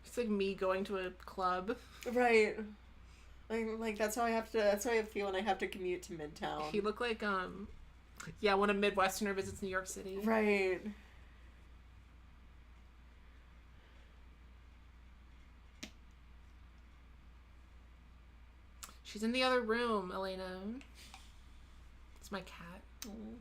Speaker 1: It's like me going to a club.
Speaker 2: Right. Like that's how I have to. That's how I feel when I have to commute to Midtown.
Speaker 1: He looked like when a Midwesterner visits New York City.
Speaker 2: Right.
Speaker 1: She's in the other room, Elena. It's my cat. Mm.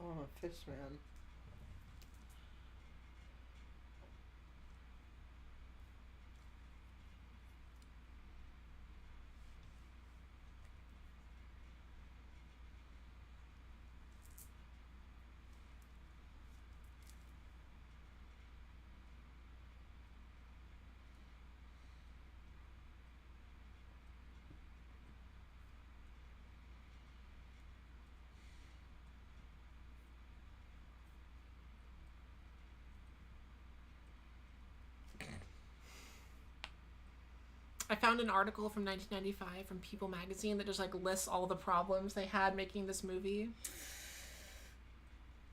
Speaker 2: Oh, fish man.
Speaker 1: I found an article from 1995 from People magazine that just like lists all the problems they had making this movie.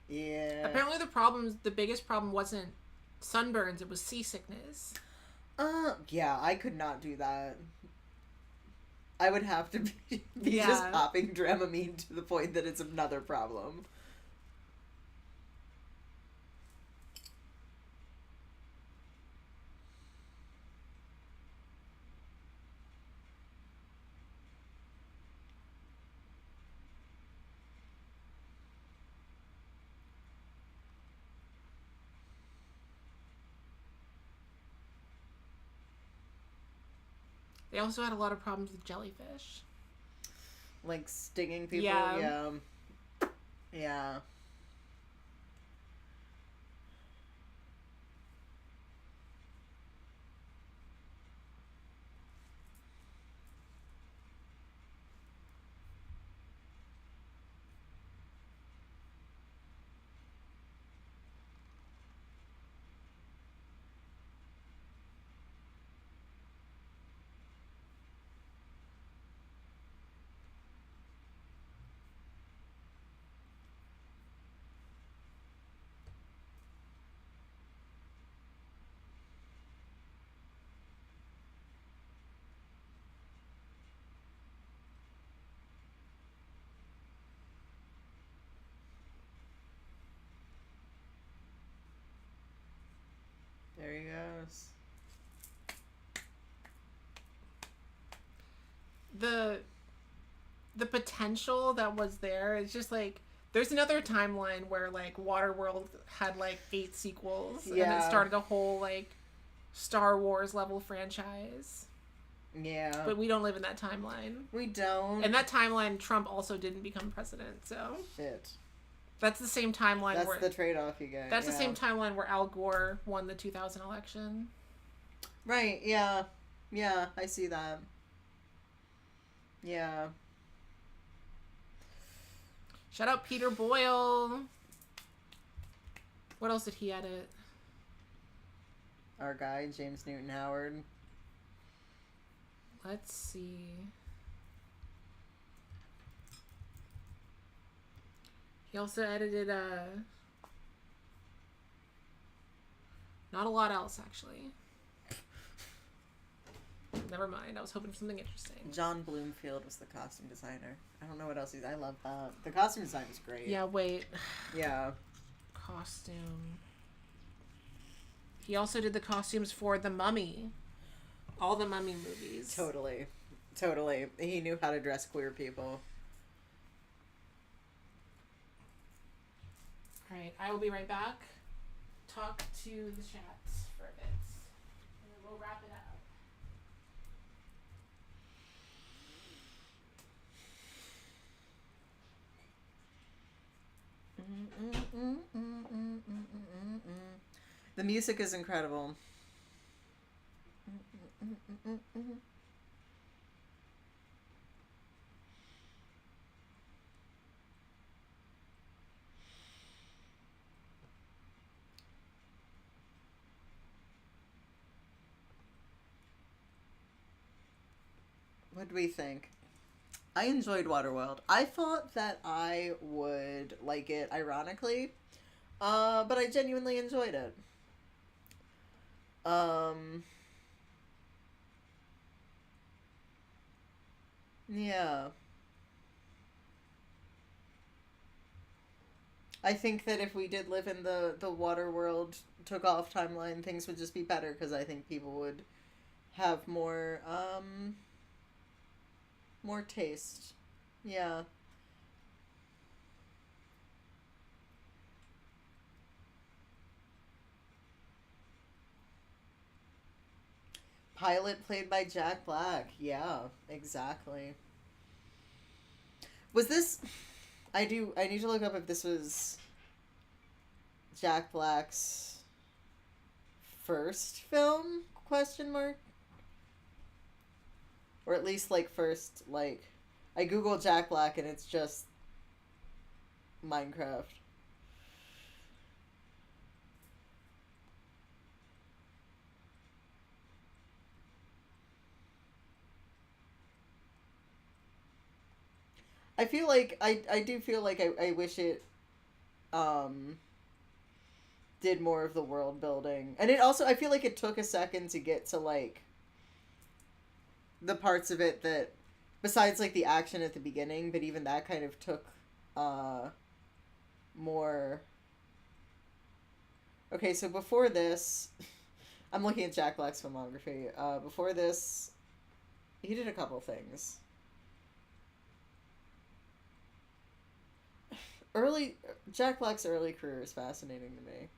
Speaker 2: Yeah.
Speaker 1: Apparently the biggest problem wasn't sunburns, it was seasickness.
Speaker 2: Yeah, I could not do that. I would have to be just popping Dramamine to the point that it's another problem.
Speaker 1: They also had a lot of problems with jellyfish.
Speaker 2: Like stinging people? Yeah. Yeah. There he goes.
Speaker 1: The potential that was there is just like there's another timeline where like Waterworld had like 8 sequels and it started a whole like Star Wars level franchise.
Speaker 2: Yeah.
Speaker 1: But we don't live in that timeline.
Speaker 2: We don't.
Speaker 1: And that timeline, Trump also didn't become president, so.
Speaker 2: Shit.
Speaker 1: That's the same timeline
Speaker 2: That's the trade-off you get.
Speaker 1: That's the same timeline where Al Gore won the 2000 election.
Speaker 2: Right, yeah. Yeah, I see that. Yeah.
Speaker 1: Shout out Peter Boyle. What else did he edit?
Speaker 2: Our guy, James Newton Howard.
Speaker 1: Let's see. He also edited not a lot else, actually. Never mind. I was hoping for something interesting.
Speaker 2: John Bloomfield was the costume designer. I don't know what else he's... I love that. The costume design is great.
Speaker 1: Yeah, wait.
Speaker 2: Yeah.
Speaker 1: Costume. He also did the costumes for The Mummy. All the Mummy movies.
Speaker 2: Totally. Totally. He knew how to dress queer people.
Speaker 1: Alright, I will be right back. Talk to the chat for a bit. And then we'll wrap it up.
Speaker 2: The music is incredible. What do we think? I enjoyed Waterworld. I thought that I would like it ironically, but I genuinely enjoyed it. Yeah. I think that if we did live in the Waterworld took off timeline, things would just be better because I think people would have more taste. Yeah. Pilot played by Jack Black. Yeah, exactly. Was this I need to look up if this was Jack Black's first film? Question mark. Or at least like first like I googled Jack Black and it's just Minecraft. I feel like I do feel like I wish it did more of the world building. And it also I feel like it took a second to get to like the parts of it that besides like the action at the beginning, but even that kind of took more. Okay, so before this I'm looking at Jack Black's filmography. Before this he did a couple things. Jack Black's early career is fascinating to me.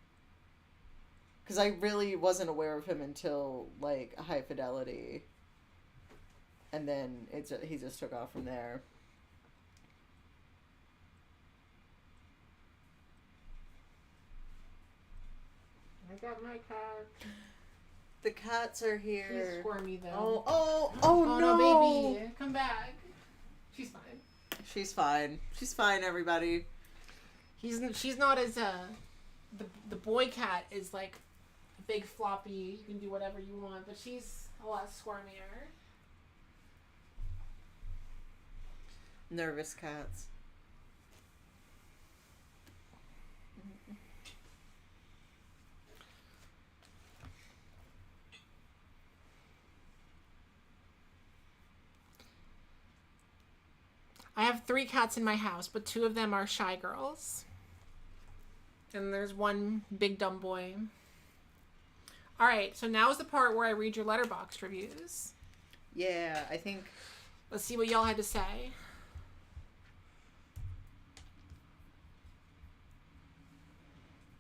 Speaker 2: Because I really wasn't aware of him until, like, High Fidelity. And then he just took off from there.
Speaker 1: I got my cat.
Speaker 2: The cats are here.
Speaker 1: He's squirmy, though.
Speaker 2: Oh, no,
Speaker 1: baby. Come back. She's fine.
Speaker 2: She's fine. She's fine, everybody.
Speaker 1: She's not as the boy cat is like a big floppy. You can do whatever you want, but she's a lot squirmier.
Speaker 2: Nervous cats.
Speaker 1: I have 3 cats in my house, but 2 of them are shy girls. And there's one big dumb boy. Alright, so now is the part where I read your Letterboxd reviews.
Speaker 2: Yeah, I think...
Speaker 1: Let's see what y'all had to say.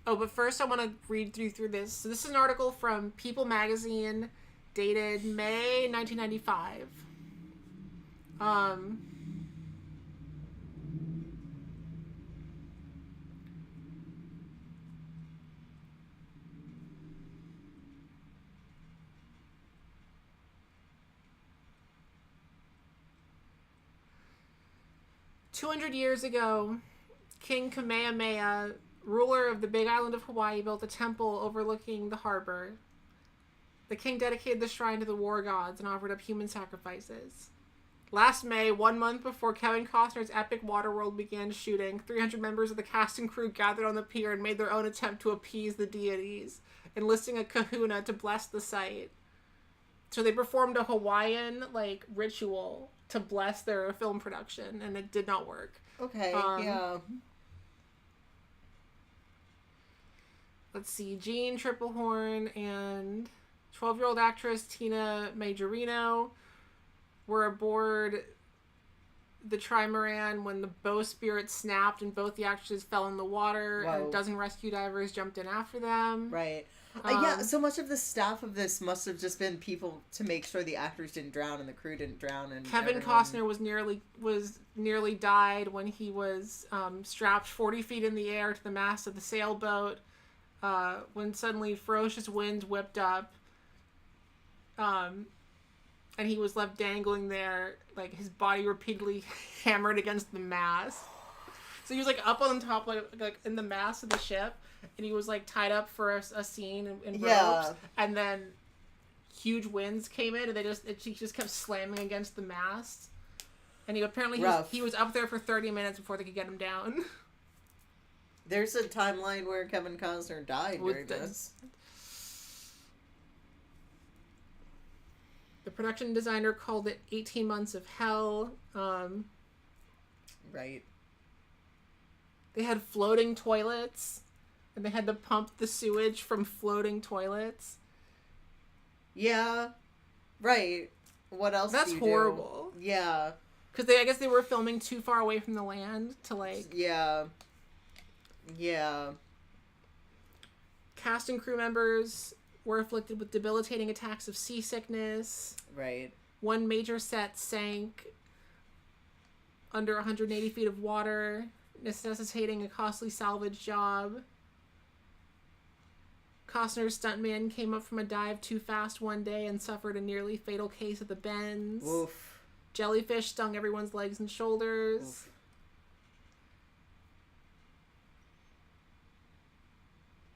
Speaker 1: Oh, but first I want to read through this. So this is an article from People magazine dated May 1995. 200 years ago, King Kamehameha, ruler of the big island of Hawaii, built a temple overlooking the harbor. The king dedicated the shrine to the war gods and offered up human sacrifices. Last May, 1 month before Kevin Costner's epic Waterworld began shooting, 300 members of the cast and crew gathered on the pier and made their own attempt to appease the deities, enlisting a kahuna to bless the site. So they performed a Hawaiian, ritual to bless their film production, and it did not work.
Speaker 2: Okay, yeah.
Speaker 1: Let's see. Jean Triplehorn and 12-year-old actress Tina Majorino were aboard the trimaran when the bowsprit snapped and both the actresses fell in the water. Whoa. And a dozen rescue divers jumped in after them.
Speaker 2: Right. Yeah, so much of the staff of this must have just been people to make sure the actors didn't drown and the crew didn't drown. And
Speaker 1: Kevin Costner was nearly died when he was strapped 40 feet in the air to the mast of the sailboat when suddenly ferocious winds whipped up. And he was left dangling there, like his body repeatedly hammered against the mast. So he was like up on top, like in the mast of the ship, and he was like tied up for a scene in ropes. And then huge winds came in, and he just kept slamming against the mast. And he was up there for 30 minutes before they could get him down.
Speaker 2: There's a timeline where Kevin Costner died during this.
Speaker 1: The production designer called it 18 months of hell.
Speaker 2: Right.
Speaker 1: They had floating toilets, and they had to pump the sewage from floating toilets.
Speaker 2: Yeah. Right. What else
Speaker 1: That's horrible.
Speaker 2: Do? Yeah.
Speaker 1: Because I guess they were filming too far away from the land to, like...
Speaker 2: Yeah. Yeah.
Speaker 1: Cast and crew members were afflicted with debilitating attacks of seasickness.
Speaker 2: Right.
Speaker 1: One major set sank under 180 feet of water, necessitating a costly salvage job. Costner's stuntman came up from a dive too fast one day and suffered a nearly fatal case of the bends.
Speaker 2: Oof.
Speaker 1: Jellyfish stung everyone's legs and shoulders.
Speaker 2: Oof.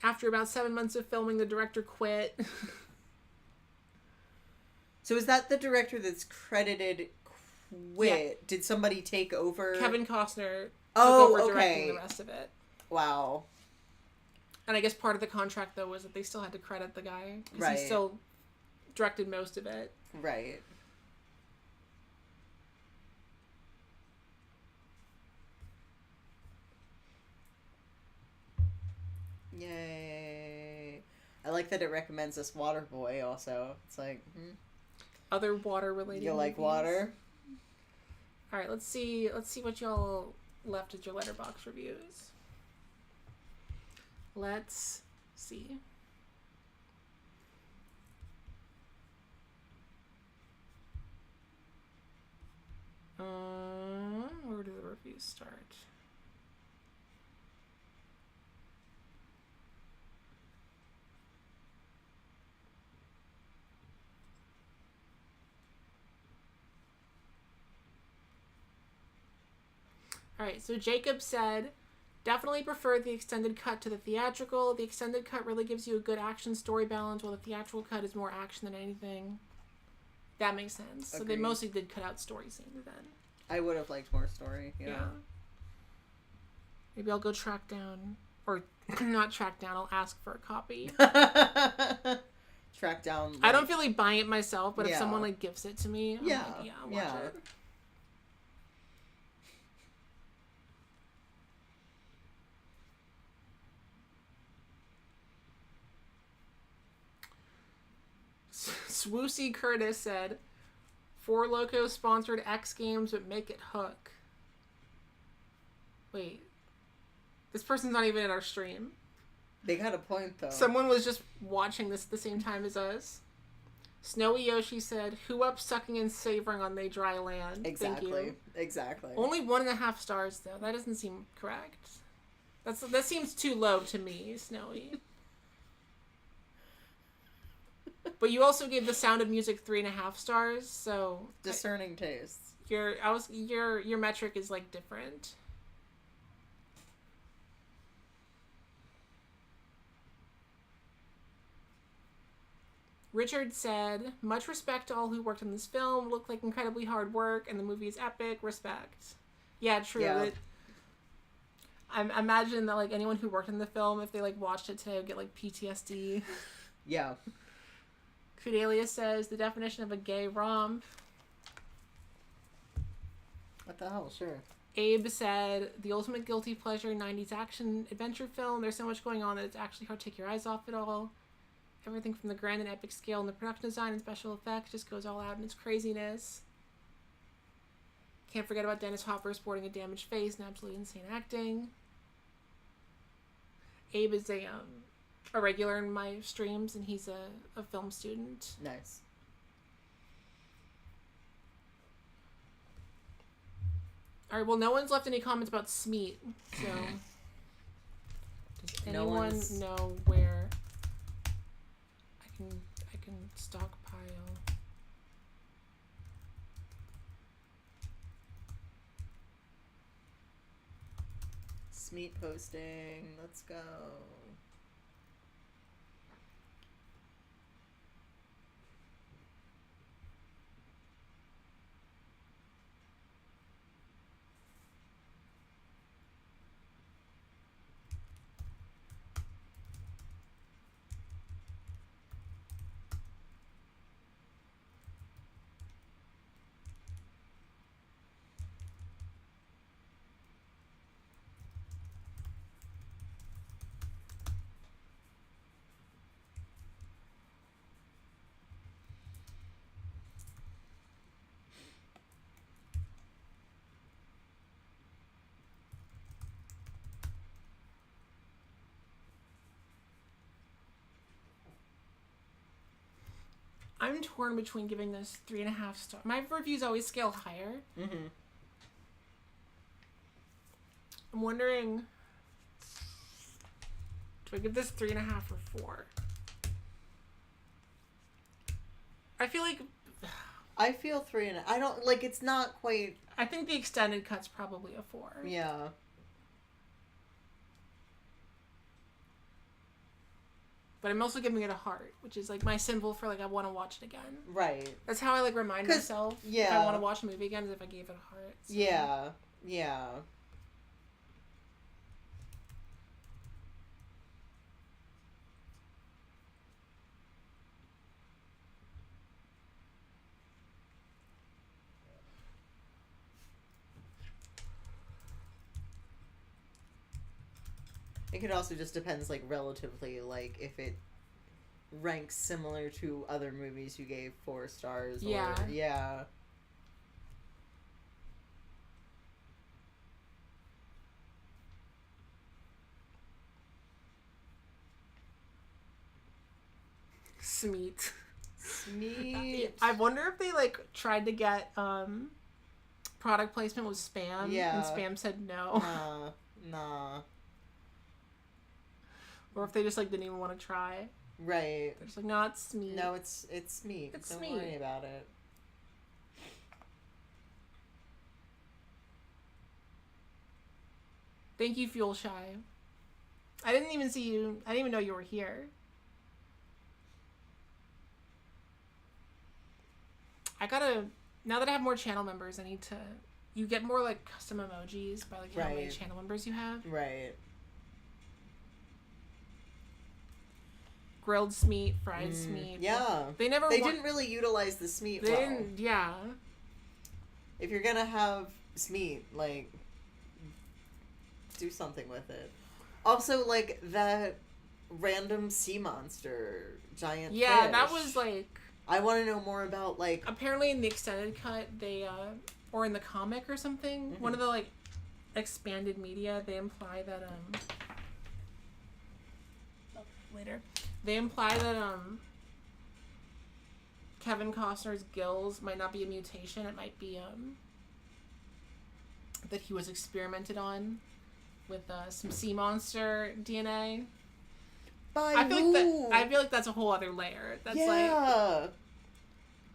Speaker 1: After about 7 months of filming, the director quit.
Speaker 2: So is that the director that's credited quit? Yeah. Did somebody take over?
Speaker 1: Kevin Costner took over directing the rest of it.
Speaker 2: Wow.
Speaker 1: And I guess part of the contract, though, was that they still had to credit the guy. Because he still directed most of it.
Speaker 2: Right. Yay. I like that it recommends us Waterboy also. It's like...
Speaker 1: Other water-related
Speaker 2: You like
Speaker 1: movies.
Speaker 2: water?
Speaker 1: Alright, let's see what y'all left as your Letterboxd reviews. Let's see. Where do the reviews start? Alright, so Jacob said, definitely prefer the extended cut to the theatrical. The extended cut really gives you a good action story balance, while the theatrical cut is more action than anything. That makes sense. Agreed. So they mostly did cut out story scenes then.
Speaker 2: I would have liked more story, yeah.
Speaker 1: Maybe I'll go track down, or not track down, I'll ask for a copy.
Speaker 2: Track down.
Speaker 1: I don't feel like buying it myself, but if someone like gifts it to me, I'll watch it. Swoosy Curtis said, Four Loko sponsored X Games, but make it Hook. Wait. This person's not even in our stream.
Speaker 2: They got a point, though.
Speaker 1: Someone was just watching this at the same time as us. Snowy Yoshi said, who up sucking and savoring on they dry land?
Speaker 2: Exactly.
Speaker 1: Thank you.
Speaker 2: Exactly.
Speaker 1: Only 1.5 stars, though. That doesn't seem correct. That seems too low to me, Snowy. But you also gave The Sound of Music 3.5 stars, so
Speaker 2: discerning tastes.
Speaker 1: Your metric is like different. Richard said, much respect to all who worked on this film. Looked like incredibly hard work, and the movie is epic. Respect. Yeah, true. Yeah. I imagine that like anyone who worked on the film, if they like watched it today, would get like PTSD.
Speaker 2: Yeah.
Speaker 1: Fidelia says, the definition of a gay romp.
Speaker 2: What the hell? Sure.
Speaker 1: Abe said, the ultimate guilty pleasure 90s action adventure film. There's so much going on that it's actually hard to take your eyes off it all. Everything from the grand and epic scale and the production design and special effects just goes all out in its craziness. Can't forget about Dennis Hopper sporting a damaged face and absolutely insane acting. Abe is a regular in my streams, and he's a film student.
Speaker 2: Nice.
Speaker 1: All right, well, no one's left any comments about Smeat, so does anyone know where I can stockpile?
Speaker 2: Smeat posting. Let's go.
Speaker 1: I'm torn between giving this 3.5 stars. My reviews always scale higher.
Speaker 2: Mm-hmm.
Speaker 1: I'm wondering, do I give this 3.5 or 4? I feel
Speaker 2: 3 and I don't like. It's not quite.
Speaker 1: I think the extended cut's probably a 4.
Speaker 2: Yeah.
Speaker 1: But I'm also giving it a heart, which is like my symbol for like I want to watch it again.
Speaker 2: Right.
Speaker 1: That's how I like remind myself if I want to watch a movie again, is if I gave it a heart. So.
Speaker 2: Yeah. Yeah. It also just depends, like, relatively, like, if it ranks similar to other movies you gave 4 stars.
Speaker 1: Yeah.
Speaker 2: Or, yeah.
Speaker 1: Smeat.
Speaker 2: I
Speaker 1: wonder if they, like, tried to get, product placement with Spam.
Speaker 2: Yeah.
Speaker 1: And Spam said no.
Speaker 2: Nah.
Speaker 1: Or if they just, like, didn't even want to try.
Speaker 2: Right.
Speaker 1: They're just like, no, it's Smeat.
Speaker 2: No, it's Smeat. Don't worry about it.
Speaker 1: Thank you, Fuel Shy. I didn't even see you. I didn't even know you were here. Now that I have more channel members, I need to... You get more, like, custom emojis by, like, how many channel members you have.
Speaker 2: Right.
Speaker 1: Grilled Smeat, fried Smeat.
Speaker 2: Yeah.
Speaker 1: They
Speaker 2: didn't really utilize the Smeat well.
Speaker 1: Didn't, yeah.
Speaker 2: If you're gonna have Smeat, like, do something with it. Also, like, that random sea monster giant fish.
Speaker 1: That was, like...
Speaker 2: I want to know more about, like...
Speaker 1: Apparently in the extended cut, they, or in the comic or something, one of the, like, expanded media, they imply that, later. They imply that, Kevin Costner's gills might not be a mutation. It might be, that he was experimented on with, some sea monster DNA. I feel like that's a whole other layer. That's like...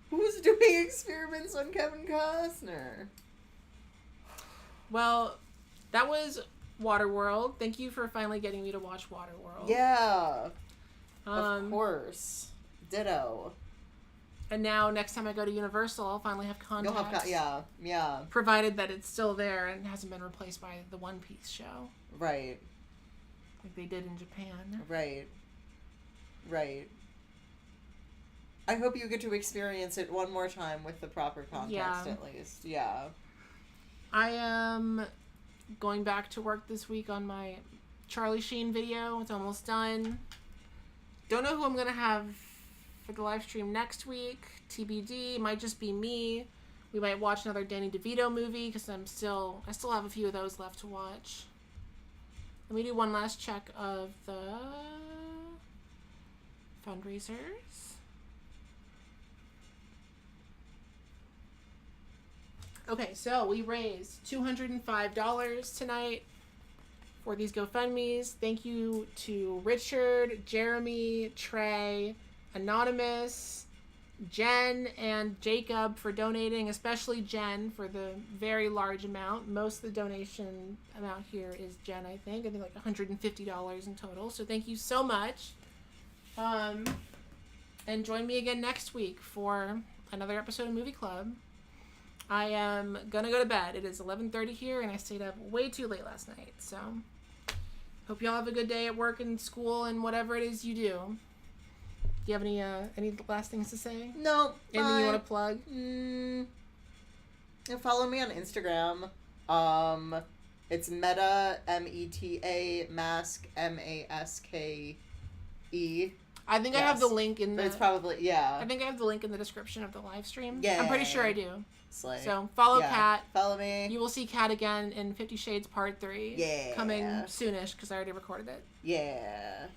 Speaker 2: Who's doing experiments on Kevin Costner?
Speaker 1: Well, that was Waterworld. Thank you for finally getting me to watch Waterworld.
Speaker 2: Yeah. Of course. Ditto.
Speaker 1: And now, next time I go to Universal, I'll finally have contacts.
Speaker 2: Yeah.
Speaker 1: Provided that it's still there and hasn't been replaced by the One Piece show.
Speaker 2: Right.
Speaker 1: Like they did in Japan.
Speaker 2: Right. I hope you get to experience it one more time with the proper context, at least. Yeah.
Speaker 1: I am going back to work this week on my Charlie Sheen video. It's almost done. Don't know who I'm going to have for the live stream next week. TBD. Might just be me. We might watch another Danny DeVito movie because I still have a few of those left to watch. Let me do one last check of the fundraisers. Okay, so we raised $205 tonight for these GoFundMes. Thank you to Richard, Jeremy, Trey, Anonymous, Jen, and Jacob for donating, especially Jen for the very large amount. Most of the donation amount here is Jen, I think like $150 in total. So thank you so much. And join me again next week for another episode of Movie Club. I am gonna go to bed. It is 11:30 here, and I stayed up way too late last night. So, hope y'all have a good day at work and school and whatever it is you do. Do you have any last things to say?
Speaker 2: No.
Speaker 1: Anything you want to plug?
Speaker 2: Follow me on Instagram. It's Meta, Meta, Mask, Maske.
Speaker 1: I think I have the link in the...
Speaker 2: But it's probably, yeah.
Speaker 1: I think I have the link in the description of the live stream.
Speaker 2: Yeah.
Speaker 1: I'm pretty sure I do.
Speaker 2: Slay.
Speaker 1: So, follow Kat.
Speaker 2: Follow me.
Speaker 1: You will see Kat again in 50 Shades Part 3.
Speaker 2: Yeah.
Speaker 1: Coming soonish, because I already recorded it.
Speaker 2: Yeah.